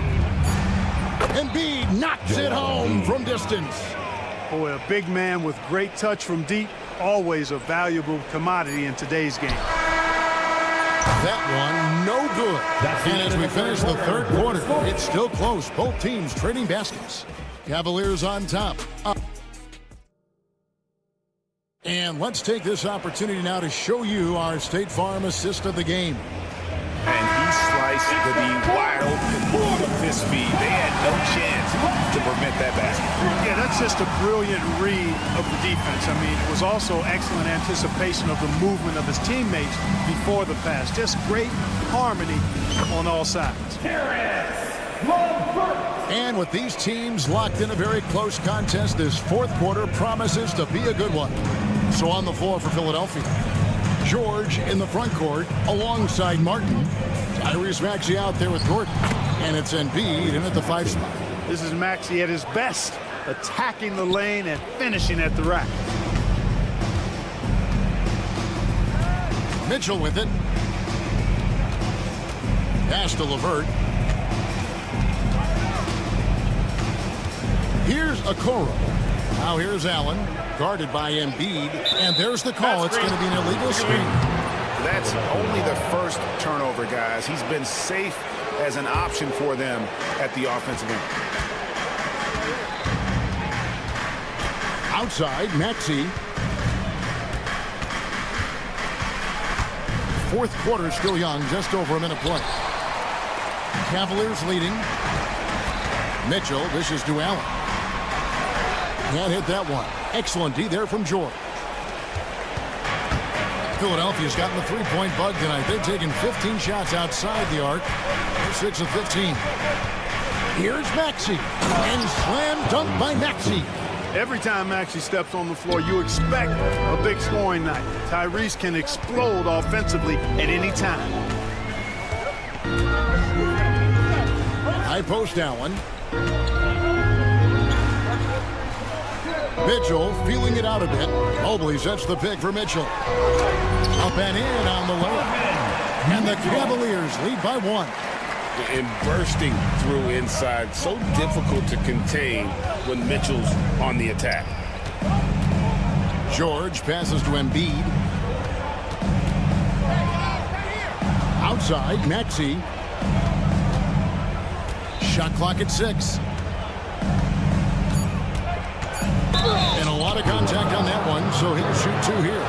[SPEAKER 8] Embiid knocks it home from distance.
[SPEAKER 14] Boy, a big man with great touch from deep, always a valuable commodity in today's game.
[SPEAKER 8] That one, no good. And as we finish the third quarter, it's still close. Both teams trading baskets. Cavaliers on top. And let's take this opportunity now to show you our State Farm assist of the game.
[SPEAKER 10] And he sliced the D wide open with this speed. They had no chance to prevent that basket.
[SPEAKER 14] Yeah, that's just a brilliant read of the defense. I mean, it was also excellent anticipation of the movement of his teammates before the pass. Just great harmony on all sides.
[SPEAKER 8] And with these teams locked in a very close contest, this fourth quarter promises to be a good one. So on the floor for Philadelphia, George in the front court alongside Martin. Tyrese Maxey out there with Gordon. And it's Embiid in at the 5 spot.
[SPEAKER 14] This is Maxey at his best, attacking the lane and finishing at the rack.
[SPEAKER 8] Mitchell with it. Pass to LeVert. Here's Okoro. Now here's Allen, guarded by Embiid. And there's the call. It's going to be an illegal screen.
[SPEAKER 10] That's only the first turnover, guys. He's been safe as an option for them at the offensive end.
[SPEAKER 8] Outside, Maxey. Fourth quarter still young, just over a minute play. Cavaliers leading. Mitchell dishes to Allen. Can't hit that one. Excellent D there from George. Philadelphia's gotten the three-point bug tonight. They've taken 15 shots outside the arc. They're 6 of 15. Here's Maxey. And slam dunk by Maxey.
[SPEAKER 14] Every time Maxey steps on the floor, you expect a big scoring night. Tyrese can explode offensively at any time.
[SPEAKER 8] High post Allen. Mitchell feeling it out a bit. Mobley sets the pick for Mitchell. Up and in on the layup. And the Cavaliers lead by 1.
[SPEAKER 10] And bursting through inside. So difficult to contain when Mitchell's on the attack.
[SPEAKER 8] George passes to Embiid. Outside, Maxey. Shot clock at 6. And a lot of contact on that one, so he'll shoot 2 here.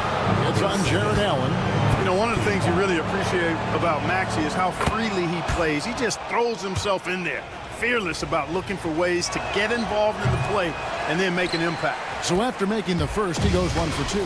[SPEAKER 8] It's on Jared Allen.
[SPEAKER 14] You know, one of the things you really appreciate about Maxey is how freely he plays. He just throws himself in there, fearless about looking for ways to get involved in the play and then make an impact.
[SPEAKER 8] So after making the first, he goes 1 for 2.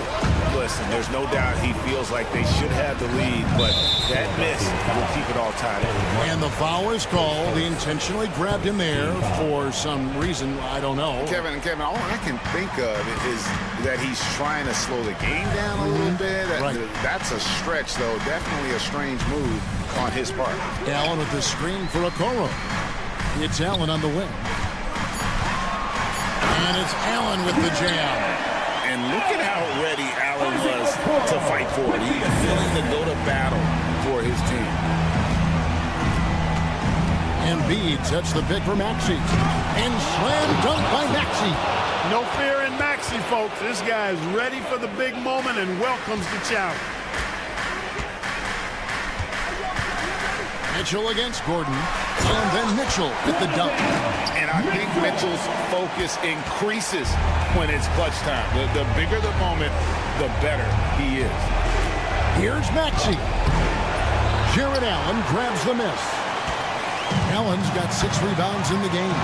[SPEAKER 10] Listen, there's no doubt he feels like they should have the lead, but that miss will keep it all tied up.
[SPEAKER 8] And the foul is called. He intentionally grabbed him there for some reason, I don't know.
[SPEAKER 10] Kevin, all I can think of is that he's trying to slow the game down a little bit.
[SPEAKER 8] Right.
[SPEAKER 10] That's a stretch, though. Definitely a strange move on his part.
[SPEAKER 8] Allen with the screen for Okoro. It's Allen on the wing. And it's Allen with the jam.
[SPEAKER 10] And look at how ready Allen was to fight for it. He's willing to go to battle for his team.
[SPEAKER 8] Embiid sets the pick for Maxey. And slam dunk by Maxey.
[SPEAKER 14] No fear in Maxey, folks. This guy is ready for the big moment and welcomes the challenge.
[SPEAKER 8] Mitchell against Gordon. And then Mitchell with the dunk.
[SPEAKER 10] And I think Mitchell's focus increases when it's clutch time. The bigger the moment, the better he is.
[SPEAKER 8] Here's Maxey. Jared Allen grabs the miss. Allen's got 6 rebounds in the game.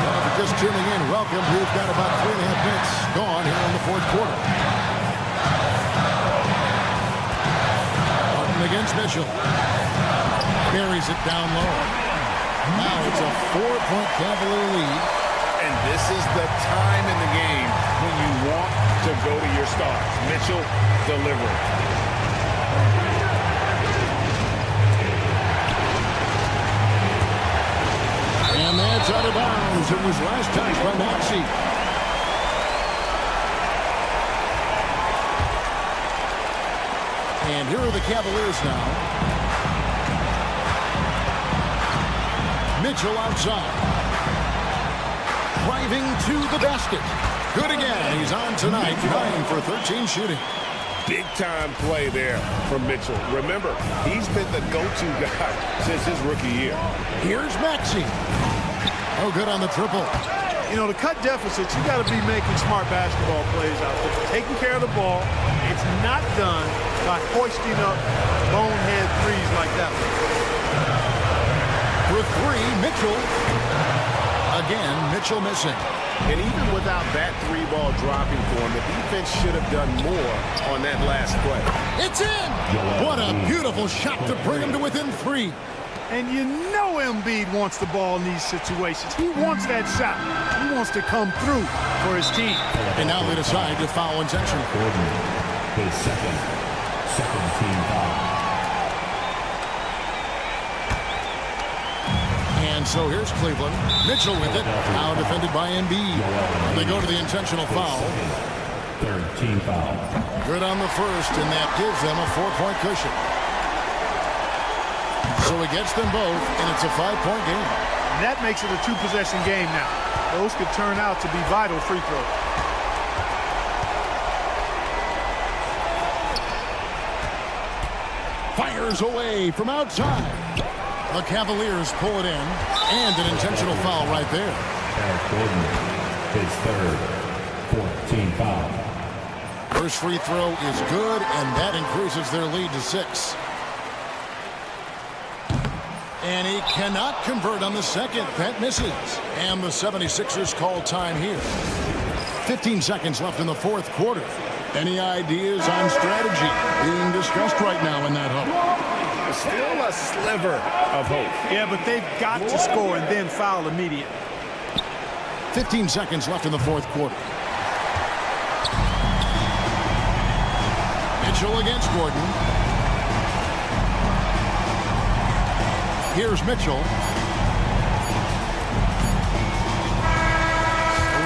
[SPEAKER 8] Well, if you're just tuning in, welcome. We've got about 3.5 minutes gone here in the 4th quarter. Against Mitchell. Buries it down low. Now it's a 4-point Cavalier lead.
[SPEAKER 10] And this is the time in the game when you want to go to your stars. Mitchell delivering.
[SPEAKER 8] And that's out of bounds. It was last touch by Maxey. And here are the Cavaliers now. Mitchell outside. Driving to the basket. Good again. He's on tonight. 9 for 13 shooting.
[SPEAKER 10] Big-time play there from Mitchell. Remember, he's been the go-to guy since his rookie year.
[SPEAKER 8] Here's Maxey. Oh, good on the triple.
[SPEAKER 14] You know, to cut deficits, you got to be making smart basketball plays out there. Taking care of the ball. It's not done by hoisting up bonehead threes like that one.
[SPEAKER 8] For 3, Mitchell. Again, Mitchell missing.
[SPEAKER 10] And even without that 3-ball dropping for him, the defense should have done more on that last play.
[SPEAKER 8] It's in! What a beautiful shot to bring him to within 3.
[SPEAKER 14] And you know Embiid wants the ball in these situations. He wants that shot. He wants to come through for his team.
[SPEAKER 8] And now they decide to foul intentional.
[SPEAKER 7] His second team foul.
[SPEAKER 8] And so here's Cleveland. Mitchell with it. Now defended by Embiid. They go to the intentional foul.
[SPEAKER 7] 3rd team foul.
[SPEAKER 8] Good on the first, and that gives them a 4-point cushion. So he gets them both, and it's a 5-point game.
[SPEAKER 14] And that makes it a 2-possession game now. Those could turn out to be vital free throws.
[SPEAKER 8] Fires away from outside. The Cavaliers pull it in, and an intentional foul right there.
[SPEAKER 7] Eric Gordon, his 3rd, 4th team foul.
[SPEAKER 8] First free throw is good, and that increases their lead to 6. And he cannot convert on the second. That misses. And the 76ers call time here. 15 seconds left in the fourth quarter. Any ideas on strategy being discussed right now in that huddle?
[SPEAKER 10] Still a sliver of hope.
[SPEAKER 14] Yeah, but they've got to score and then foul immediately.
[SPEAKER 8] 15 seconds left in the fourth quarter. Mitchell against Gordon. Here's Mitchell.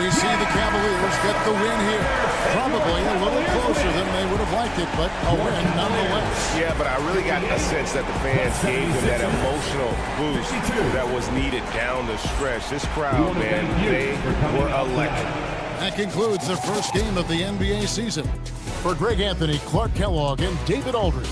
[SPEAKER 8] We see the Cavaliers get the win here. Probably a little closer than they would have liked it, but a win nonetheless.
[SPEAKER 10] Yeah, but I really got a sense that the fans gave them that emotional boost that was needed down the stretch. This crowd, man, they were electric.
[SPEAKER 8] That concludes the first game of the NBA season. For Greg Anthony, Clark Kellogg, and David Aldridge.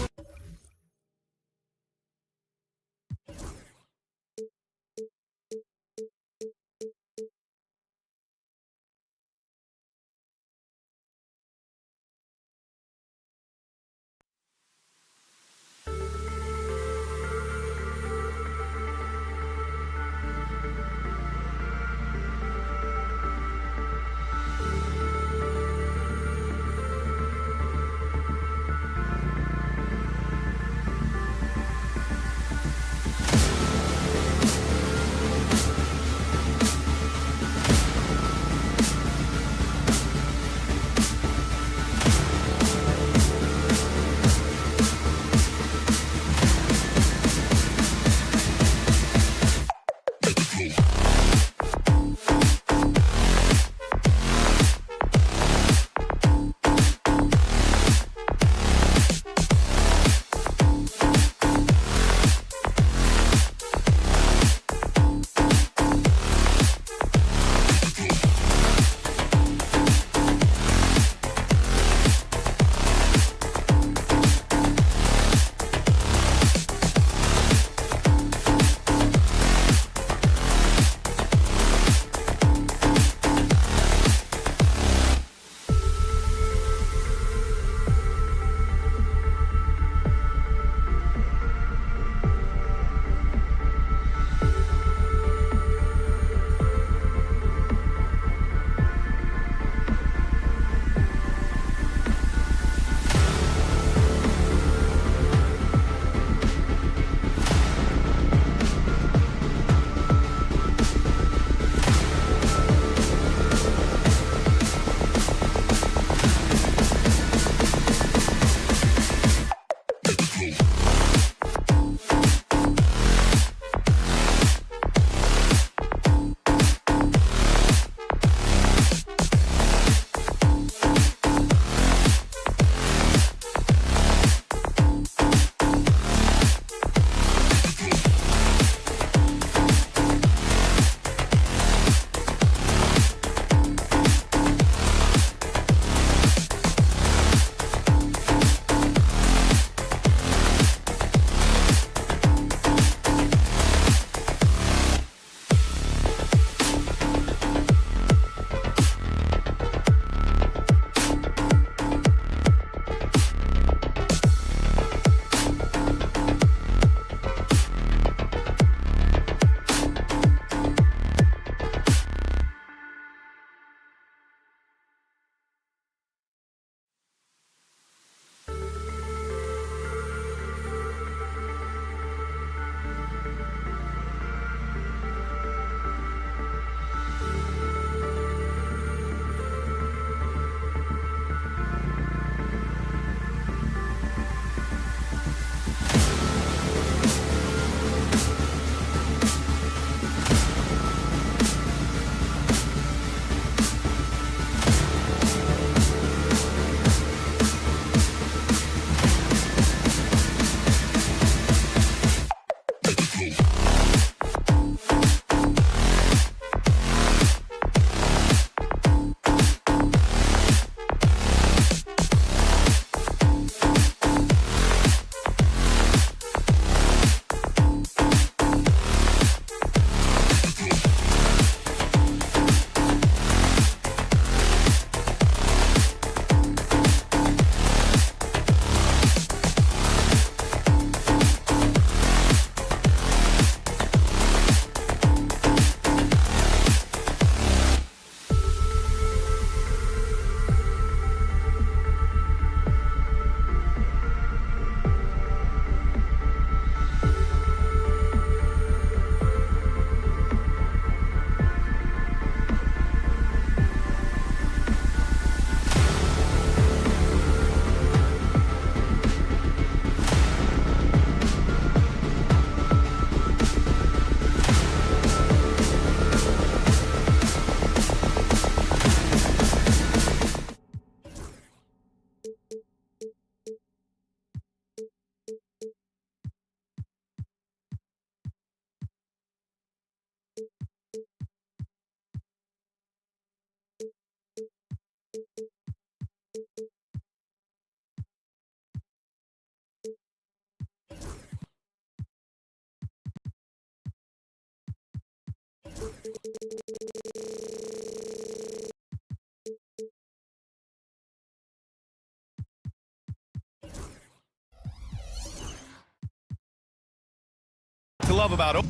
[SPEAKER 1] love about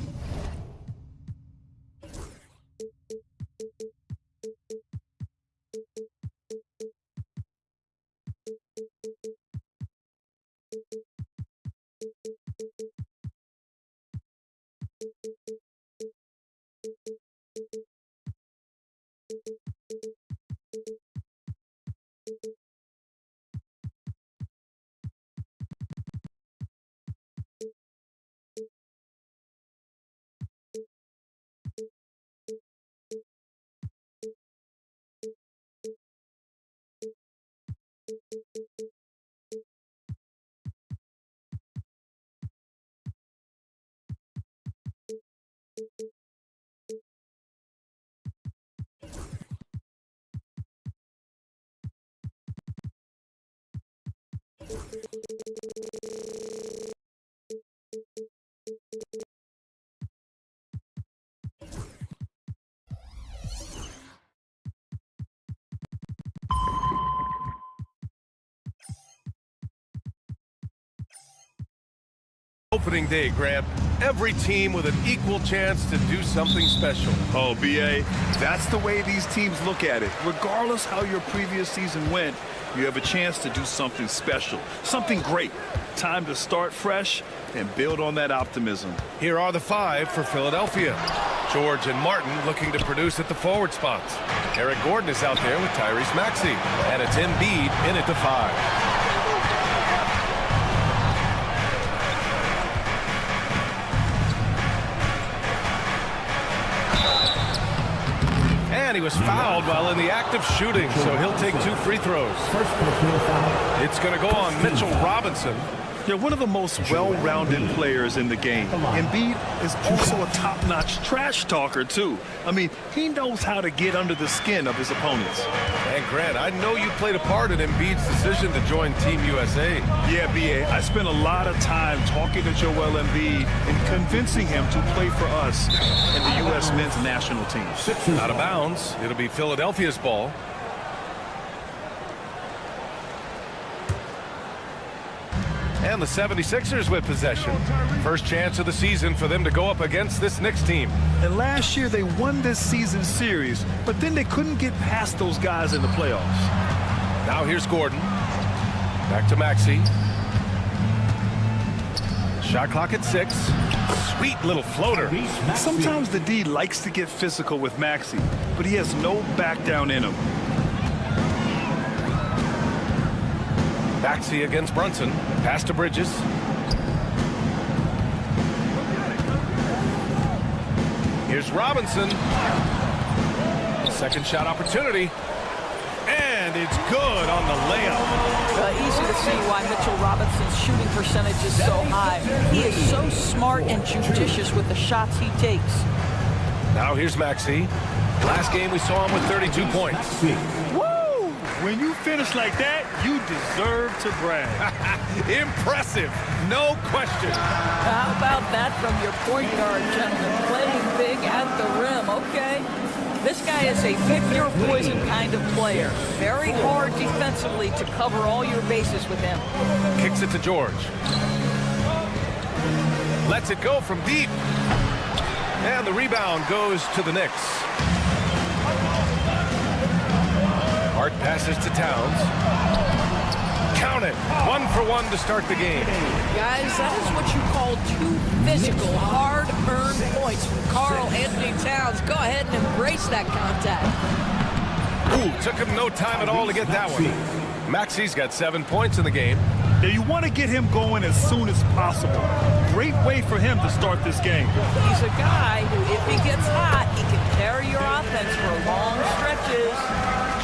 [SPEAKER 1] opening day, Grant. Every team with an equal chance to do something special.
[SPEAKER 3] Oh, B.A., that's the way these teams look at it. Regardless how your previous season went, you have a chance to do something special, something great. Time to start fresh and build on that optimism.
[SPEAKER 1] Here are the 5 for Philadelphia. George and Martin looking to produce at the forward spots. Eric Gordon is out there with Tyrese Maxey. And it's Embiid in at the 5. And he was fouled while in the act of shooting, so he'll take 2 free throws. It's going to go on Mitchell Robinson.
[SPEAKER 3] They're one of the most well-rounded players in the game. Embiid is also a top-notch trash talker, too. I mean, he knows how to get under the skin of his opponents.
[SPEAKER 1] And Grant, I know you played a part in Embiid's decision to join Team USA.
[SPEAKER 3] Yeah, B.A., I spent a lot of time talking to Joel Embiid and convincing him to play for us and the U.S. men's national team.
[SPEAKER 1] Out of bounds. It'll be Philadelphia's ball. And the 76ers with possession. First chance of the season for them to go up against this Knicks team.
[SPEAKER 3] And last year they won this season series, but then they couldn't get past those guys in the playoffs.
[SPEAKER 1] Now here's Gordon. Back to Maxey. Shot clock at 6. Sweet little floater.
[SPEAKER 3] Sometimes the D likes to get physical with Maxey, but he has no back down in him.
[SPEAKER 1] Maxey against Brunson. Pass to Bridges. Here's Robinson. Second shot opportunity. And it's good on the layup.
[SPEAKER 2] Easy to see why Mitchell Robinson's shooting percentage is so high. He is so smart and judicious with the shots he takes.
[SPEAKER 1] Now here's Maxey. Last game we saw him with 32 points.
[SPEAKER 3] When you finish like that, you deserve to brag.
[SPEAKER 1] Impressive, no question.
[SPEAKER 2] How about that from your point guard, gentlemen? Playing big at the rim, okay? This guy is a pick-your-poison kind of player. Very hard defensively to cover all your bases with him.
[SPEAKER 1] Kicks it to George. Lets it go from deep. And the rebound goes to the Knicks. Hart passes to Towns. Count it. 1 for 1 to start the game.
[SPEAKER 2] Guys, that is what you call 2 physical, hard-earned points from Karl Anthony Towns. Go ahead and embrace that contact.
[SPEAKER 1] Ooh, took him no time at all to get that one. Maxey's got 7 points in the game.
[SPEAKER 3] Now you want to get him going as soon as possible. Great way for him to start this game.
[SPEAKER 2] He's a guy who, if he gets hot, he can carry your offense for long stretches.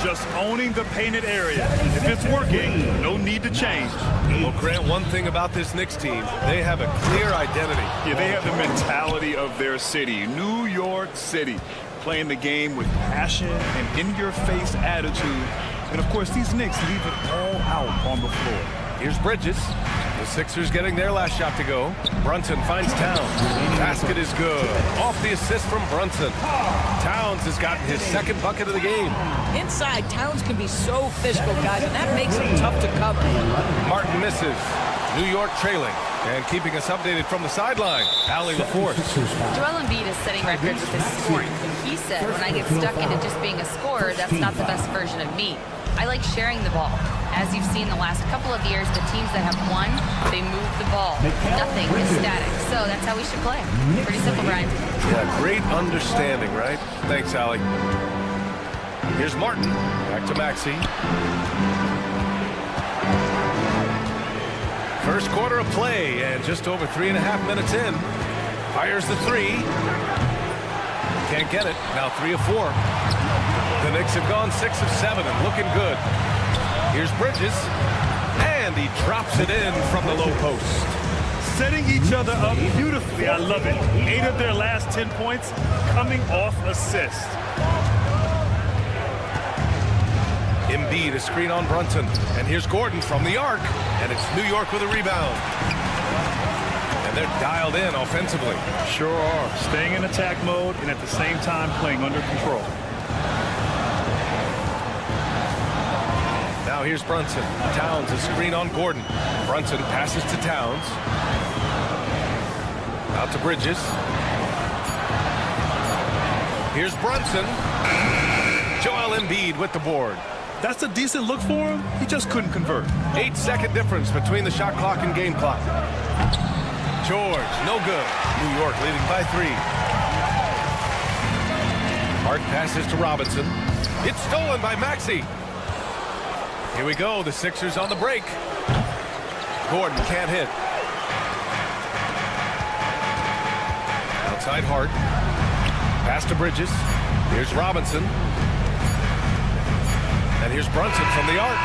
[SPEAKER 3] Just owning the painted area. If it's working, no need to change.
[SPEAKER 1] Well, Grant, one thing about this Knicks team, they have a clear identity.
[SPEAKER 3] Yeah, they have the mentality of their city, New York City, playing the game with passion and in-your-face attitude. And, of course, these Knicks leave it all out on the floor.
[SPEAKER 1] Here's Bridges. The Sixers getting their last shot to go. Brunson finds Towns. Basket is good. Off the assist from Brunson. Towns has gotten his second bucket of the game.
[SPEAKER 2] Inside, Towns can be so physical, guys, and that makes him tough to cover.
[SPEAKER 1] Martin misses. New York trailing. And keeping us updated from the sideline, Allie LaForce.
[SPEAKER 4] Joel Embiid is setting records with his scoring. He said, when I get stuck into just being a scorer, that's not the best version of me. I like sharing the ball. As you've seen the last couple of years, the teams that have won, they move the ball. Nothing is static. So that's how we should play. Pretty simple, Brian.
[SPEAKER 1] Yeah, great understanding, right? Thanks, Allie. Here's Martin. Back to Maxey. First quarter of play, and just over 3.5 minutes in. Fires the three. Can't get it. Now 3 of 4. The Knicks have gone 6 of 7 and looking good. Here's Bridges. And he drops it in from the low post.
[SPEAKER 3] Setting each other up beautifully. I love it. 8 of their last 10 points coming off assist.
[SPEAKER 1] Embiid, a screen on Brunson. And here's Gordon from the arc. And it's New York with a rebound. And they're dialed in offensively.
[SPEAKER 3] Sure are. Staying in attack mode and at the same time playing under control.
[SPEAKER 1] Now here's Brunson. Towns, a screen on Gordon. Brunson passes to Towns. Out to Bridges. Here's Brunson. Joel Embiid with the board.
[SPEAKER 3] That's a decent look for him. He just couldn't convert.
[SPEAKER 1] 8-second difference between the shot clock and game clock. George, no good. New York leading by 3. Hart passes to Robinson. It's stolen by Maxey. Here we go. The Sixers on the break. Gordon can't hit. Outside Hart. Pass to Bridges. Here's Robinson. And here's Brunson from the arc.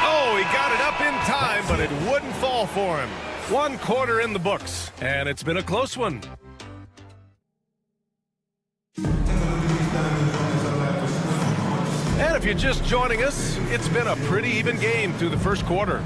[SPEAKER 1] Oh, he got it up in time, but it wouldn't fall for him. 1 quarter in the books, and it's been a close one. And if you're just joining us, it's been a pretty even game through the first quarter.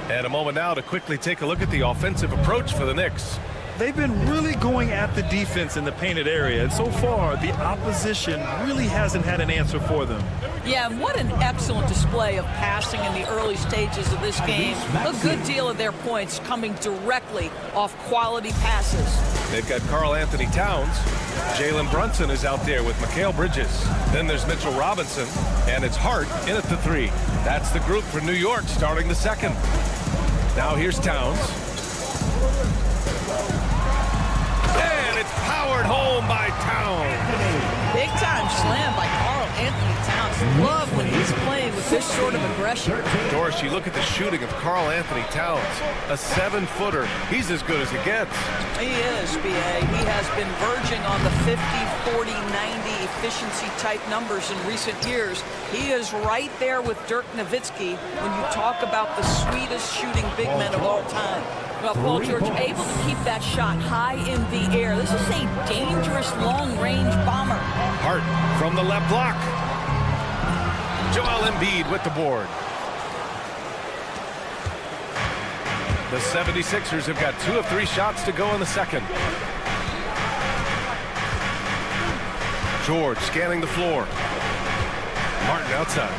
[SPEAKER 1] And a moment now to quickly take a look at the offensive approach for the Knicks.
[SPEAKER 3] They've been really going at the defense in the painted area, and so far the opposition really hasn't had an answer for them.
[SPEAKER 2] Yeah, and what an excellent display of passing in the early stages of this game. A good deal of their points coming directly off quality passes.
[SPEAKER 1] They've got Karl Anthony Towns. Jalen Brunson is out there with Mikal Bridges. Then there's Mitchell Robinson, and it's Hart in at the 3. That's the group for New York starting the second. Now here's Towns. And it's powered home by Towns.
[SPEAKER 2] Big time slam by Karl Anthony Towns. Love when he's playing with this sort of aggression.
[SPEAKER 1] Doris, you look at the shooting of Karl Anthony Towns. A 7-footer. He's as good as it gets.
[SPEAKER 2] He is, B.A. He has been verging on the 50, 40, 90 efficiency type numbers in recent years. He is right there with Dirk Nowitzki when you talk about the sweetest shooting big men of all time. Well, Paul George able to keep that shot high in the air. This is a dangerous long-range bomber.
[SPEAKER 1] Hart from the left block. Joel Embiid with the board. The 76ers have got 2 of 3 shots to go in the second. George scanning the floor. Martin outside.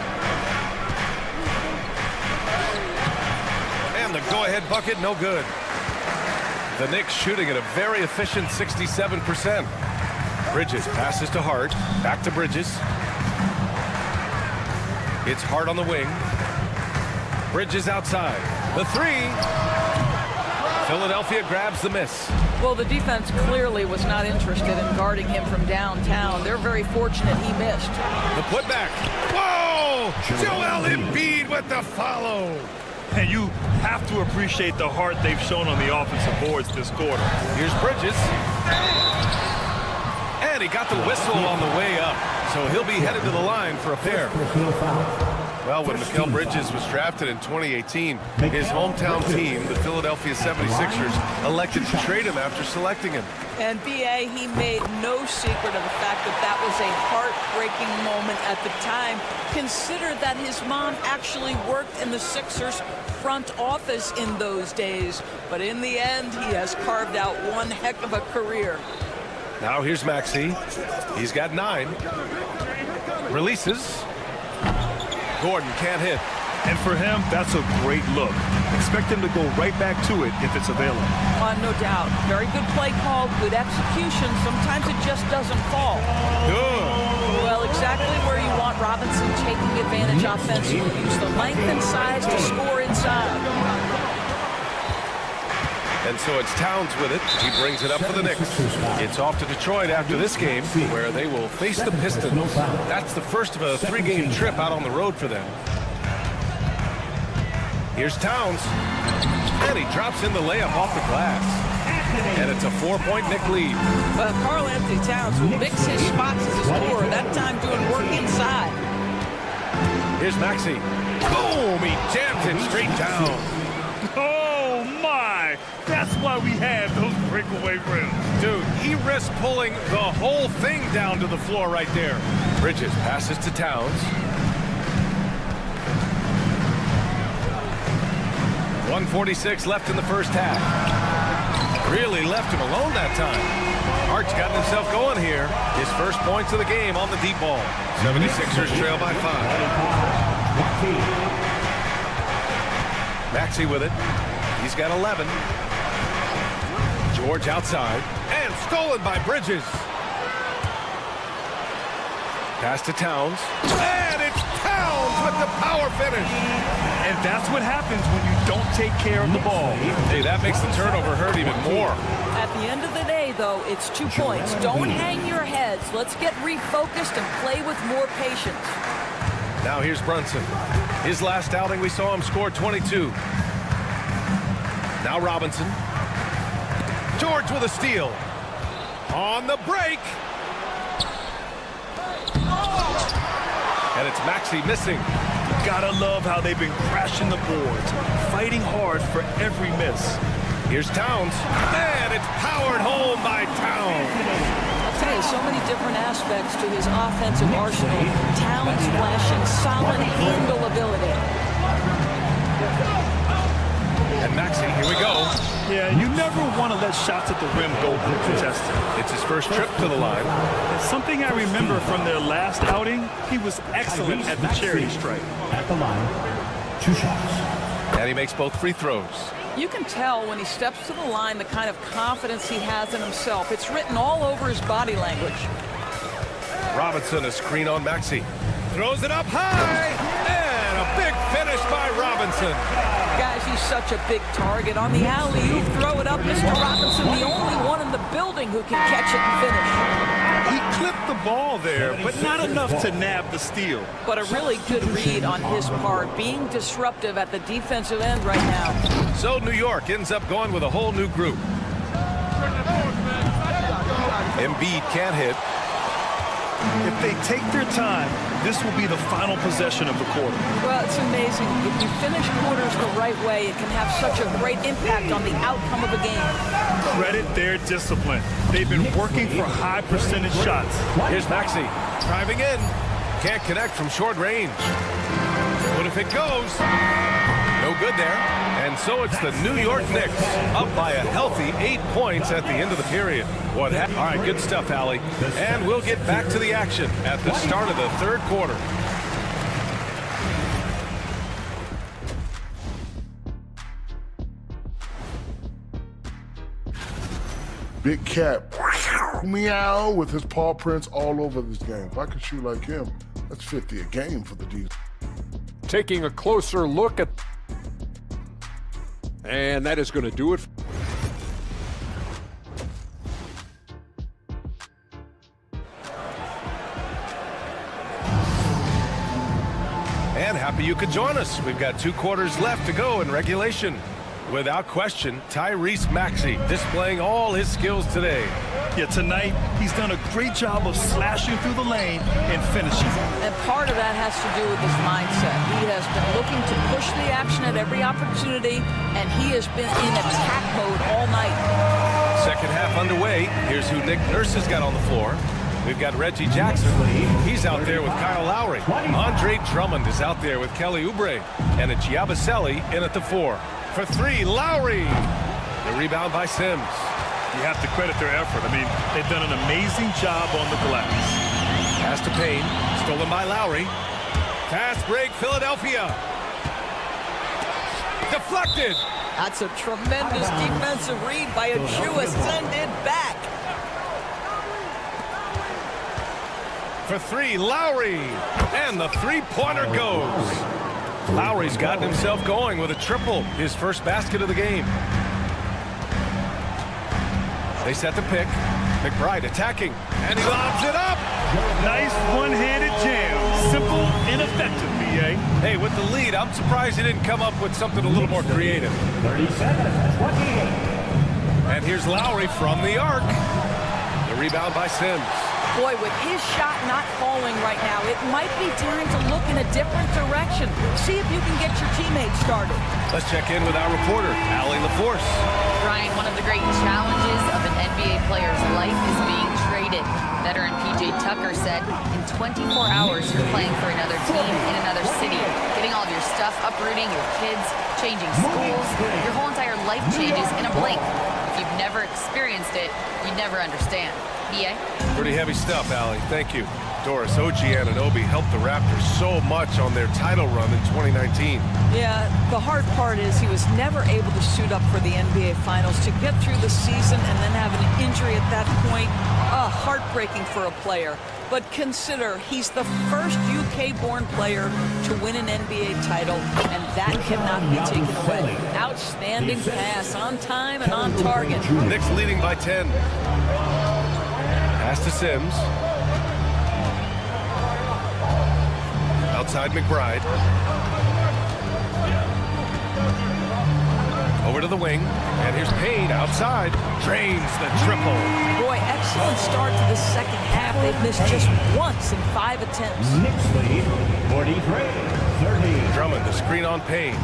[SPEAKER 1] And the go-ahead bucket, no good. The Knicks shooting at a very efficient 67%. Bridges passes to Hart. Back to Bridges. It's Hart on the wing. Bridges outside. The 3. Philadelphia grabs the miss.
[SPEAKER 2] Well, the defense clearly was not interested in guarding him from downtown. They're very fortunate he missed.
[SPEAKER 1] The putback. Whoa! Joel Embiid with the follow.
[SPEAKER 3] And you have to appreciate the heart they've shown on the offensive boards this quarter.
[SPEAKER 1] Here's Bridges. And he got the whistle on the way up. So he'll be headed to the line for a pair. Well, when Mikal Bridges was drafted in 2018, his hometown team, the Philadelphia 76ers, elected to trade him after selecting him.
[SPEAKER 2] And B.A., he made no secret of the fact that that was a heartbreaking moment at the time. Consider that his mom actually worked in the Sixers front office in those days. But in the end, he has carved out one heck of a career.
[SPEAKER 1] Now here's Maxey. He's got 9. Releases. Gordon can't hit.
[SPEAKER 3] And for him, that's a great look. Expect him to go right back to it if it's available.
[SPEAKER 2] No doubt. Very good play call, good execution. Sometimes it just doesn't fall.
[SPEAKER 1] Good.
[SPEAKER 2] Well, exactly where you want Robinson taking advantage offensively. Use the length and size to score inside.
[SPEAKER 1] And so it's Towns with it. He brings it up for the Knicks. It's off to Detroit after this game, where they will face the Pistons. That's the first of a 3-game trip out on the road for them. Here's Towns, and he drops in the layup off the glass. And it's a 4-point Knick lead.
[SPEAKER 2] But Karl Anthony Towns will mix his spots as a scorer, that time doing work inside.
[SPEAKER 1] Here's Maxey. Boom! He jams it straight down.
[SPEAKER 3] Oh, my! That's why we have those breakaway rims.
[SPEAKER 1] Dude, he risks pulling the whole thing down to the floor right there. Bridges passes to Towns. 1:46 left in the first half. Really left him alone that time. Hart's gotten himself going here. His first points of the game on the deep ball. 76ers trail by 5. Maxey with it. He's got 11. George outside. And stolen by Bridges. Pass to Towns. And it's Towns with the power finish.
[SPEAKER 3] And that's what happens when you don't take care of the ball.
[SPEAKER 1] Hey, that makes the turnover hurt even more.
[SPEAKER 2] At the end of the day, though, it's 2 points. Don't hang your heads. Let's get refocused and play with more patience.
[SPEAKER 1] Now here's Brunson. His last outing, we saw him score 22. Now Robinson. George with a steal. On the break. And it's Maxey missing.
[SPEAKER 3] Gotta love how they've been crashing the boards, fighting hard for every miss.
[SPEAKER 1] Here's Towns. And it's powered home by Towns.
[SPEAKER 2] I'll tell you, so many different aspects to his offensive arsenal. Towns flashing solid handle ability.
[SPEAKER 1] And Maxey, here we go.
[SPEAKER 3] Yeah, you never want to let shots at the rim go uncontested.
[SPEAKER 1] It's his first trip to the line.
[SPEAKER 3] It's something I remember from their last outing. He was excellent at the charity stripe.
[SPEAKER 7] At the line, 2 shots.
[SPEAKER 1] And he makes both free throws.
[SPEAKER 2] You can tell when he steps to the line the kind of confidence he has in himself. It's written all over his body language.
[SPEAKER 1] Robinson, a screen on Maxey. Throws it up high. And a big finish by Robinson.
[SPEAKER 2] Guys, he's such a big target. On the alley, you throw it up, Mr. Robinson, the only one in the building who can catch it and finish.
[SPEAKER 3] He clipped the ball there, but not enough to nab the steal.
[SPEAKER 2] But a really good read on his part, being disruptive at the defensive end right now.
[SPEAKER 1] So New York ends up going with a whole new group. Embiid can't hit.
[SPEAKER 3] If they take their time, this will be the final possession of the quarter.
[SPEAKER 2] Well, it's amazing. If you finish quarters the right way, it can have such a great impact on the outcome of a game.
[SPEAKER 3] Credit their discipline. They've been working for high percentage shots.
[SPEAKER 1] Here's Maxey driving in. Can't connect from short range. But if it goes, no good there. And so it's the New York Knicks up by a healthy 8 points at the end of the period. All right, good stuff, Allie. And we'll get back to the action at the start of the third quarter.
[SPEAKER 5] Big cat, meow, with his paw prints all over this game. If I could shoot like him, that's 50 a game for the D.
[SPEAKER 6] Taking a closer look at... And that is going to do it.
[SPEAKER 1] And happy you could join us. We've got 2 quarters left to go in regulation. Without question, Tyrese Maxey displaying all his skills today.
[SPEAKER 3] Yeah, tonight, he's done a great job of slashing through the lane and finishing.
[SPEAKER 2] And part of that has to do with his mindset. He has been looking to push the action at every opportunity, and he has been in attack mode all night.
[SPEAKER 1] Second half underway. Here's who Nick Nurse has got on the floor. We've got Reggie Jackson. He's out there with Kyle Lowry. Andre Drummond is out there with Kelly Oubre. And it's Yabusele in at the 4. For 3, Lowry. The rebound by Sims.
[SPEAKER 3] You have to credit their effort. I mean, they've done an amazing job on the glass.
[SPEAKER 1] Pass to Payne. Stolen by Lowry. Fast break, Philadelphia. Deflected.
[SPEAKER 2] That's a tremendous defensive read by Achua. Send it back.
[SPEAKER 1] For three, Lowry. And the three-pointer goes. Lowry's gotten himself going with a triple, his first basket of the game. They set the pick. McBride attacking, and he lobs it up.
[SPEAKER 3] Nice one-handed jam. Simple and effective, BA.
[SPEAKER 1] Hey, with the lead, I'm surprised he didn't come up with something a little more creative.
[SPEAKER 7] 37-28.
[SPEAKER 1] And here's Lowry from the arc. The rebound by Sims.
[SPEAKER 2] Boy, with his shot not falling right now, it might be time to look in a different direction. See if you can get your teammates started.
[SPEAKER 1] Let's check in with our reporter, Allie LaForce.
[SPEAKER 4] Brian, one of the great challenges of an NBA player's life is being traded. Veteran P.J. Tucker said, in 24 hours, you're playing for another team in another city, getting all of your stuff, uprooting your kids, changing schools. Your whole entire life changes in a blink. If you've never experienced it, you'd never understand. BA?
[SPEAKER 1] Pretty heavy stuff, Allie. Thank you. Doris, OG Anunoby helped the Raptors so much on their title run in 2019.
[SPEAKER 2] Yeah, the hard part is he was never able to suit up for the NBA Finals. To get through the season and then have an injury at that point, heartbreaking for a player. But consider, he's the first UK-born player to win an NBA title, and that cannot be taken away. Outstanding pass, on time and on target.
[SPEAKER 1] Knicks leading by 10. Pass to Sims. Outside McBride. Over to the wing. And here's Payne outside. Drains the triple.
[SPEAKER 2] Boy, excellent start to the second half. They've missed just once in 5 attempts.
[SPEAKER 7] Knicks lead 43-30.
[SPEAKER 1] Drummond, the screen on Payne.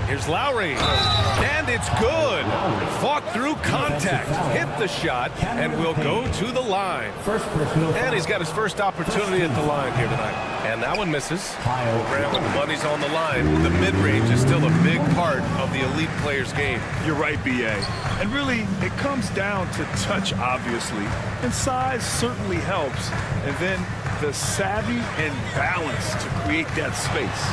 [SPEAKER 1] Here's Lowry, and it's good. Fought through contact, hit the shot, and will go to the line. And he's got his first opportunity at the line here tonight. And that one misses. Graham, when the money's on the line, the mid-range is still a big part of the elite player's game.
[SPEAKER 3] You're right, BA. And really, it comes down to touch, obviously. And size certainly helps. And then the savvy and balance to create that space.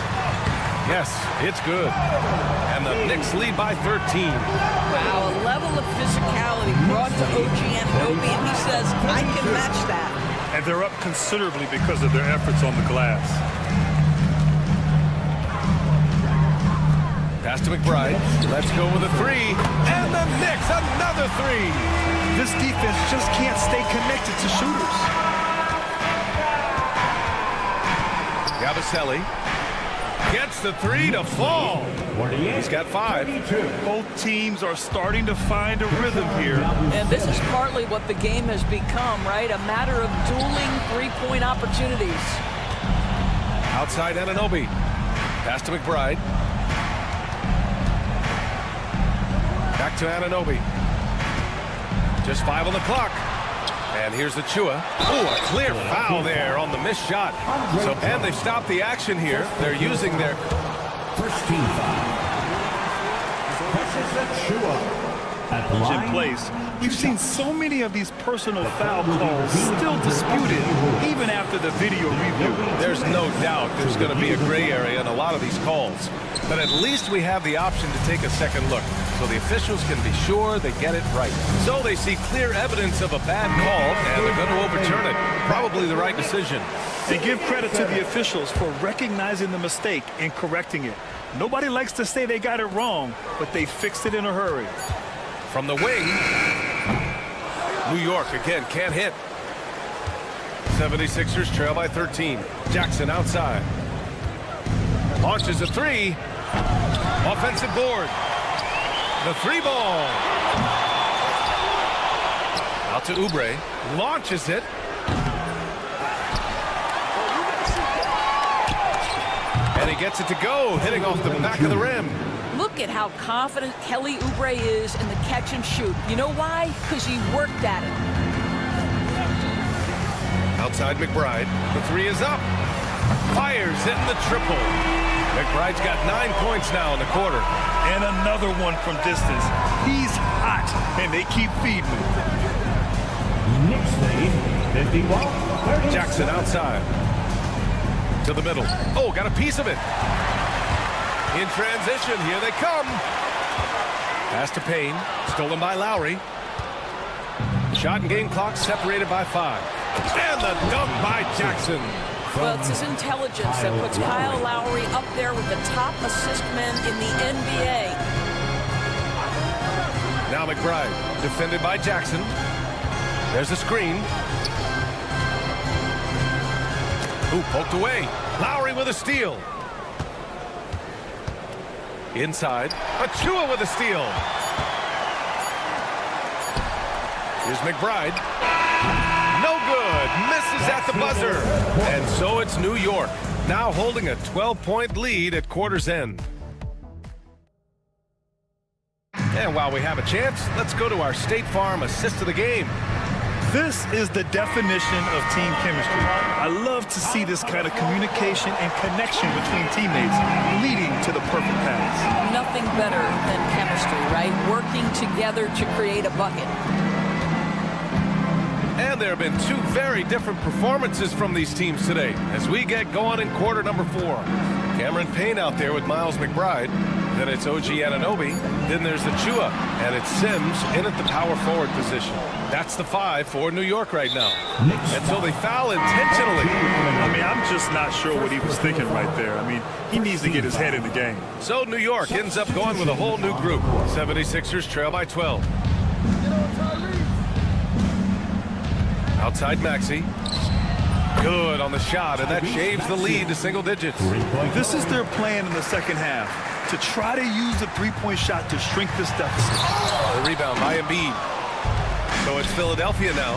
[SPEAKER 1] Yes, it's good. And the Knicks lead by 13.
[SPEAKER 2] Wow, a level of physicality brought to OG Anunoby, and he says, I can match that.
[SPEAKER 3] And they're up considerably because of their efforts on the glass.
[SPEAKER 1] Pass to McBride. Let's go with a three. And the Knicks, another three.
[SPEAKER 3] This defense just can't stay connected to shooters.
[SPEAKER 1] Gabaselli gets the three to fall. He's got 5.
[SPEAKER 3] Both teams are starting to find a rhythm here.
[SPEAKER 2] And this is partly what the game has become, right? A matter of dueling three-point opportunities.
[SPEAKER 1] Outside Anunoby. Pass to McBride. Back to Anunoby. Just 5 on the clock. And here's Achua. Oh, a clear foul there on the missed shot. And they've stopped the action here. They're using their
[SPEAKER 7] first team foul.
[SPEAKER 3] In place. We've seen so many of these personal foul calls still disputed, even after the video review.
[SPEAKER 1] There's no doubt there's going to be a gray area in a lot of these calls. But at least we have the option to take a second look, so the officials can be sure they get it right. So they see clear evidence of a bad call, and they're going to overturn it. Probably the right decision.
[SPEAKER 3] And give credit to the officials for recognizing the mistake and correcting it. Nobody likes to say they got it wrong, but they fixed it in a hurry.
[SPEAKER 1] From the wing, New York again can't hit. 76ers trail by 13. Jackson outside. Launches a three. Offensive board. The three ball. Out to Oubre. Launches it. And he gets it to go, hitting off the back of the rim.
[SPEAKER 2] Look at how confident Kelly Oubre is in the catch and shoot. You know why? Because he worked at it.
[SPEAKER 1] Outside McBride. The three is up. Fires in the triple. McBride's got 9 points now in the quarter.
[SPEAKER 3] And another one from distance. He's hot, and they keep feeding him.
[SPEAKER 7] Knicks lead 51-30.
[SPEAKER 1] Jackson outside. To the middle. Oh, got a piece of it. In transition, here they come. Pass to Payne, stolen by Lowry. Shot and game clock separated by 5. And the dunk by Jackson.
[SPEAKER 2] Well, it's his intelligence that puts Kyle Lowry up there with the top assist men in the NBA.
[SPEAKER 1] Now McBride, defended by Jackson. There's a screen. Ooh, poked away. Lowry with a steal. Inside, Achua with a steal. Here's McBride. No good. Misses at the buzzer. And so it's New York, now holding a 12-point lead at quarter's end. And while we have a chance, let's go to our State Farm assist of the game.
[SPEAKER 3] This is the definition of team chemistry. I love to see this kind of communication and connection between teammates leading to the perfect pass.
[SPEAKER 2] Nothing better than chemistry, right? Working together to create a bucket.
[SPEAKER 1] And there have been 2 very different performances from these teams today as we get going in quarter number 4. Cameron Payne out there with Miles McBride. Then it's OG Anunoby. Then there's Achua. And it's Sims in at the power forward position. That's the 5 for New York right now. And so they foul intentionally.
[SPEAKER 3] I mean, I'm just not sure what he was thinking right there. I mean, he needs to get his head in the game.
[SPEAKER 1] So New York ends up going with a whole new group. 76ers trail by 12. Outside Maxey. Good on the shot, and that shaves the lead to single digits.
[SPEAKER 3] This is their plan in the second half, to try to use the three-point shot to shrink this deficit.
[SPEAKER 1] The rebound by Embiid. So it's Philadelphia now.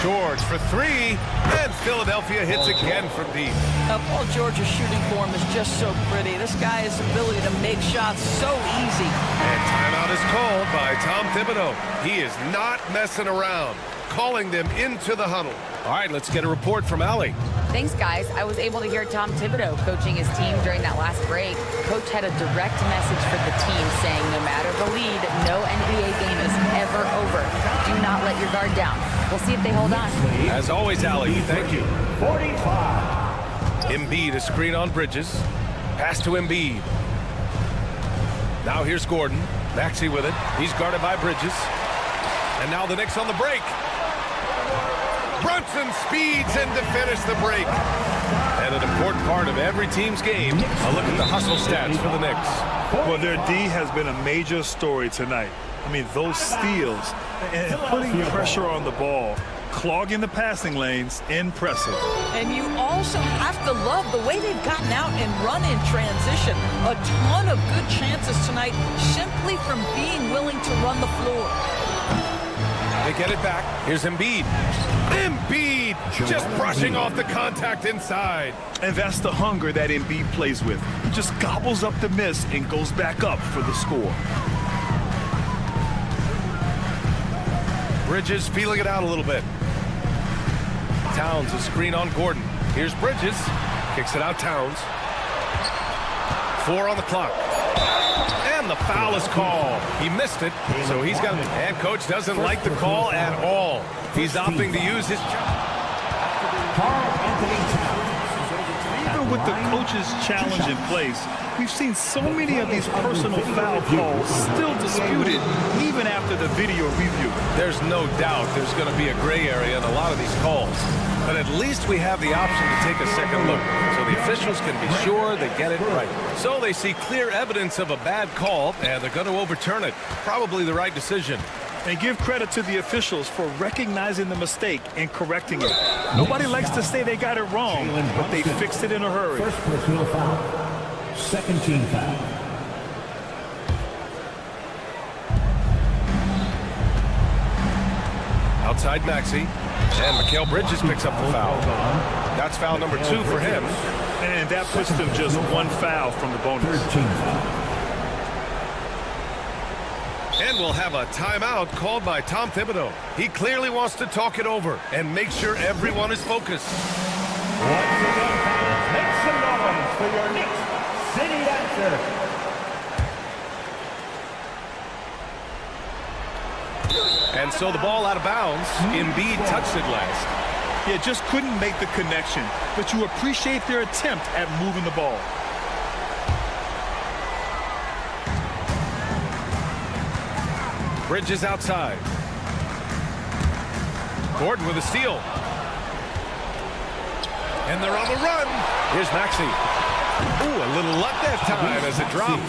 [SPEAKER 1] George for 3, and Philadelphia hits again from deep.
[SPEAKER 2] Now, Paul George's shooting form is just so pretty. This guy's ability to make shots so easy.
[SPEAKER 1] And timeout is called by Tom Thibodeau. He is not messing around, calling them into the huddle. All right, let's get a report from Allie.
[SPEAKER 4] Thanks, guys. I was able to hear Tom Thibodeau coaching his team during that last break. Coach had a direct message for the team saying no matter the lead, no NBA game is ever over. Do not let your guard down. We'll see if they hold on.
[SPEAKER 1] As always, Allie, thank you. 45. Embiid, a screen on Bridges. Pass to Embiid. Now here's Gordon. Maxey with it. He's guarded by Bridges. And now the Knicks on the break. Brunson speeds in to finish the break. And an important part of every team's game, a look at the hustle stats for the Knicks.
[SPEAKER 3] Well, their D has been a major story tonight. I mean, those steals and putting pressure on the ball, clogging the passing lanes, impressive.
[SPEAKER 2] And you also have to love the way they've gotten out and run in transition. A ton of good chances tonight simply from being willing to run the floor.
[SPEAKER 1] They get it back. Here's Embiid. Embiid just brushing off the contact inside.
[SPEAKER 3] And that's the hunger that Embiid plays with. He just gobbles up the miss and goes back up for the score.
[SPEAKER 1] Bridges feeling it out a little bit. Towns, a screen on Gordon. Here's Bridges. Kicks it out, Towns. 4 on the clock. And the foul is called. He missed it, so he's got... And coach doesn't like the call at all. He's opting to use his...
[SPEAKER 3] Even with the coach's challenge in place, we've seen so many of these personal foul calls still disputed, even after the video review.
[SPEAKER 1] There's no doubt there's going to be a gray area in a lot of these calls. But at least we have the option to take a second look, so the officials can be sure they get it right. So they see clear evidence of a bad call, and they're going to overturn it. Probably the right decision.
[SPEAKER 3] And give credit to the officials for recognizing the mistake and correcting it. Nobody likes to say they got it wrong, but they fixed it in a hurry.
[SPEAKER 7] First personal foul. Second team foul.
[SPEAKER 1] Outside Maxey. And Mikal Bridges picks up the foul. That's foul number 2 for him.
[SPEAKER 3] And that puts them just 1 foul from the bonus.
[SPEAKER 7] Third team foul.
[SPEAKER 1] And we'll have a timeout called by Tom Thibodeau. He clearly wants to talk it over and make sure everyone is focused.
[SPEAKER 7] Once again, fans, make some noise for your Knicks City Answer.
[SPEAKER 1] And so the ball out of bounds. Embiid touched it last.
[SPEAKER 3] Yeah, just couldn't make the connection. But you appreciate their attempt at moving the ball.
[SPEAKER 1] Bridges outside. Gordon with a steal. And they're on the run. Here's Maxey. Ooh, a little luck that time as it drops.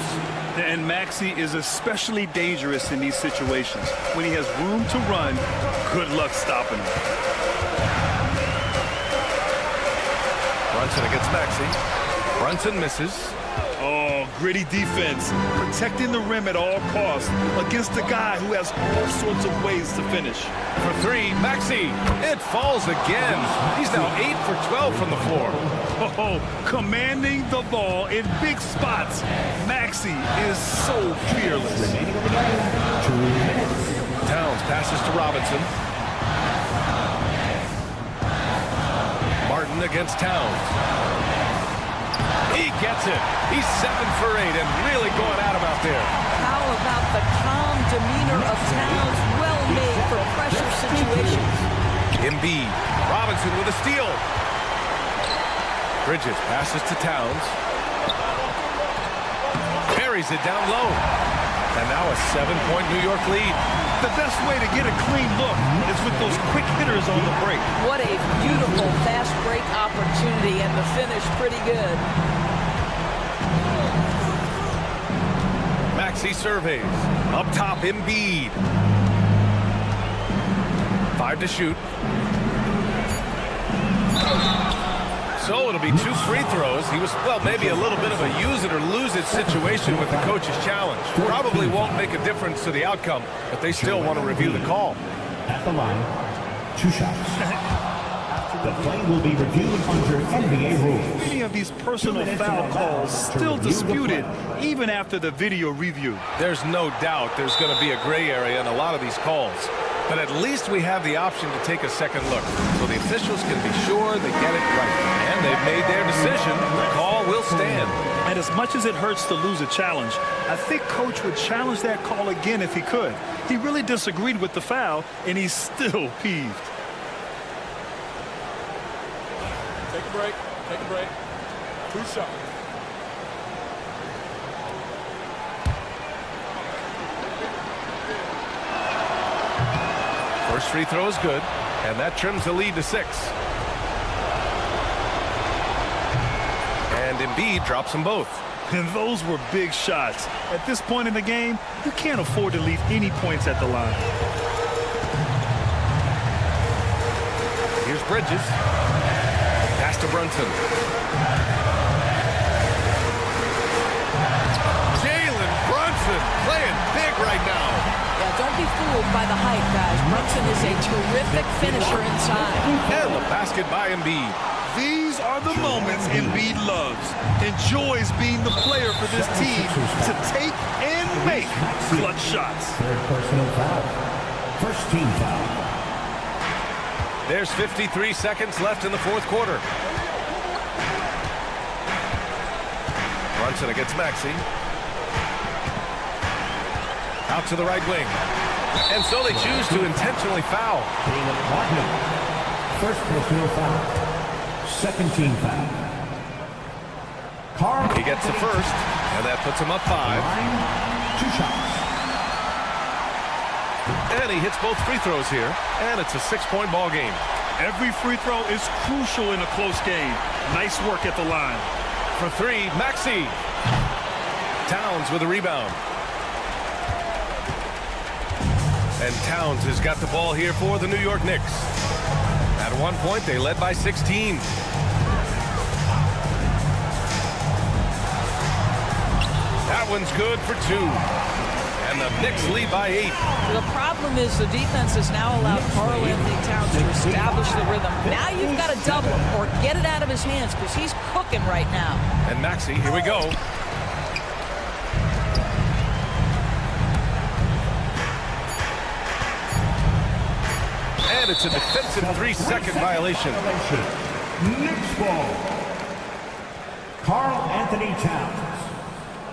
[SPEAKER 3] And Maxey is especially dangerous in these situations. When he has room to run, good luck stopping him.
[SPEAKER 1] Brunson against Maxey. Brunson misses.
[SPEAKER 3] Oh, gritty defense. Protecting the rim at all costs against a guy who has all sorts of ways to finish.
[SPEAKER 1] For three, Maxey. It falls again. He's now 8 for 12 from the floor.
[SPEAKER 3] Oh, commanding the ball in big spots. Maxey is so fearless.
[SPEAKER 1] Towns passes to Robinson. Martin against Towns. He gets it. He's 7 for 8 and really going at him out there.
[SPEAKER 2] How about the calm demeanor of Towns? Well made for pressure situations.
[SPEAKER 1] Embiid. Robinson with a steal. Bridges passes to Towns. Carries it down low. And now a 7-point New York lead.
[SPEAKER 3] The best way to get a clean look is with those quick hitters on the break.
[SPEAKER 2] What a beautiful fast break opportunity, and the finish pretty good.
[SPEAKER 1] Maxey surveys. Up top, Embiid. 5 to shoot. So it'll be 2 free throws. He was, well, maybe a little bit of a use it or lose it situation with the coach's challenge. Probably won't make a difference to the outcome, but they still want to review the call.
[SPEAKER 7] At the line, 2 shots. The play will be reviewed under NBA rules.
[SPEAKER 3] Many of these personal foul calls still disputed even after the video review.
[SPEAKER 1] There's no doubt there's going to be a gray area in a lot of these calls. But at least we have the option to take a second look, so the officials can be sure they get it right. And they've made their decision. The call will stand.
[SPEAKER 3] And as much as it hurts to lose a challenge, I think Coach would challenge that call again if he could. He really disagreed with the foul, and he's still peeved.
[SPEAKER 6] Take a break. Take a break. 2 shots.
[SPEAKER 1] First free throw is good, and that trims the lead to 6. And Embiid drops them both.
[SPEAKER 3] And those were big shots. At this point in the game, you can't afford to leave any points at the line.
[SPEAKER 1] Here's Bridges. Pass to Brunson. Jalen Brunson playing big right now.
[SPEAKER 2] Yeah, don't be fooled by the height, guys. Brunson is a terrific finisher inside.
[SPEAKER 1] And the basket by Embiid.
[SPEAKER 3] These are the moments Embiid loves. Enjoys being the player for this team to take and make clutch shots.
[SPEAKER 7] Third personal foul. First team foul.
[SPEAKER 1] There's 53 seconds left in the 4th quarter. Brunson against Maxey. Out to the right wing. And so they choose to intentionally foul.
[SPEAKER 7] First personal foul. Second team foul.
[SPEAKER 1] He gets the first, and that puts him up 5.
[SPEAKER 7] 2 shots.
[SPEAKER 1] And he hits both free throws here, and it's a 6-point ball game.
[SPEAKER 3] Every free throw is crucial in a close game. Nice work at the line.
[SPEAKER 1] For 3, Maxey. Towns with a rebound. And Towns has got the ball here for the New York Knicks. At one point, they led by 16. That one's good for 2. And the Knicks lead by 8.
[SPEAKER 2] The problem is the defense has now allowed Karl-Anthony Towns to establish the rhythm. Now you've got to double him or get it out of his hands because he's cooking right now.
[SPEAKER 1] And Maxey, here we go. And it's a defensive 3-second violation.
[SPEAKER 7] Knicks ball. Karl-Anthony Towns.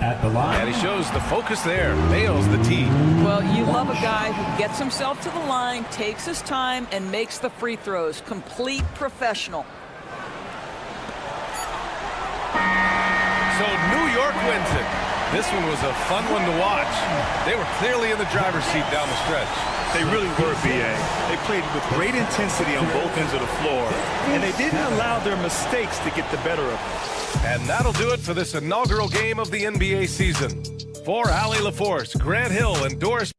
[SPEAKER 7] At the line.
[SPEAKER 1] And he shows the focus there. Nails the tee.
[SPEAKER 2] Well, you love a guy who gets himself to the line, takes his time, and makes the free throws. Complete professional.
[SPEAKER 1] So New York wins it. This one was a fun one to watch. They were clearly in the driver's seat down the stretch.
[SPEAKER 3] They really were, B.A. They played with great intensity on both ends of the floor, and they didn't allow their mistakes to get the better of them.
[SPEAKER 1] And that'll do it for this inaugural game of the NBA season. For Allie LaForce, Grant Hill, and Doris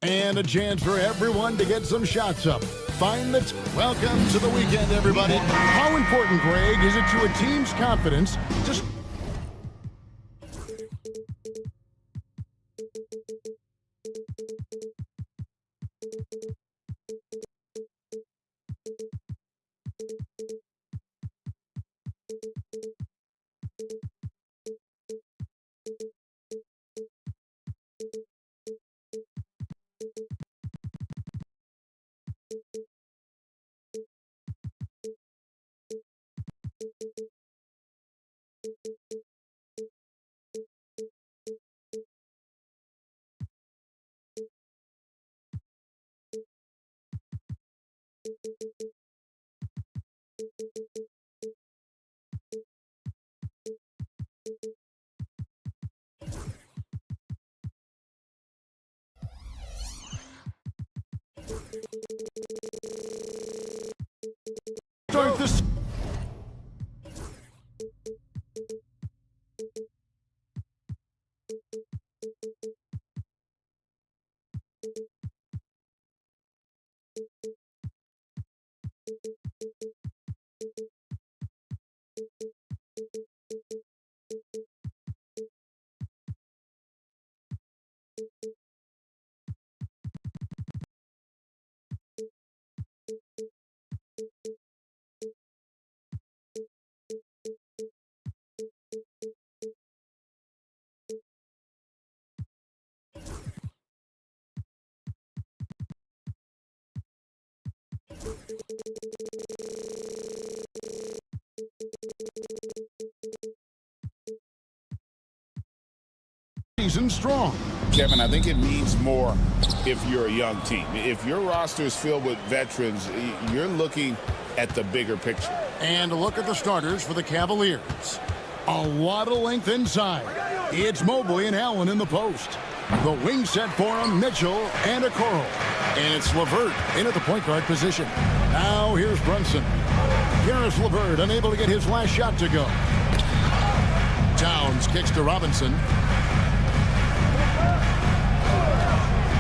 [SPEAKER 8] And a chance for everyone to get some shots up. Find the welcome to the weekend, everybody. How important, Greg, is it to a team's confidence to start this? Season strong.
[SPEAKER 10] Kevin, I think it means more if you're a young team. If your roster is filled with veterans, you're looking at the bigger picture.
[SPEAKER 8] And look at the starters for the Cavaliers. A lot of length inside. It's Mobley and Allen in the post. The wing set for him, Mitchell and Okoro. And it's LeVert in at the point guard position. Now here's Brunson. Here's LeVert, unable to get his last shot to go. Towns kicks to Robinson.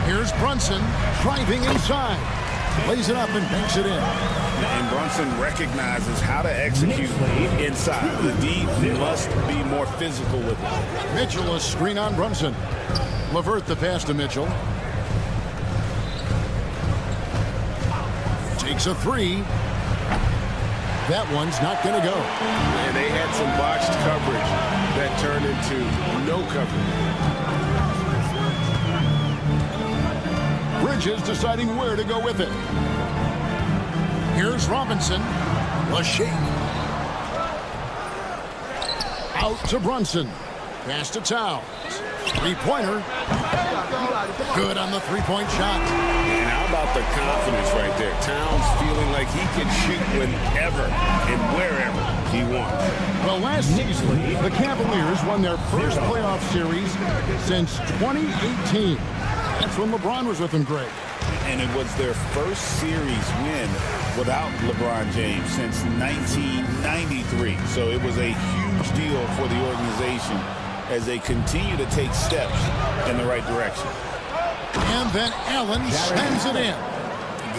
[SPEAKER 8] Here's Brunson driving inside. Lays it up and banks it in.
[SPEAKER 10] And Brunson recognizes how to execute inside. The D must be more physical with it.
[SPEAKER 8] Mitchell, a screen on Brunson. LeVert the pass to Mitchell. Takes a three. That one's not going to go.
[SPEAKER 10] And they had some botched coverage that turned into no coverage.
[SPEAKER 8] Bridges deciding where to go with it. Here's Robinson. A shake. Out to Brunson. Pass to Towns. Three-pointer. Good on the three-point shot.
[SPEAKER 10] And how about the confidence right there? Towns feeling like he can shoot whenever and wherever he wants.
[SPEAKER 8] Well, last season, the Cavaliers won their first playoff series since 2018. That's when LeBron was with them, Greg.
[SPEAKER 10] And it was their first series win without LeBron James since 1993. So it was a huge deal for the organization as they continue to take steps in the right direction.
[SPEAKER 8] And then Allen sends it in.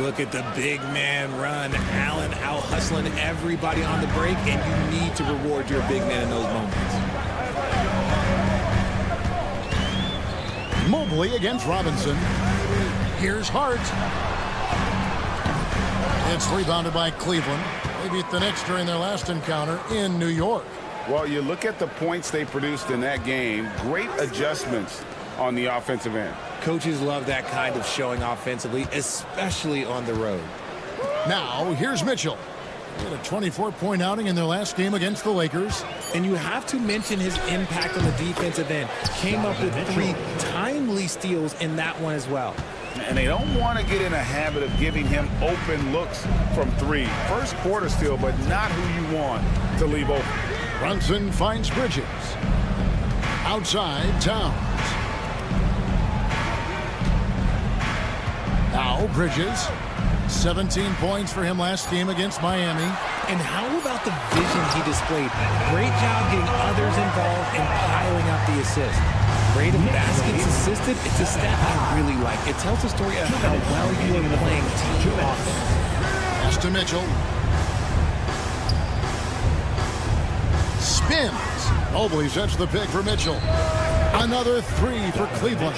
[SPEAKER 9] Look at the big man run. Allen out hustling everybody on the break, and you need to reward your big man in those moments.
[SPEAKER 8] Mobley against Robinson. Here's Hart. It's rebounded by Cleveland. They beat the Knicks during their last encounter in New York.
[SPEAKER 10] Well, you look at the points they produced in that game. Great adjustments on the offensive end.
[SPEAKER 9] Coaches love that kind of showing offensively, especially on the road.
[SPEAKER 8] Now, here's Mitchell. He had a 24-point outing in their last game against the Lakers.
[SPEAKER 9] And you have to mention his impact on the defensive end. Came up with 3 timely steals in that one as well.
[SPEAKER 10] And they don't want to get in a habit of giving him open looks from 3. First quarter steal, but not who you want to leave open.
[SPEAKER 8] Brunson finds Bridges. Outside, Towns. Now Bridges. 17 points for him last game against Miami.
[SPEAKER 9] And how about the vision he displayed? Great job getting others involved and piling up the assist. Rate of baskets assisted, it's a stat I really like. It tells the story of how well you are playing team offense.
[SPEAKER 8] Pass to Mitchell. Spins. Mobley sets the pick for Mitchell. Another 3 for Cleveland.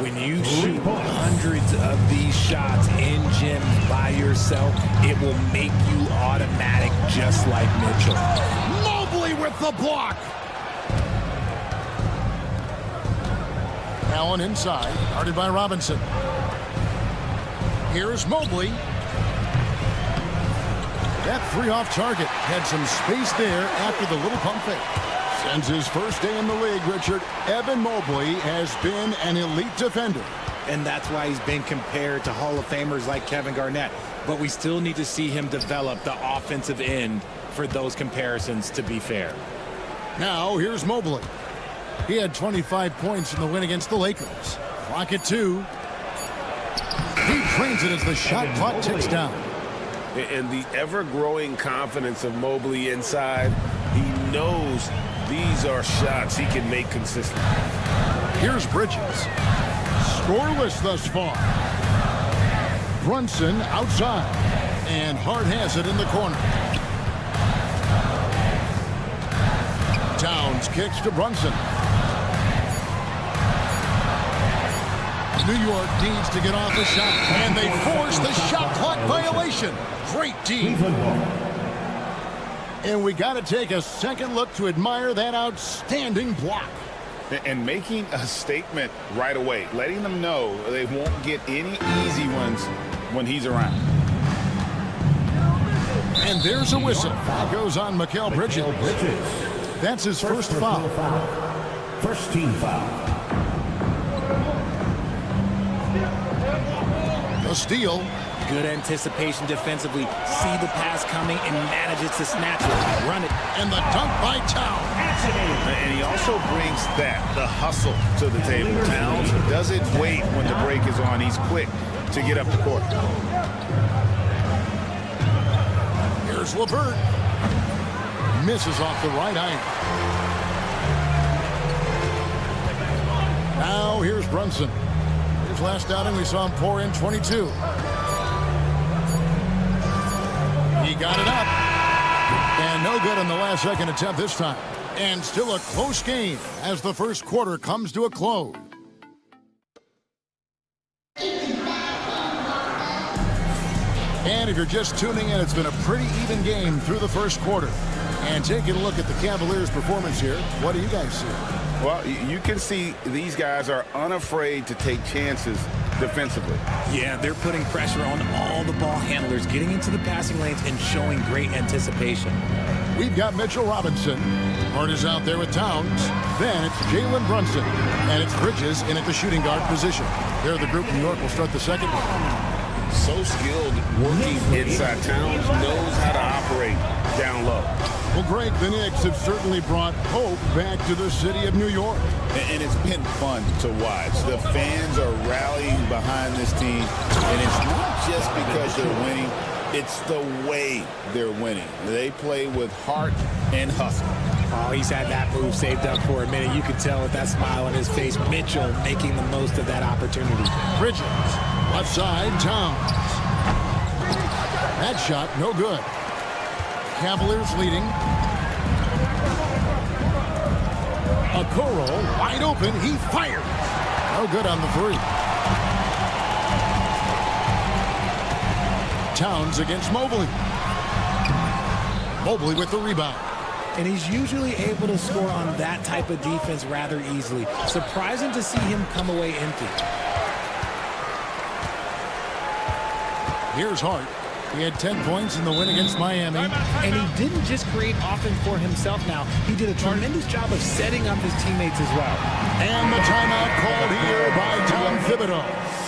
[SPEAKER 9] When you shoot hundreds of these shots in gyms by yourself, it will make you automatic just like Mitchell.
[SPEAKER 8] Mobley with the block. Allen inside, guarded by Robinson. Here's Mobley. That 3 off target. Had some space there after the little pump fake. Since his first day in the league, Richard, Evan Mobley has been an elite defender.
[SPEAKER 9] And that's why he's been compared to Hall of Famers like Kevin Garnett. But we still need to see him develop the offensive end for those comparisons to be fair.
[SPEAKER 8] Now, here's Mobley. He had 25 points in the win against the Lakers. Clock at 2. He drains it as the shot clock ticks down.
[SPEAKER 1] And the ever-growing confidence of Mobley inside, he knows these are shots he can make consistently.
[SPEAKER 8] Here's Bridges. Scoreless thus far. Brunson outside. And Hart has it in the corner. Towns kicks to Brunson. New York needs to get off the shot. And they force the shot clock violation. Great D. And we got to take a second look to admire that outstanding block.
[SPEAKER 10] And making a statement right away, letting them know they won't get any easy ones when he's around.
[SPEAKER 8] And there's a whistle. That goes on Mikal Bridges. That's his first foul.
[SPEAKER 7] First team foul.
[SPEAKER 8] The steal.
[SPEAKER 9] Good anticipation defensively. See the pass coming and manages to snatch it. Run it.
[SPEAKER 8] And the dunk by Towns.
[SPEAKER 10] And he also brings the hustle to the table. Towns doesn't wait when the break is on. He's quick to get up the court.
[SPEAKER 8] Here's LeVert. Misses off the right iron. Now here's Brunson. His last outing we saw him pour in 22. He got it up. And no good on the last second attempt this time. And still a close game as the first quarter comes to a close. And if you're just tuning in, it's been a pretty even game through the first quarter. And taking a look at the Cavaliers' performance here, what do you guys see?
[SPEAKER 10] Well, you can see these guys are unafraid to take chances defensively.
[SPEAKER 9] Yeah, they're putting pressure on all the ball handlers, getting into the passing lanes and showing great anticipation.
[SPEAKER 8] We've got Mitchell Robinson. Hart is out there with Towns. Then it's Jalen Brunson. And it's Bridges in at the shooting guard position. They're the group. New York will start the second one.
[SPEAKER 10] So skilled working inside. Towns knows how to operate down low.
[SPEAKER 8] Well, Greg, the Knicks have certainly brought hope back to the city of New York.
[SPEAKER 10] And it's been fun to watch. The fans are rallying behind this team. And it's not just because they're winning. It's the way they're winning. They play with heart and hustle.
[SPEAKER 9] Oh, he's had that move saved up for a minute. You can tell with that smile on his face. Mitchell making the most of that opportunity.
[SPEAKER 8] Bridges, left side, Towns. That shot, no good. Cavaliers leading. Okoro, wide open. He fired. No good on the three. Towns against Mobley. Mobley with the rebound.
[SPEAKER 9] And he's usually able to score on that type of defense rather easily. Surprising to see him come away empty.
[SPEAKER 8] Here's Hart. He had 10 points in the win against Miami.
[SPEAKER 9] And he didn't just create offense for himself now. He did a tremendous job of setting up his teammates as well.
[SPEAKER 8] And the timeout called here by Tom Thibodeau.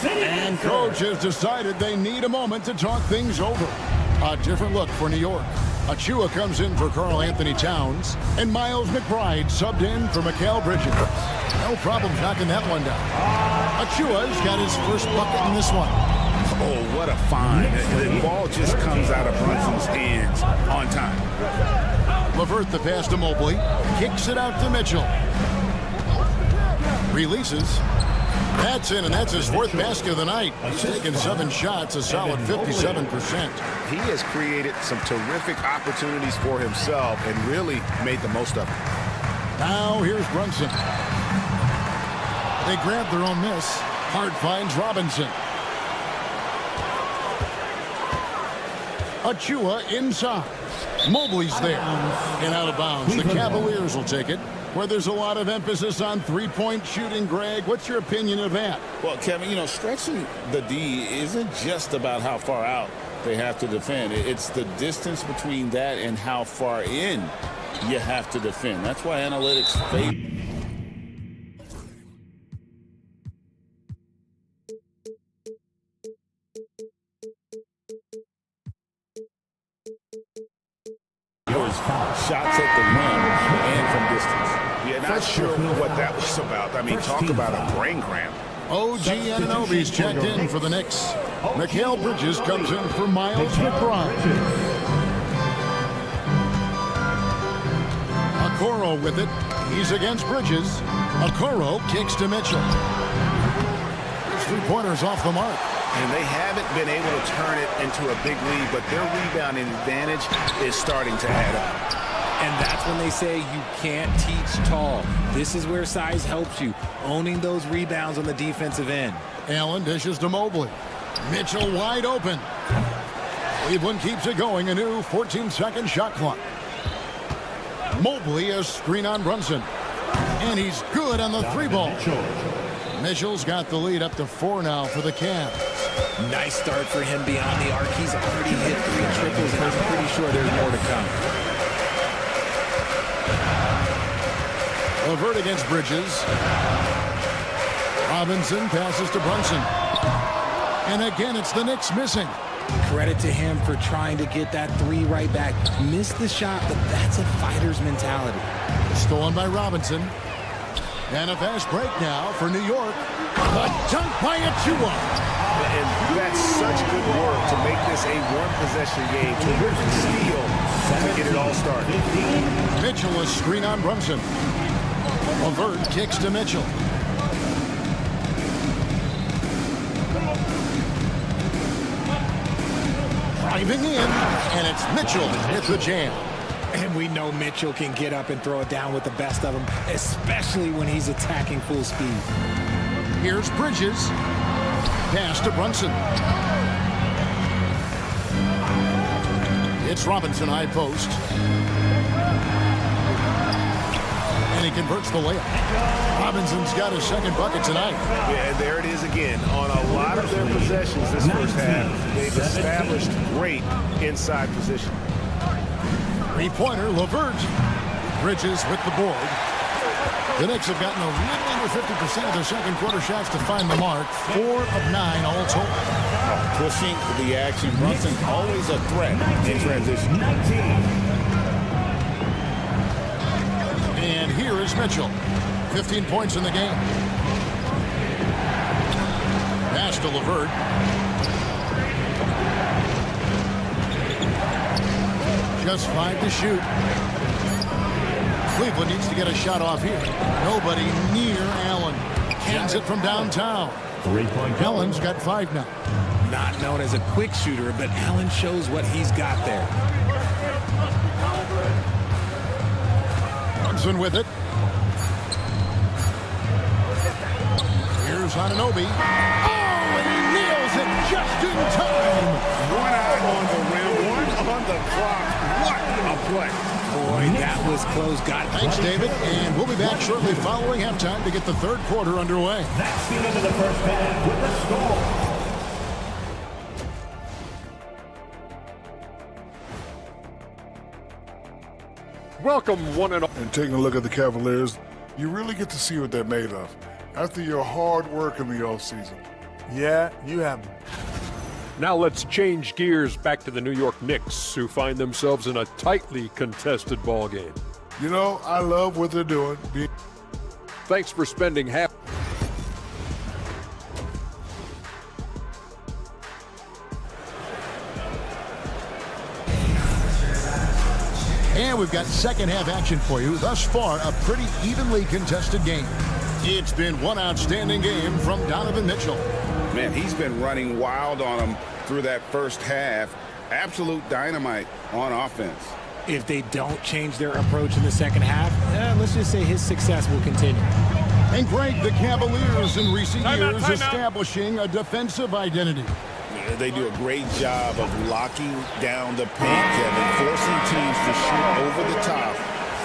[SPEAKER 8] And coach has decided they need a moment to talk things over. A different look for New York. Achua comes in for Karl Anthony Towns. And Miles McBride subbed in for Mikal Bridges. No problem knocking that one down. Achua's got his first bucket in this one.
[SPEAKER 10] Oh, what a find. The ball just comes out of Brunson's hands on time.
[SPEAKER 8] LeVert the pass to Mobley. Kicks it out to Mitchell. Releases. That's in, and that's his fourth basket of the night. He's taken 7 shots, a solid 57%.
[SPEAKER 10] He has created some terrific opportunities for himself and really made the most of it.
[SPEAKER 8] Now here's Brunson. They grab their own miss. Hart finds Robinson. Achua inside. Mobley's there. And out of bounds. The Cavaliers will take it. Where there's a lot of emphasis on three-point shooting, Greg. What's your opinion of that?
[SPEAKER 10] Well, Kevin, you know, stretching the D isn't just about how far out they have to defend. It's the distance between that and how far in you have to defend. That's why analytics favor. Shots at the rim and from distance. Yeah, not sure what that was about. I mean, talk about a brain cramp.
[SPEAKER 8] OG Anunoby's checked in for the Knicks. Mikal Bridges comes in for Miles McBride. Okoro with it. He's against Bridges. Okoro kicks to Mitchell. His three-pointers off the mark.
[SPEAKER 10] And they haven't been able to turn it into a big lead, but their rebounding advantage is starting to add up.
[SPEAKER 9] And that's when they say you can't teach tall. This is where size helps you, owning those rebounds on the defensive end.
[SPEAKER 8] Allen dishes to Mobley. Mitchell wide open. Cleveland keeps it going. A new 14-second shot clock. Mobley a screen on Brunson. And he's good on the three ball. Mitchell's got the lead up to 4 now for the Cavs.
[SPEAKER 9] Nice start for him beyond the arc. He's already hit 3 triples, and I'm pretty sure there's more to come.
[SPEAKER 8] LeVert against Bridges. Robinson passes to Brunson. And again, it's the Knicks missing.
[SPEAKER 9] Credit to him for trying to get that 3 right back. Missed the shot, but that's a fighter's mentality.
[SPEAKER 8] Stolen by Robinson. And a fast break now for New York. A dunk by Achua.
[SPEAKER 10] And that's such good work to make this a one-possession game. Terrific steal to get it all started.
[SPEAKER 8] Mitchell a screen on Brunson. LeVert kicks to Mitchell. Driving in, and it's Mitchell with the jam.
[SPEAKER 9] And we know Mitchell can get up and throw it down with the best of them, especially when he's attacking full speed.
[SPEAKER 8] Here's Bridges. Pass to Brunson. It's Robinson high post. And he converts the layup. Robinson's got his second bucket tonight.
[SPEAKER 10] Yeah, and there it is again. On a lot of their possessions this first half, they've established great inside position.
[SPEAKER 8] Three-pointer, LeVert. Bridges with the board. The Knicks have gotten a little under 50% of their second quarter shots to find the mark. 4 of 9 all told.
[SPEAKER 10] Pushing the action. Brunson always a threat in transition.
[SPEAKER 8] And here is Mitchell. 15 points in the game. Pass to LeVert. Just 5 to shoot. Cleveland needs to get a shot off here. Nobody near Allen. Cans it from downtown. Allen's got 5 now.
[SPEAKER 9] Not known as a quick shooter, but Allen shows what he's got there.
[SPEAKER 8] Brunson with it. Here's Anunoby. Oh, and he nails it just in time.
[SPEAKER 10] One eye on the rim, one on the clock. What a play.
[SPEAKER 9] Boy, that was close. Got it.
[SPEAKER 8] Thanks, David. And we'll be back shortly following halftime to get the third quarter underway.
[SPEAKER 7] That's the end of the first half with the score.
[SPEAKER 6] Welcome, one and all.
[SPEAKER 5] And taking a look at the Cavaliers, you really get to see what they're made of after your hard work in the offseason.
[SPEAKER 14] Yeah, you have.
[SPEAKER 6] Now let's change gears back to the New York Knicks, who find themselves in a tightly contested ball game.
[SPEAKER 5] You know, I love what they're doing.
[SPEAKER 6] Thanks for spending half.
[SPEAKER 8] And we've got second half action for you. Thus far, a pretty evenly contested game. It's been one outstanding game from Donovan Mitchell.
[SPEAKER 10] Man, he's been running wild on them through that first half. Absolute dynamite on offense.
[SPEAKER 9] If they don't change their approach in the second half, let's just say his success will continue.
[SPEAKER 8] And Greg, the Cavaliers in recent years establishing a defensive identity.
[SPEAKER 10] They do a great job of locking down the paint, Kevin, forcing teams to shoot over the top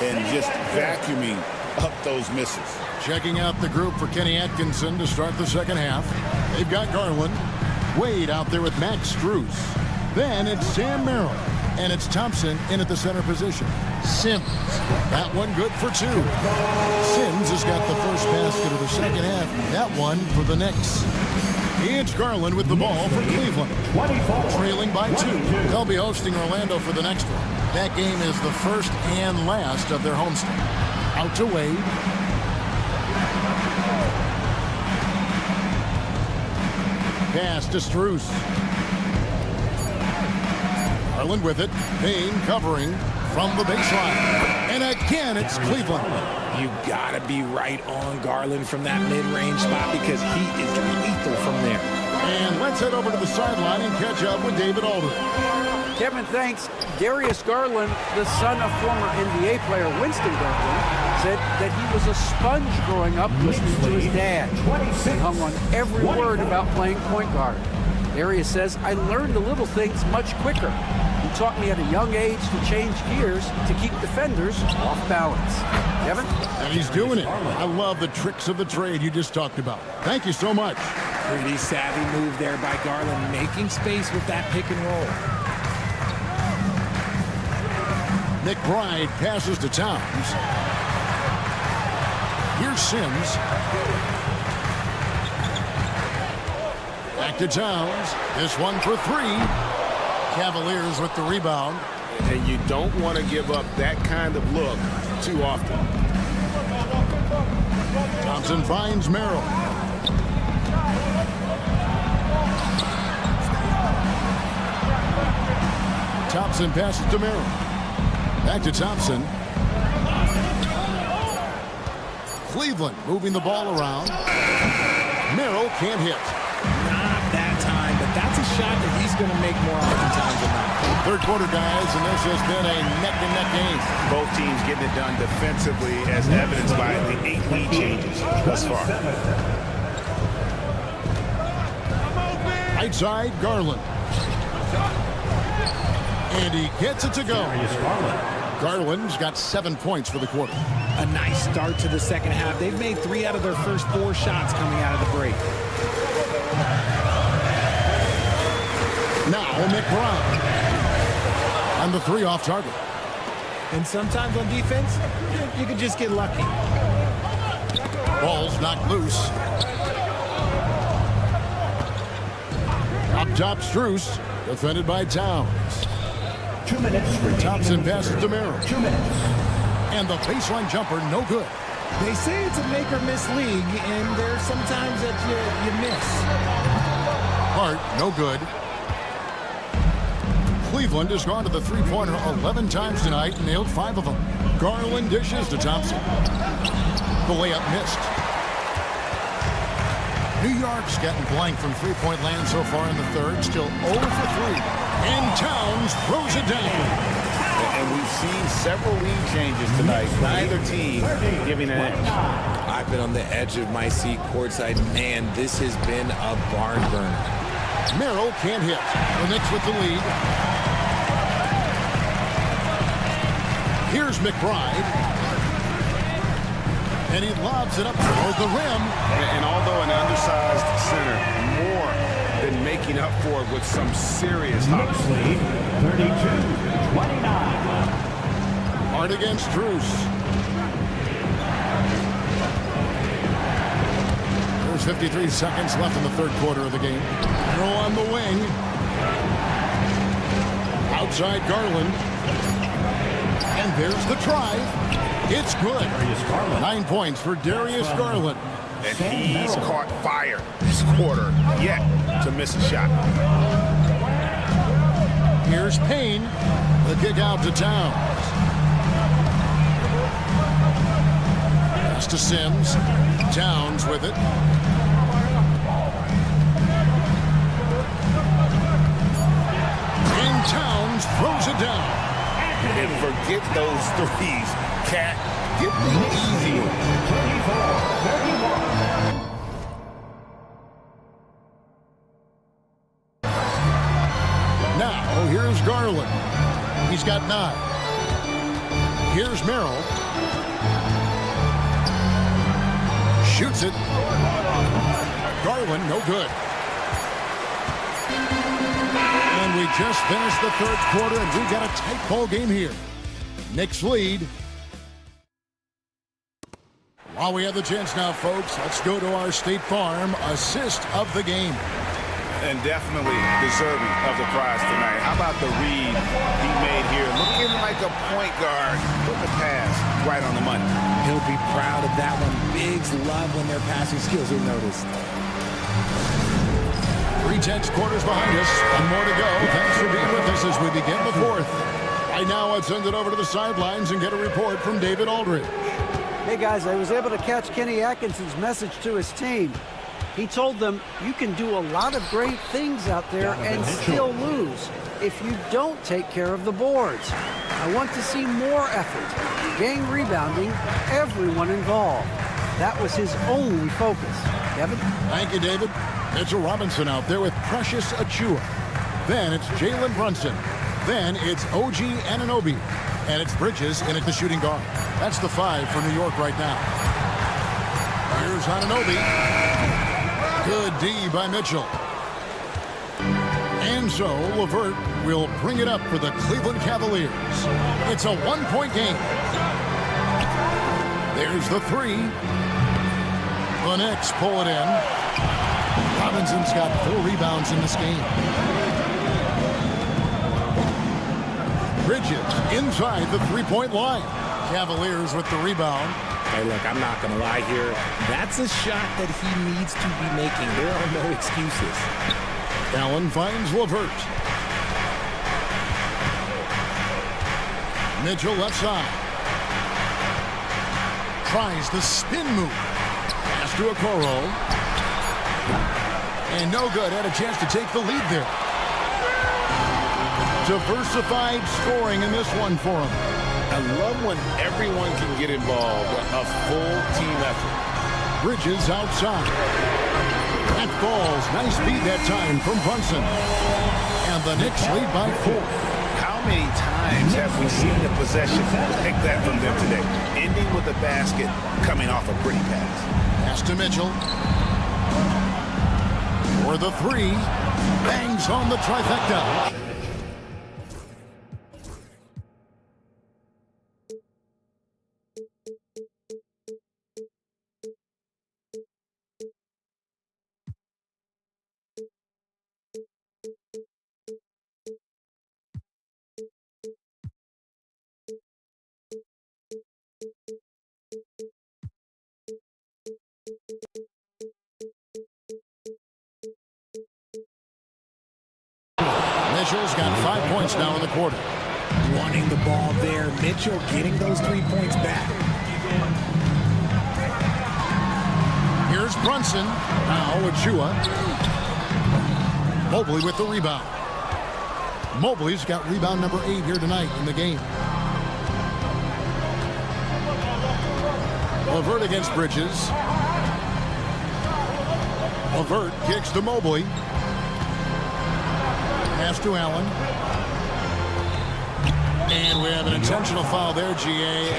[SPEAKER 10] and just vacuuming up those misses.
[SPEAKER 8] Checking out the group for Kenny Atkinson to start the second half. They've got Garland. Wade out there with Max Strus. Then it's Sam Merrill. And it's Thompson in at the center position. Sims. That one good for two. Sims has got the first basket of the second half. That one for the Knicks. It's Garland with the ball for Cleveland. Trailing by two. They'll be hosting Orlando for the next one. That game is the first and last of their homestand. Out to Wade. Pass to Strus. Garland with it. Payne covering from the baseline. And again, it's Cleveland.
[SPEAKER 9] You got to be right on Garland from that mid-range spot because he is lethal from there.
[SPEAKER 8] And let's head over to the sideline and catch up with David Aldridge.
[SPEAKER 11] Kevin, thanks. Darius Garland, the son of former NBA player Winston Garland, said that he was a sponge growing up listening to his dad. He hung on every word about playing point guard. Darius says, I learned the little things much quicker. He taught me at a young age to change gears to keep defenders off balance. Kevin?
[SPEAKER 8] And he's doing it. I love the tricks of the trade you just talked about. Thank you so much.
[SPEAKER 9] Pretty savvy move there by Garland, making space with that pick and roll.
[SPEAKER 8] McBride passes to Towns. Here's Sims. Back to Towns. This one for three. Cavaliers with the rebound.
[SPEAKER 10] And you don't want to give up that kind of look too often.
[SPEAKER 8] Thompson finds Merrill. Thompson passes to Merrill. Back to Thompson. Cleveland moving the ball around. Merrill can't hit.
[SPEAKER 9] Not that time, but that's a shot that he's going to make more oftentimes than not.
[SPEAKER 8] Third quarter, guys, and this has been a neck-and-neck game.
[SPEAKER 10] Both teams getting it done defensively as evidenced by the 8 lead changes thus far.
[SPEAKER 8] Right side, Garland. And he gets it to go. Garland's got 7 points for the quarter.
[SPEAKER 9] A nice start to the second half. They've made 3 out of their first 4 shots coming out of the break.
[SPEAKER 8] Now McBride. And the 3 off target.
[SPEAKER 9] And sometimes on defense, you can just get lucky.
[SPEAKER 8] Ball's knocked loose. Up top, Strus. Defended by Towns.
[SPEAKER 7] 2 minutes.
[SPEAKER 8] Thompson passes to Merrill. 2 minutes. And the baseline jumper, no good.
[SPEAKER 9] They say it's a make or miss league, and there's sometimes that you miss.
[SPEAKER 8] Hart, no good. Cleveland has gone to the three-pointer 11 times tonight and nailed 5 of them. Garland dishes to Thompson. The layup missed. New York's getting blank from three-point land so far in the third. Still 0 for 3. And Towns throws it down.
[SPEAKER 10] And we've seen several lead changes tonight. Neither team giving an edge.
[SPEAKER 9] I've been on the edge of my seat courtside. Man, this has been a barn burner.
[SPEAKER 8] Merrill can't hit. The Knicks with the lead. Here's McBride. And he lobs it up toward the rim.
[SPEAKER 10] And although an undersized center, more than making up for it with some serious hops.
[SPEAKER 7] 32-29.
[SPEAKER 8] Hard against Drews. There's 53 seconds left in the third quarter of the game. Merrill on the wing. Outside Garland. And there's the drive. It's good. 9 points for Darius Garland.
[SPEAKER 10] And he's caught fire this quarter, yet to miss a shot.
[SPEAKER 8] Here's Payne. The kick out to Towns. Pass to Sims. Towns with it. And Towns throws it down.
[SPEAKER 10] And forget those threes, Cat. Get the easy one.
[SPEAKER 8] Now, here's Garland. He's got 9. Here's Merrill. Shoots it. Garland, no good. And we just finished the third quarter, and we got a tight ball game here. Knicks lead. While we have the chance now, folks, let's go to our State Farm assist of the game.
[SPEAKER 10] And definitely deserving of the prize tonight. How about the read he made here? Looking like a point guard. Put the pass right on the money.
[SPEAKER 9] He'll be proud of that one. Bigs love when their passing skills are noticed.
[SPEAKER 8] 3 quarters behind us. One more to go. Thanks for being with us as we begin the fourth. Right now, let's send it over to the sidelines and get a report from David Aldridge.
[SPEAKER 11] Hey, guys, I was able to catch Kenny Atkinson's message to his team. He told them, you can do a lot of great things out there and still lose if you don't take care of the boards. I want to see more effort, gang rebounding, everyone involved. That was his only focus. Kevin?
[SPEAKER 8] Thank you, David. Mitchell Robinson out there with Precious Achua. Then it's Jalen Brunson. Then it's OG Anunoby. And it's Bridges in at the shooting guard. That's the 5 for New York right now. Here's Anunoby. Good D by Mitchell. And so LeVert will bring it up for the Cleveland Cavaliers. It's a 1-point game. There's the 3. The Knicks pull it in. Robinson's got 4 rebounds in this game. Bridges inside the 3-point line. Cavaliers with the rebound.
[SPEAKER 9] Hey, look, I'm not going to lie here. That's a shot that he needs to be making. There are no excuses.
[SPEAKER 8] Allen finds LeVert. Mitchell left side. Tries the spin move. Pass to Okoro. And no good. Had a chance to take the lead there. Diversified scoring in this one for him.
[SPEAKER 10] I love when everyone can get involved. A full team effort.
[SPEAKER 8] Bridges outside. That falls. Nice feed that time from Brunson. And the Knicks lead by 4.
[SPEAKER 10] How many times have we seen a possession like that from them today? Ending with a basket, coming off a pretty pass.
[SPEAKER 8] Pass to Mitchell. For the 3. Bangs on the trifecta. Mitchell's got 5 points now in the quarter.
[SPEAKER 9] Wanting the ball there. Mitchell getting those 3 points back.
[SPEAKER 8] Here's Brunson. Now Achua. Mobley with the rebound. Mobley's got rebound number 8 here tonight in the game. LeVert against Bridges. LeVert kicks to Mobley. Pass to Allen. And we have an intentional foul there, GA.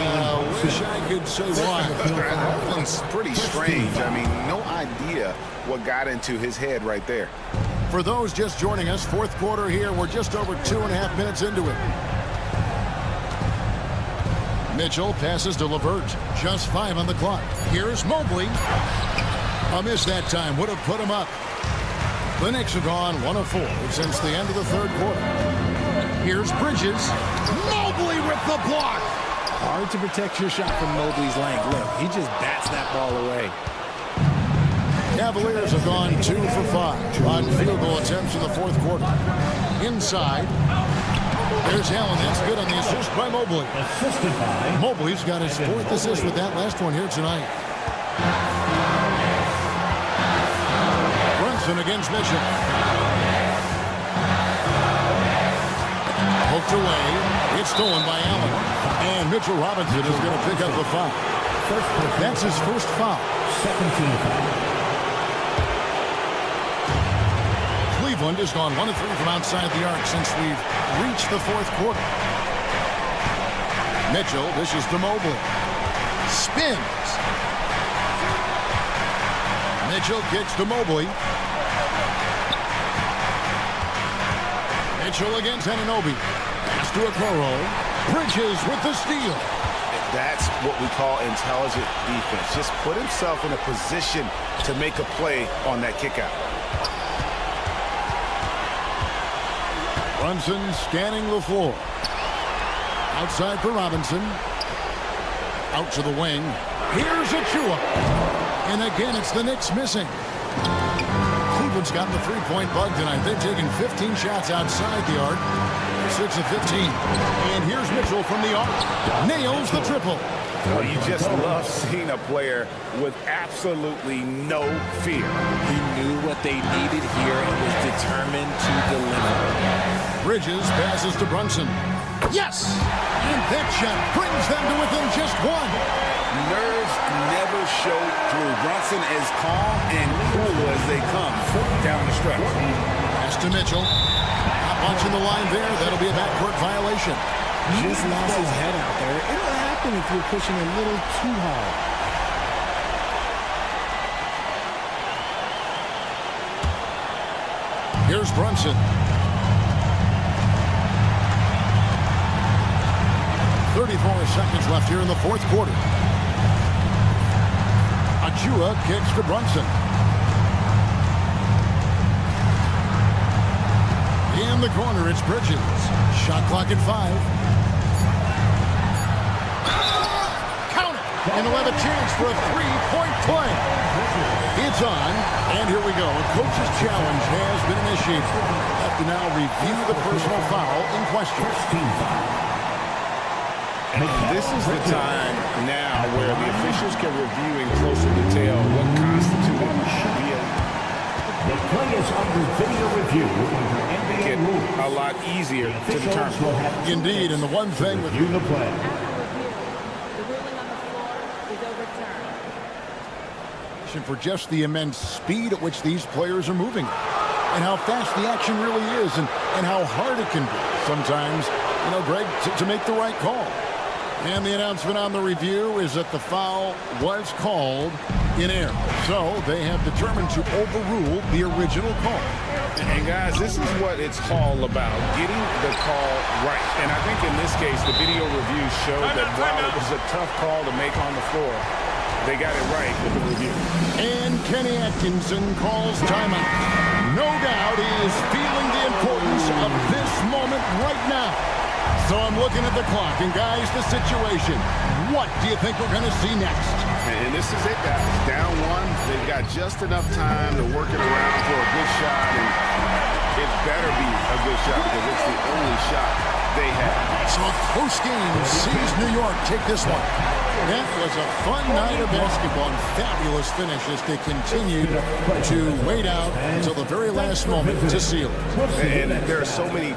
[SPEAKER 8] Wish I could say why.
[SPEAKER 10] That one's pretty strange. I mean, no idea what got into his head right there.
[SPEAKER 8] For those just joining us, fourth quarter here. We're just over 2.5 minutes into it. Mitchell passes to LeVert. Just 5 on the clock. Here's Mobley. A miss that time. Would have put him up. The Knicks have gone 1 of 4 since the end of the third quarter. Here's Bridges. Mobley with the block.
[SPEAKER 9] Hard to protect your shot from Mobley's length. Look, he just bats that ball away.
[SPEAKER 8] Cavaliers have gone 2 for 5 on field goal attempts in the fourth quarter. Inside. There's Allen. That's good on the assist by Mobley. Mobley's got his 4th assist with that last one here tonight. Brunson against Mitchell. Poked away. It's stolen by Allen. And Mitchell Robinson is going to pick up the foul. That's his first foul. Second team foul. Cleveland has gone 1 of 3 from outside the arc since we've reached the fourth quarter. Mitchell dishes to Mobley. Spins. Mitchell kicks to Mobley. Mitchell against Anunoby. Pass to Okoro. Bridges with the steal.
[SPEAKER 10] That's what we call intelligent defense. Just put himself in a position to make a play on that kickout.
[SPEAKER 8] Brunson scanning the floor. Outside for Robinson. Out to the wing. Here's Achua. And again, it's the Knicks missing. Cleveland's gotten the three-point bug tonight. They've taken 15 shots outside the arc. 6 of 15. And here's Mitchell from the arc. Nails the triple.
[SPEAKER 10] Well, you just love seeing a player with absolutely no fear.
[SPEAKER 9] He knew what they needed here and was determined to deliver.
[SPEAKER 8] Bridges passes to Brunson. Yes! And that shot brings them to within just 1.
[SPEAKER 10] Nerves never show through. Brunson is calm and cool as they come down the stretch.
[SPEAKER 8] Pass to Mitchell. Not punching the line there. That'll be a backcourt violation.
[SPEAKER 9] Just lost his head out there. It'll happen if you're pushing a little too hard.
[SPEAKER 8] Here's Brunson. 34 seconds left here in the fourth quarter. Achua kicks to Brunson. In the corner, it's Bridges. Shot clock at 5. Count it! And he'll have a chance for a three-point play. It's on, and here we go. A coach's challenge has been initiated. Have to now review the personal foul in question.
[SPEAKER 10] This is the time now where the officials can review in closer detail what constituted
[SPEAKER 7] the play is under video review under NBA rules.
[SPEAKER 10] A lot easier to determine.
[SPEAKER 8] Indeed, and the one thing with
[SPEAKER 7] the play.
[SPEAKER 4] The ruling on the floor is overturned.
[SPEAKER 8] for just the immense speed at which these players are moving and how fast the action really is and how hard it can be sometimes, Greg, to make the right call. And the announcement on the review is that the foul was called in error. So they have determined to overrule the original call.
[SPEAKER 10] And guys, this is what it's all about, getting the call right. And I think in this case, the video review showed that while it was a tough call to make on the floor, they got it right with the review.
[SPEAKER 8] And Kenny Atkinson calls timeout. No doubt he is feeling the importance of this moment right now. So I'm looking at the clock, and guys, the situation. What do you think we're going to see next?
[SPEAKER 10] And this is it, guys. Down 1. They've got just enough time to work it around for a good shot, and it better be a good shot because it's the only shot they have.
[SPEAKER 8] So a close game sees New York take this one. That was a fun night of basketball and fabulous finish as they continued to wait out until the very last moment to seal it.
[SPEAKER 10] And there are so many.